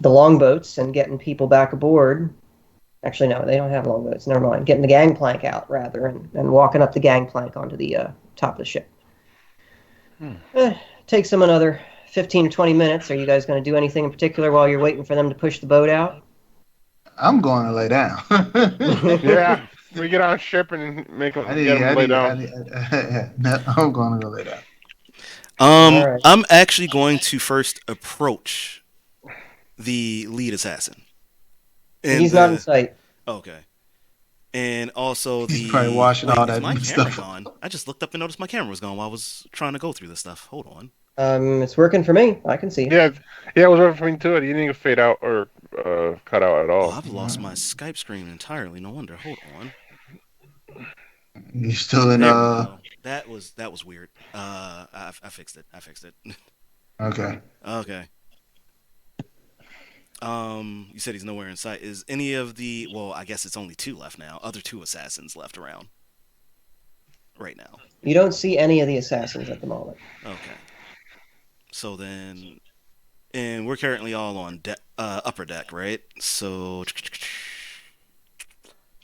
longboats and getting people back aboard. Actually, no, they don't have longboats. Never mind. Getting the gangplank out, rather, and walking up the gangplank onto the top of the ship. Takes them another 15 to 20 minutes. Are you guys going to do anything in particular while you're waiting for them to push the boat out? I'm going to lay down. Yeah, we get on ship and make them lay down. I'm going to go lay down. Right. I'm actually going to first approach the lead assassin. And he's not in sight. Okay. And also He's probably washing all that is my camera stuff. gone? I just looked up and noticed my camera was gone while I was trying to go through this stuff. Hold on. It's working for me. I can see. Yeah, it was working for me too. You didn't even fade out or cut out at all. Oh, I've lost my Skype screen entirely. No wonder. Hold on. You still in That was weird. I fixed it. Okay. Okay. You said he's nowhere in sight. Is any of the, well, I guess it's only 2 left now. Other 2 assassins left around. right now. You don't see any of the assassins at the moment. Okay. So then, and we're currently all on upper deck, right? So,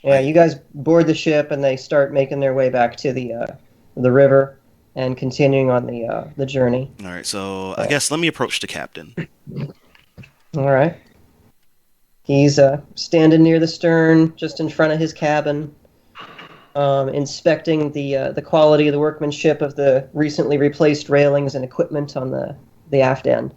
Yeah, you guys board the ship and they start making their way back to the river and continuing on the journey. all right. So I guess let me approach the captain. All right. He's standing near the stern, just in front of his cabin, inspecting the quality of the workmanship of the recently replaced railings and equipment on the aft end.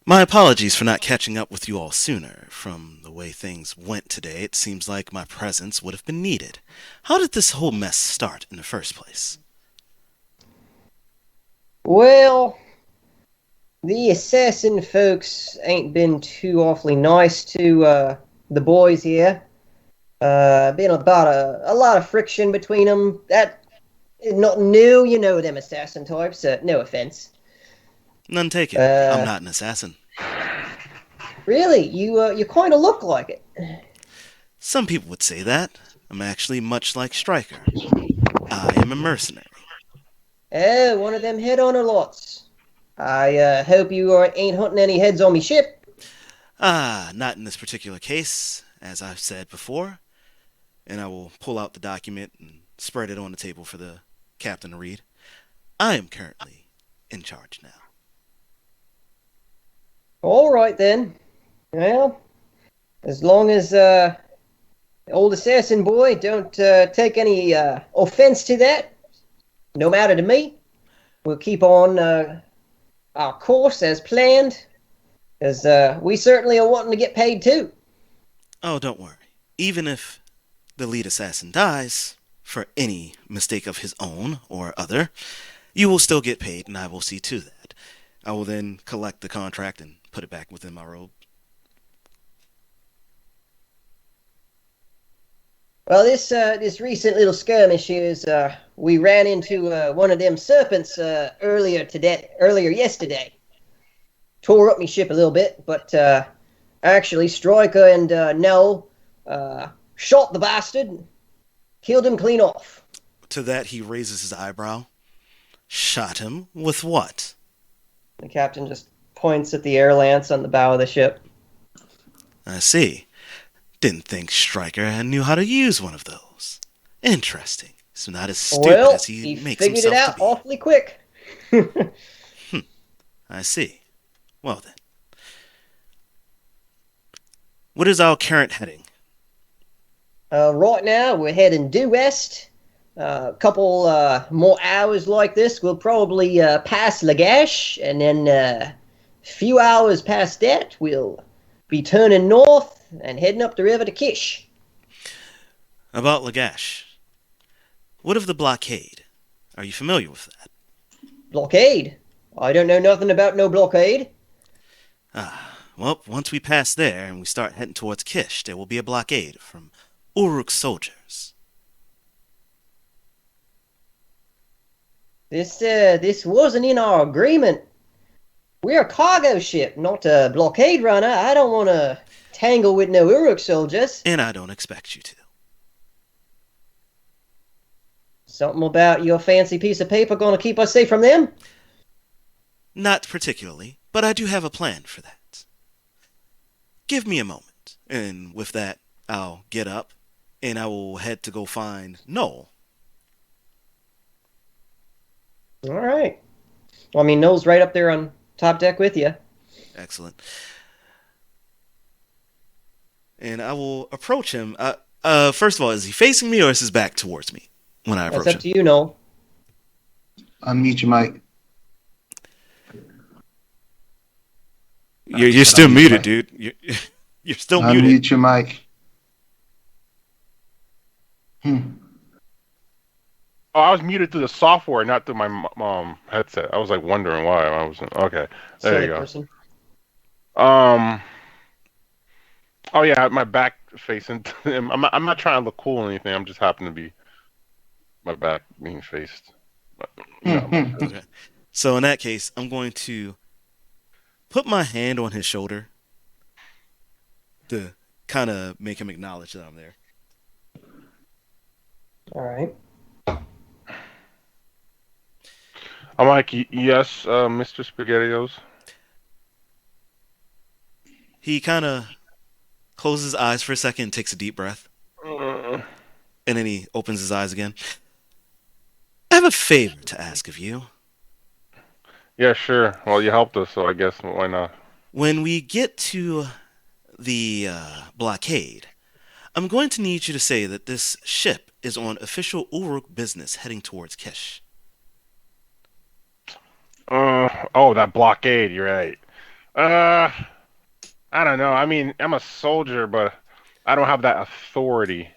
My apologies for not catching up with you all sooner. From the way things went today, it seems like my presence would have been needed. How did this whole mess start in the first place? Well, the assassin folks ain't been too awfully nice to the boys here. Been about a lot of friction between them. That is not new, you know them assassin types. No offense. None taken. I'm not an assassin. Really, you kind of look like it. Some people would say that. I'm actually much like Stryker. I am a mercenary. Oh, one of them head honor lots. I hope you ain't hunting any heads on me ship. Not in this particular case, as I've said before. And I will pull out the document and spread it on the table for the captain to read. I am currently in charge now. All right then. Well, as long as old assassin boy don't take any offense to that, no matter to me. We'll keep on our course as planned, as we certainly are wanting to get paid too. Oh, don't worry. Even if the lead assassin dies, for any mistake of his own or other, you will still get paid, and I will see to that. I will then collect the contract and put it back within my robe. Well, this recent little skirmish is we ran into one of them serpents earlier yesterday. Tore up me ship a little bit, but actually Stryker and Noel shot the bastard, killed him clean off. To that he raises his eyebrow. Shot him with what? The captain just points at the air lance on the bow of the ship. I see. Didn't think Stryker knew how to use one of those. Interesting. So not as stupid as he makes figured himself it out to be. awfully quick. I see. Well then. What is our current heading? Right now, we're heading due west. A couple more hours like this, we'll probably pass Lagash, and then a few hours past that, we'll be turning north and heading up the river to Kish. About Lagash. What of the blockade? Are you familiar with that? Blockade? I don't know nothing about no blockade. Well, once we pass there and we start heading towards Kish, there will be a blockade from Uruk's soldiers. This wasn't in our agreement. We're a cargo ship, not a blockade runner. I don't want to tangle with no Uruk soldiers. And I don't expect you to. Something about your fancy piece of paper gonna keep us safe from them? Not particularly, but I do have a plan for that. Give me a moment, and with that, I'll get up, and I will head to go find Noel. All right. Well, I mean, Noel's right up there on top deck with you. Excellent. And I will approach him. First of all, is he facing me or is his back towards me when I approach him? That's up to you, Noel. Unmute your mic. You're still muted, dude. You're still muted. Unmute your mic. Oh, I was muted through the software, not through my headset. I was like wondering why I wasn't. Okay, there Silly you go. person. Oh yeah, my back facing him. I'm not trying to look cool or anything. I'm just happen to be my back being faced. But, Okay. So in that case, I'm going to put my hand on his shoulder to kind of make him acknowledge that I'm there. All right. I'm like, yes, Mr. SpaghettiOs. He kind of closes his eyes for a second and takes a deep breath. Uh, And then he opens his eyes again. I have a favor to ask of you. yeah, sure. Well, you helped us, so I guess why not? When we get to the blockade, I'm going to need you to say that this ship is on official Uruk business heading towards Kish. Oh, that blockade. You're right. Uh, I don't know. I mean, I'm a soldier, but I don't have that authority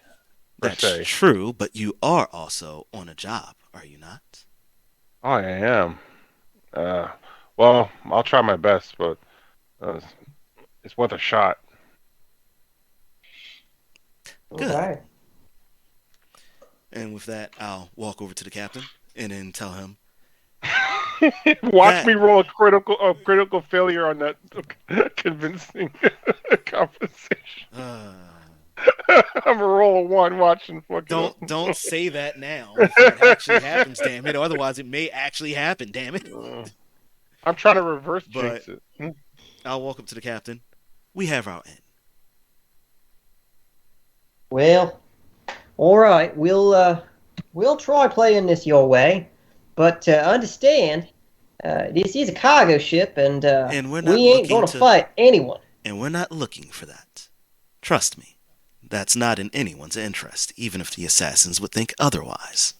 per That's se. true, but you are also on a job, are you not? Oh, I am. Uh, well, I'll try my best, but uh, it's worth a shot. Good. Okay. And with that, I'll walk over to the captain and then tell him. Watch That- me roll a critical failure on that convincing compensation. I'm gonna roll a 1. Watching fucking. Don't say that now before it actually happens, damn it. Otherwise, it may actually happen, damn it. I'm trying to reverse But- jinx it. I'll walk up to the captain. We have our end. Well, all right. We'll try playing this your way, but understand, this is a cargo ship, and And we're we not ain't gonna looking to- fight anyone. And we're not looking for that. Trust me, that's not in anyone's interest, even if the assassins would think otherwise.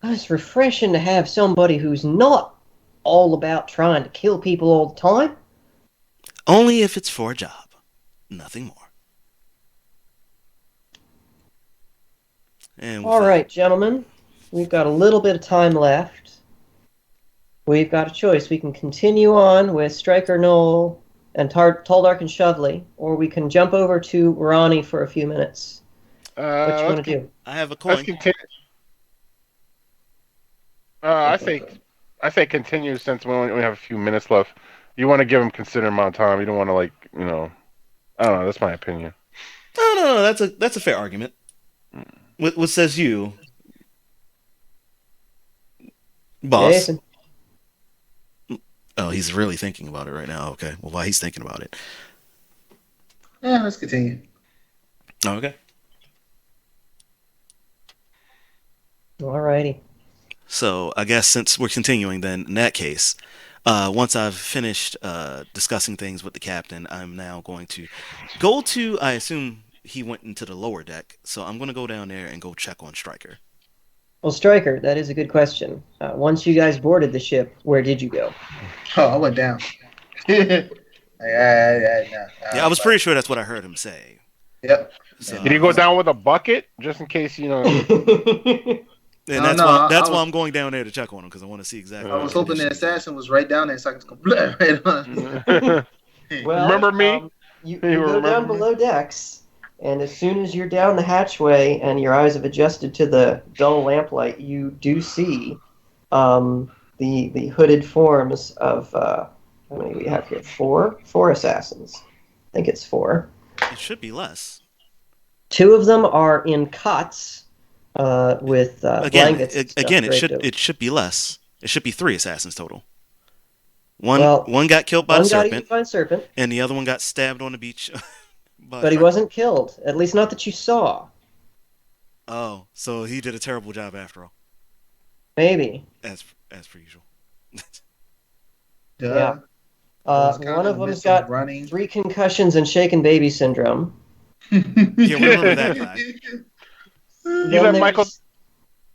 It's refreshing to have somebody who's not all about trying to kill people all the time. Only if it's for a job. Nothing more. And with All that- right, gentlemen, we've got a little bit of time left. We've got a choice. We can continue on with Striker Knoll and Taldark and Shovely, or we can jump over to Ronnie for a few minutes. What you want to do? I have a Let's coin. continue. I say continue since we only have a few minutes left. You want to give them considerable amount of time. You don't want to I don't know. That's my opinion. No. That's a fair argument. What says you, boss? Jason. Oh, he's really thinking about it right now. Okay. Well, while he's thinking about it. Yeah, let's continue. Okay. All righty. So I guess since we're continuing, then in that case, once I've finished discussing things with the captain, I'm now going to go to. I assume he went into the lower deck, so I'm going to go down there and go check on Stryker. Well, Striker, that is a good question. Once you guys boarded the ship, where did you go? Oh, I went down. No. Yeah, I was pretty sure that's what I heard him say. Yep. So, Did you go down with a bucket just in case And No, that's I why was- I'm going down there to check on him because I want to see exactly. I what was hoping the condition he's in. assassin was right down there so I could go right on. Well, Remember me? You You go remember down me? below decks, and as soon as you're down the hatchway and your eyes have adjusted to the dull lamplight, you do see the hooded forms of how many we have here? Four assassins. I think it's 4. It should be less. 2 of them are in cots with blankets. and stuff Again, draped over. it should be less. It should be 3 assassins total. Well, One got killed by One the got serpent, eaten by a serpent, and the other one got stabbed on the beach. but he wasn't killed. At least not that you saw. Oh, so he did a terrible job after all, Maybe. as per usual. Yeah. Those One kinda of them's missing got running. 3 concussions and shaken baby syndrome. Yeah, we remember that guy. You Then let Michael.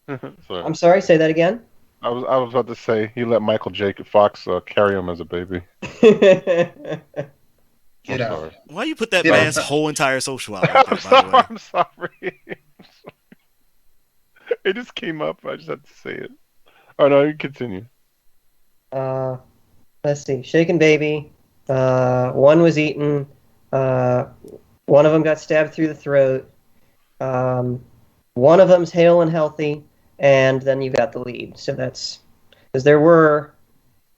there's- Sorry. I'm sorry, say that again? I was about to say you let Michael Jacob Fox carry him as a baby. Get I'm out. sorry. Why you put that Yeah. man's whole entire social out like that, by the way? I'm sorry. It just came up. I just had to say it. Oh no, you continue. Let's see. Shaken baby. One was eaten. One of them got stabbed through the throat. One of them's hale and healthy. And then you got the lead. So that's... Because there were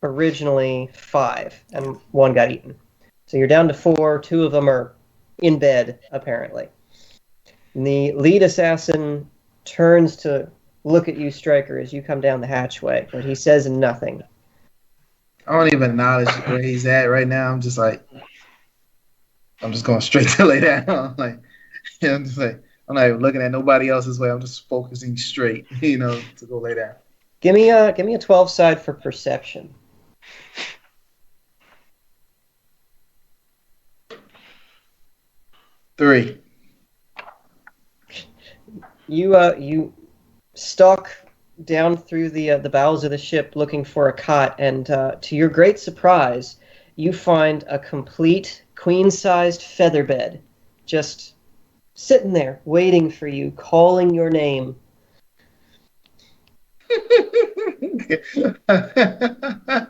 originally 5, and 1 got eaten. So you're down to 4. 2 of them are in bed, apparently. The lead assassin turns to look at you, Stryker, as you come down the hatchway, but he says nothing. I don't even acknowledge where he's at right now. I'm just going straight to lay down. I'm not even looking at nobody else's way. I'm just focusing straight, to go lay down. Give me a 12 side for perception. Three. You stalk down through the bowels of the ship looking for a cot, and to your great surprise, you find a complete queen-sized feather bed, just sitting there waiting for you, calling your name.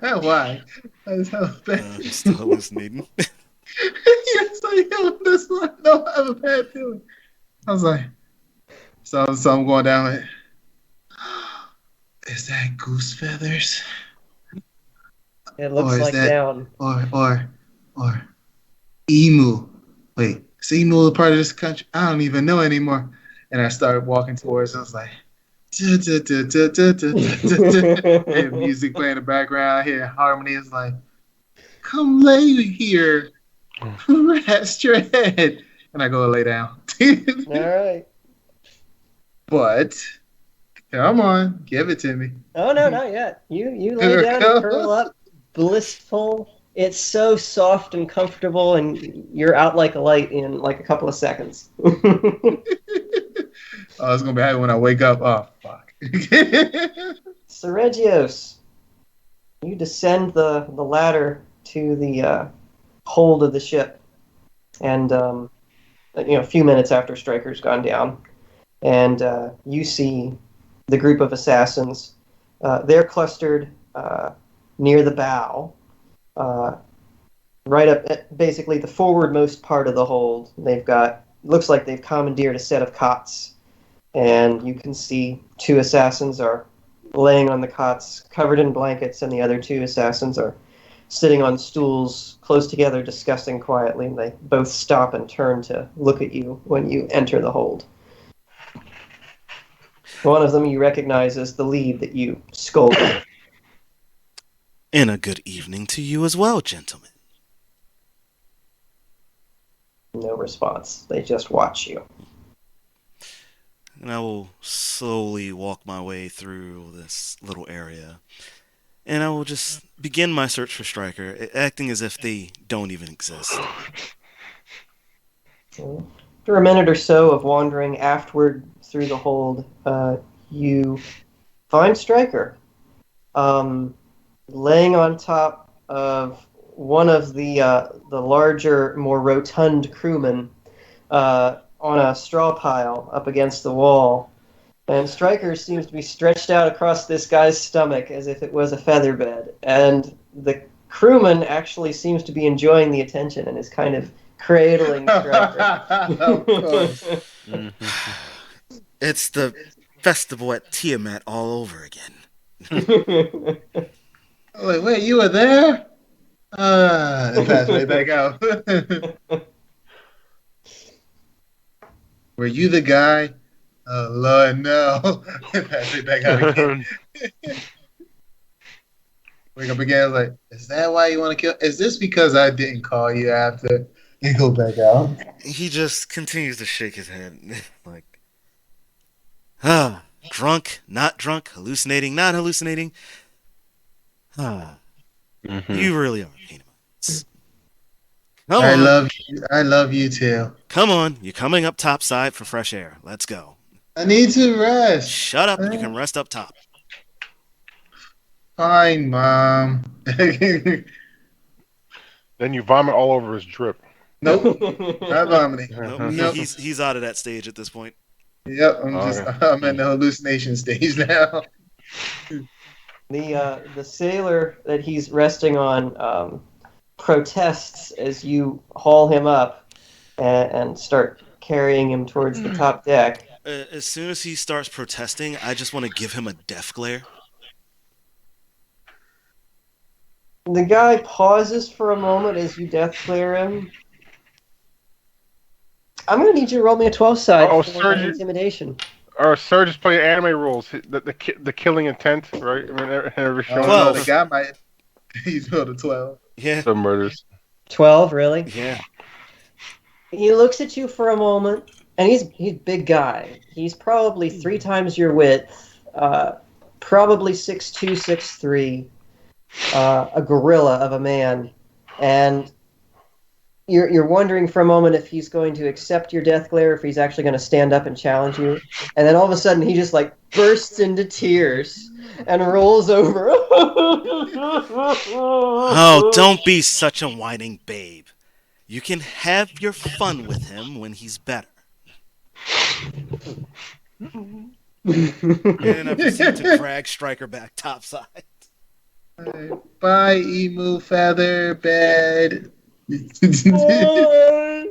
Why? I'm Still hallucinating. Yes, I am. That's why I don't have a bad feeling. I was like, so I'm going down like, is that goose feathers? It looks like that, down. Or emu. Wait, is emu a part of this country? I don't even know anymore. And I started walking towards it. I was like, and music playing in the background. I hear harmony. Is like, come lay here. Rest your head. And I go lay down. All right. But come on, give it to me. Oh no, not yet. You lay down and curl up, blissful. It's so soft and comfortable, and you're out like a light in like a couple of seconds. Oh, it's gonna be happy when I wake up. Oh fuck. Seregios, you descend the ladder to the hold of the ship, and a few minutes after Stryker's gone down, and you see the group of assassins. They're clustered near the bow, right up at basically the forwardmost part of the hold. Looks like they've commandeered a set of cots, and you can see two assassins are laying on the cots covered in blankets, and the other two assassins are sitting on stools close together discussing quietly, and they both stop and turn to look at you when you enter the hold. One of them you recognize as the lead that you scolded. And a good evening to you as well, gentlemen. No response. They just watch you. And I will slowly walk my way through this little area. And I will just begin my search for Stryker, acting as if they don't even exist. After a minute or so of wandering aftward through the hold, you find Stryker laying on top of one of the larger, more rotund crewmen on a straw pile up against the wall. And Stryker seems to be stretched out across this guy's stomach as if it was a feather bed. And the crewman actually seems to be enjoying the attention and is kind of cradling Stryker. Of course. It's the festival at Tiamat all over again. Like, wait, you were there? And pass right back out. Were you the guy? Oh, Lord, no. Pass it back out again. Wake up again, like, is that why you want to kill? Is this because I didn't call you after? You go back out. He just continues to shake his head. Like, drunk, not drunk, hallucinating, not hallucinating. You really are a pain in my ass. Come on. I love you too. Come on, you're coming up topside for fresh air. Let's go. I need to rest. Shut up, you can rest up top. Fine, Mom. Then you vomit all over his drip. Nope, not vomiting. Nope. He's out of that stage at this point. Yep, I'm in the hallucination stage now. The sailor that he's resting on protests as you haul him up and start carrying him towards the top deck. As soon as he starts protesting, I just want to give him a death glare. The guy pauses for a moment as you death glare him. I'm gonna need you to roll me a 12 side Oh, for my Serge, intimidation. or Serge is playing anime rules. The killing intent, right? I mean, every show. No, the 12. guy might. He's rolled a 12. Yeah. The murders. 12, really? Yeah. He looks at you for a moment, and he's a big guy. He's probably 3 times your width, probably 6'2", 6'3", a gorilla of a man, and you're wondering for a moment if he's going to accept your death glare, if he's actually going to stand up and challenge you, and then all of a sudden he just like bursts into tears and rolls over. Oh, don't be such a whining babe. You can have your fun with him when he's better. And I proceed to drag Stryker back topside. Bye, emu feather bed. Bye.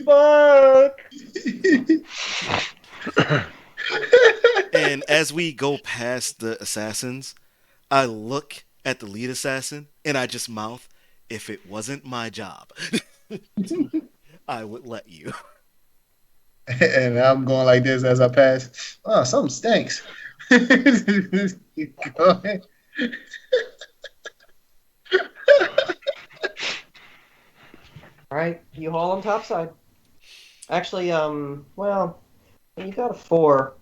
Bye. And as we go past the assassins, I look at the lead assassin and I just mouth, if it wasn't my job, I would let you. And I'm going like this as I pass. Oh, something stinks. Go ahead. All right, you haul him topside. Actually, well, you got a 4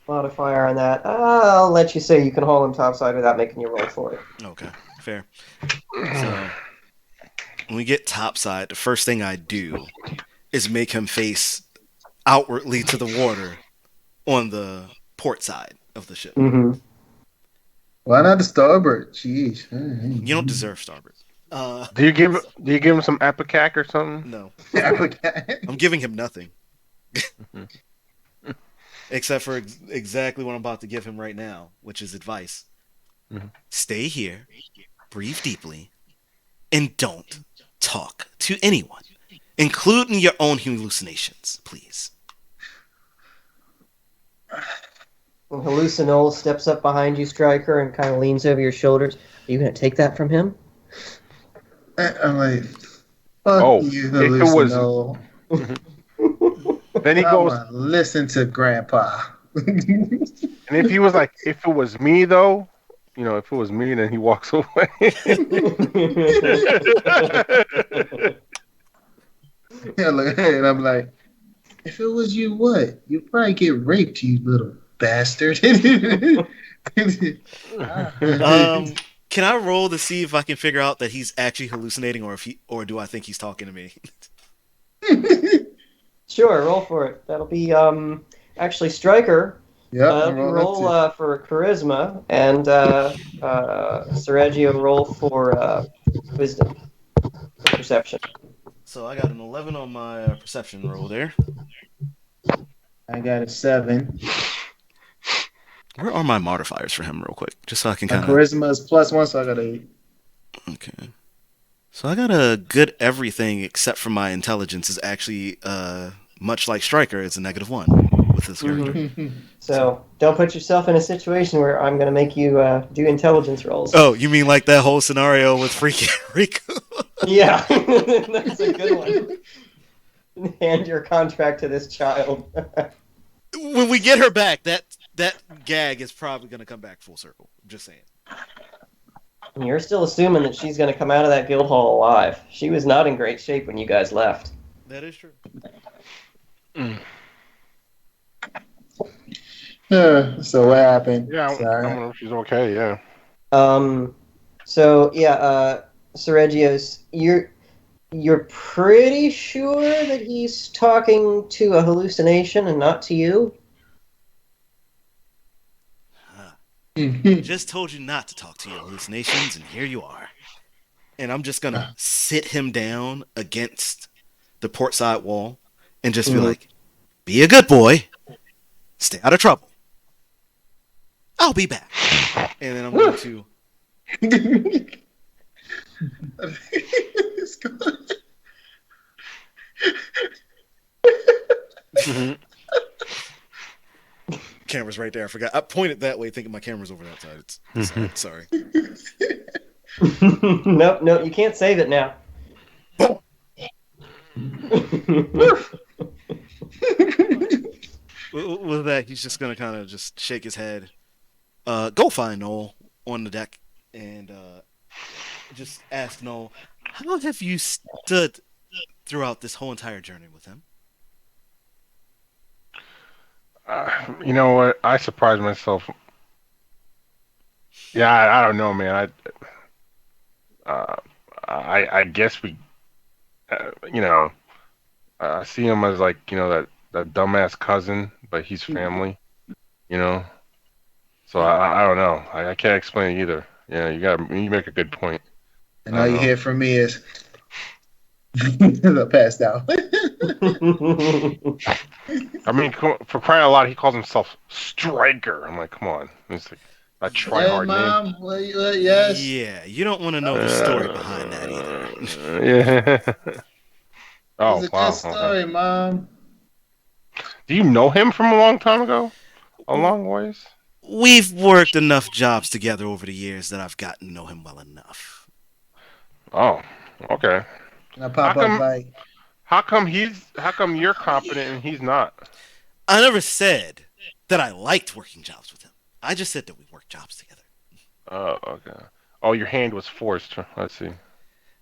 modifier on that. I'll let you say you can haul him topside without making you roll for it. Okay, fair. So when we get topside, the first thing I do is make him face outwardly to the water on the port side of the ship. Mm-hmm. Why not the starboard? Jeez. You don't deserve starboard. Do you give him some Apicac or something? No. Okay. I'm giving him nothing. Except for exactly what I'm about to give him right now, which is advice. Mm-hmm. Stay here, breathe deeply, and don't talk to anyone, including your own hallucinations, please. And Hallucinol steps up behind you, Stryker, and kind of leans over your shoulders. Are you going to take that from him? I'm like, fuck you, if it was- Hallucinol. Then he I'm goes, gonna listen to Grandpa. and if he was like, if it was me though, if it was me, then he walks away. And I'm like, if it was you, what? You'd probably get raped, you little bastard. Can I roll to see if I can figure out that he's actually hallucinating, or do I think he's talking to me? Sure, roll for it. That'll be actually Stryker. Yep. Roll for charisma, and Seregio roll for wisdom, perception. So I got an 11 on my perception roll there. I got a 7. Where are my modifiers for him, real quick, just so I can My kind of. charisma is +1, so I got 8. Okay. So I got a good everything except for my intelligence is actually much like Stryker. It's a -1 with this character. So don't put yourself in a situation where I'm going to make you do intelligence rolls. Oh, you mean like that whole scenario with Freaky Riku? Yeah, that's a good one. Hand your contract to this child. When we get her back, that gag is probably going to come back full circle. I'm just saying. You're still assuming that she's going to come out of that guild hall alive. She was not in great shape when you guys left. That is true. So what happened? Yeah, I don't know if she's okay. Yeah. So yeah, Seregios, you're pretty sure that he's talking to a hallucination and not to you? I just told you not to talk to your hallucinations, and here you are. And I'm just going to sit him down against the port side wall and just be like, be a good boy. Stay out of trouble. I'll be back. And then I'm going to... Camera's right there. I forgot. I pointed that way thinking my camera's over that side. It's sorry. Nope, you can't save it now. he's just gonna kind of just shake his head. Go find Noel on the deck and just ask Noel, how have you stood throughout this whole entire journey with him? You know what? I surprised myself. Yeah, I don't know, man. I guess we, you know, I see him as like, you know, that dumbass cousin, but he's family, you know. So I don't know. I can't explain it either. Yeah, you make a good point. And all you hear from me is I passed out. I mean, for crying out loud, he calls himself Striker. I'm like, come on. It's like a try-hard name. Well, yes. Yeah, you don't want to know the story behind that either. Yeah. Oh, It's a wow. good story, Mom. Do you know him from a long time ago? A long ways? We've worked enough jobs together over the years that I've gotten to know him well enough. Oh, okay. And I pop up like, how come you're competent and he's not? I never said that I liked working jobs with him. I just said that we worked jobs together. Oh, okay. Oh, your hand was forced. Let's see.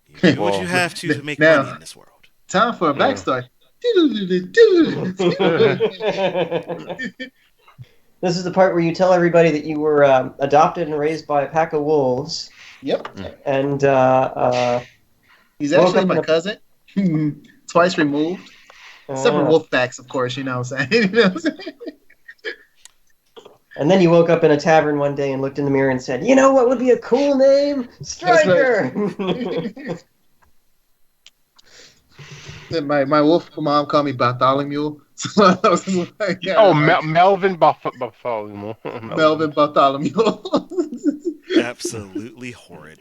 You do what you have to make now, money in this world. Time for a backstory. This is the part where you tell everybody that you were adopted and raised by a pack of wolves. Yep. And he's actually my cousin. Twice removed. Several wolf packs, of course, you know what I'm saying? You know what I'm saying? And then you woke up in a tavern one day and looked in the mirror and said, you know what would be a cool name? Striker! My wolf mom called me Bartholomew. So I was like, yeah, oh, Melvin Bartholomew. Melvin Bartholomew. Absolutely horrid.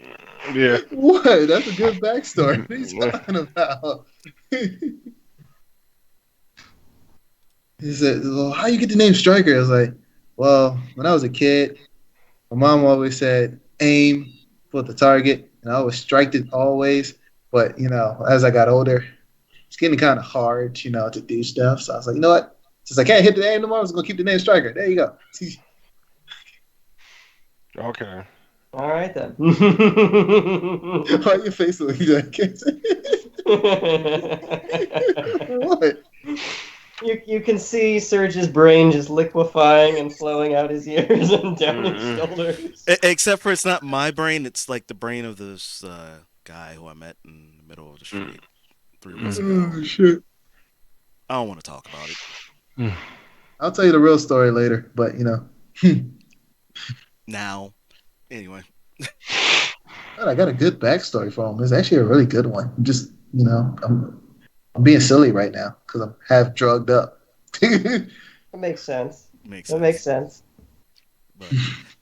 Yeah. What? That's a good backstory. What are you talking about? He said, well, how you get the name Striker? I was like, well, when I was a kid, my mom always said, aim for the target. And I always striked it always. But, you know, as I got older, it's getting kind of hard, you know, to do stuff. So I was like, you know what? Since I can't hit the aim no more, I'm just going to keep the name Striker. There you go. Okay. All right, then. Why your face looking like What? You can see Serge's brain just liquefying and flowing out his ears and down his shoulders. Except for it's not my brain, it's like the brain of this guy who I met in the middle of the street 3 weeks ago. Oh, shit. I don't want to talk about it. I'll tell you the real story later, but, you know. Now. Anyway. I got a good backstory for him. It's actually a really good one. Just, you know, I'm being silly right now because I'm half drugged up. That makes sense. That makes sense.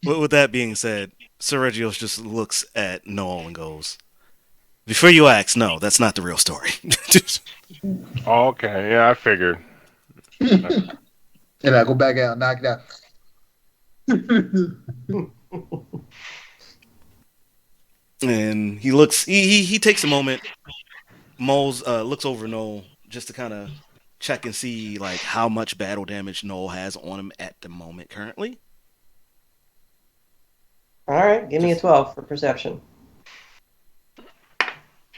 But with that being said, Seregios just looks at Noel and goes, before you ask, no, that's not the real story. Okay, yeah, I figured. And I go back out and knock it out. And he looks, he takes a moment, Moles looks over Noel just to kind of check and see like how much battle damage Noel has on him at the moment currently. All right, give me a 12 for perception.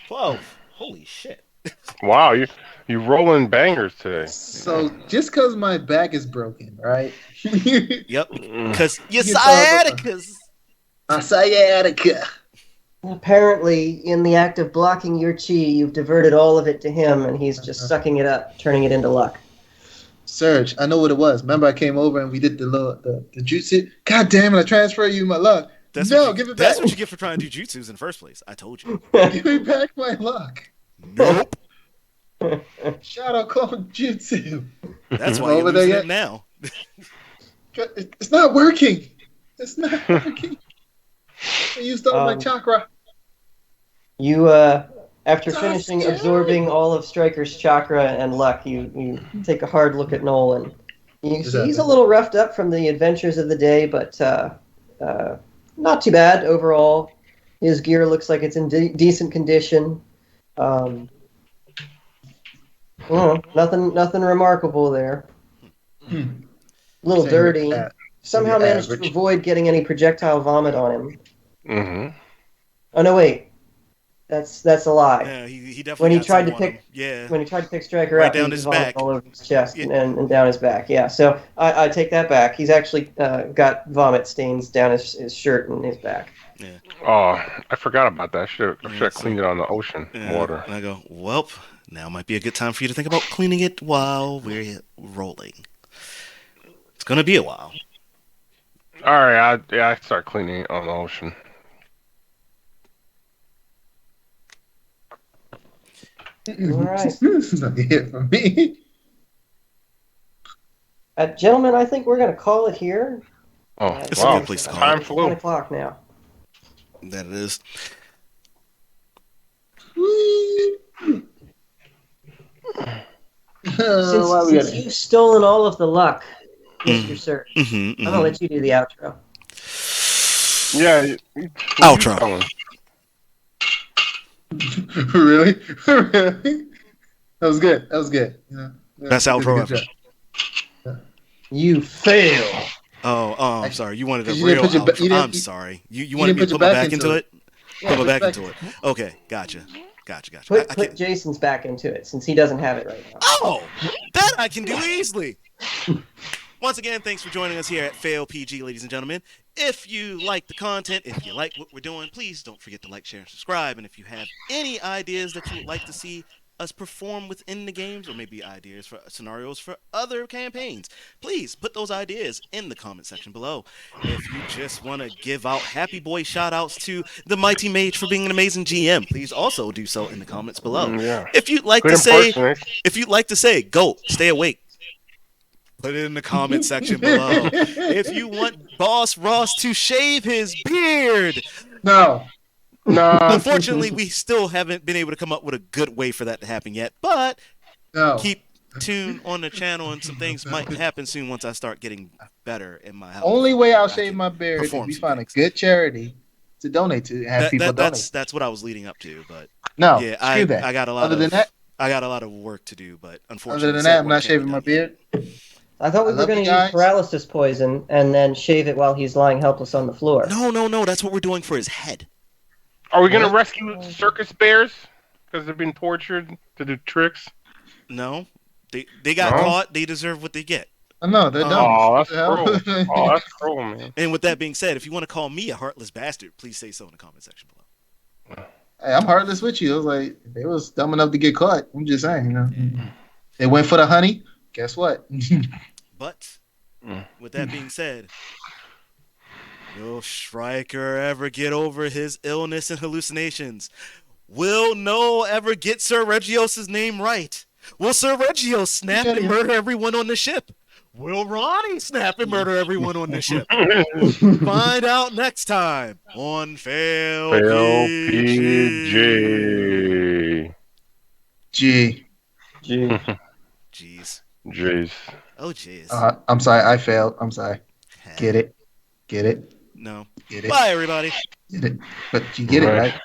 12. Holy shit. Wow, you rolling bangers today. So just because my back is broken, right? Yep. Because you're sciaticas. Sciatica. Apparently, in the act of blocking your chi, you've diverted all of it to him, and he's just sucking it up, turning it into luck. Serge, I know what it was. Remember I came over and we did the jutsu? God damn it, I transferred you my luck. Give it back. That's what you get for trying to do jutsus in the first place. I told you. Give me back my luck. Nope. Shadow Clone Jutsu. That's why you're using it now. It's not working. It's not working. I used all my chakra. You, after finishing absorbing all of Striker's chakra and luck, you take a hard look at Noel, and you see he's a little roughed up from the adventures of the day, but not too bad overall. His gear looks like it's in decent condition. Nothing remarkable there. A little Saying you're dirty. at- Somehow you're managed average. to avoid getting any projectile vomit on him. Mm-hmm. Oh no, wait. That's a lie. Yeah, he definitely When he got tried some to on him. pick, Yeah. when he tried to pick Striker Right up, down he his vomited back. all over his chest Yeah. and down his back. Yeah, so I take that back. He's actually got vomit stains down his shirt and his back. Yeah. Oh, I forgot about that. I should Yeah, have cleaned it on the ocean water. And I go, well, now might be a good time for you to think about cleaning it while we're rolling. It's gonna be a while. All right, I start cleaning it on the ocean. All right. This is not it for me. Gentlemen, I think we're going to call it here. Oh, It's a wow. good place to call Time it. flew. 10 o'clock now. That it is. Since you've stolen all of the luck, Mr. Sir, Mm-hmm, I'm going to let you do the outro. Yeah. Outro. Really? Really? That was good. That was good. Yeah. Best You did a outro good ever. job. You fail. Oh, I'm sorry. You wanted a You didn't real put your ba- outro. you didn't- I'm sorry. You you wanted me didn't to put put your my back into it? Yeah, Put my back back into it. Okay, gotcha. Put Jason's back into it, since he doesn't have it right now. Oh, that I can do easily. Once again, thanks for joining us here at Fail PG, ladies and gentlemen. If you like the content, if you like what we're doing, please don't forget to like, share, and subscribe. And if you have any ideas that you would like to see us perform within the games, or maybe ideas for scenarios for other campaigns, please put those ideas in the comment section below. If you just want to give out happy boy shout outs to the Mighty Mage for being an amazing GM, please also do so in the comments below. Yeah. If you'd like Good to say, go, stay awake, put it in the comment section below. If you want Boss Ross to shave his beard, No. unfortunately, we still haven't been able to come up with a good way for that to happen yet. But No. keep tuned on the channel, and some things might happen soon once I start getting better in my health. Only way I'll I shave can my beard is perform we some find a things. good charity to donate to and have people donate. That's what I was leading up to. But No, yeah, screw that. I got a lot Other of than that, I got a lot of work to do. But unfortunately, other than said that, I'm work not can't be shaving my done yet. beard. I thought we I were love going you to use guys. paralysis poison and then shave it while he's lying helpless on the floor. No, that's what we're doing for his head. Are we going to What? rescue circus bears? Because they've been tortured to do tricks? No, they got No? caught. They deserve what they get. Oh, no, they're dumb. Oh, that's What the hell? cruel. Oh, that's cruel, man. And with that being said, if you want to call me a heartless bastard, please say so in the comment section below. Hey, I'm heartless with you. I was like, they was dumb enough to get caught. I'm just saying, you know. They went for the honey. Guess what? But with that being said, will Stryker ever get over his illness and hallucinations? Will Noel ever get Seregios' name right? Will Seregios snap and murder everyone on the ship? Will Ronnie snap and murder everyone on the ship? Find out next time on Fail PG. PG. G. Jeez. Jeez. Oh, jeez. I'm sorry. I failed. I'm sorry. Get it. Get it. No. Get it. Bye, everybody. Get it. But you get it, Right. right?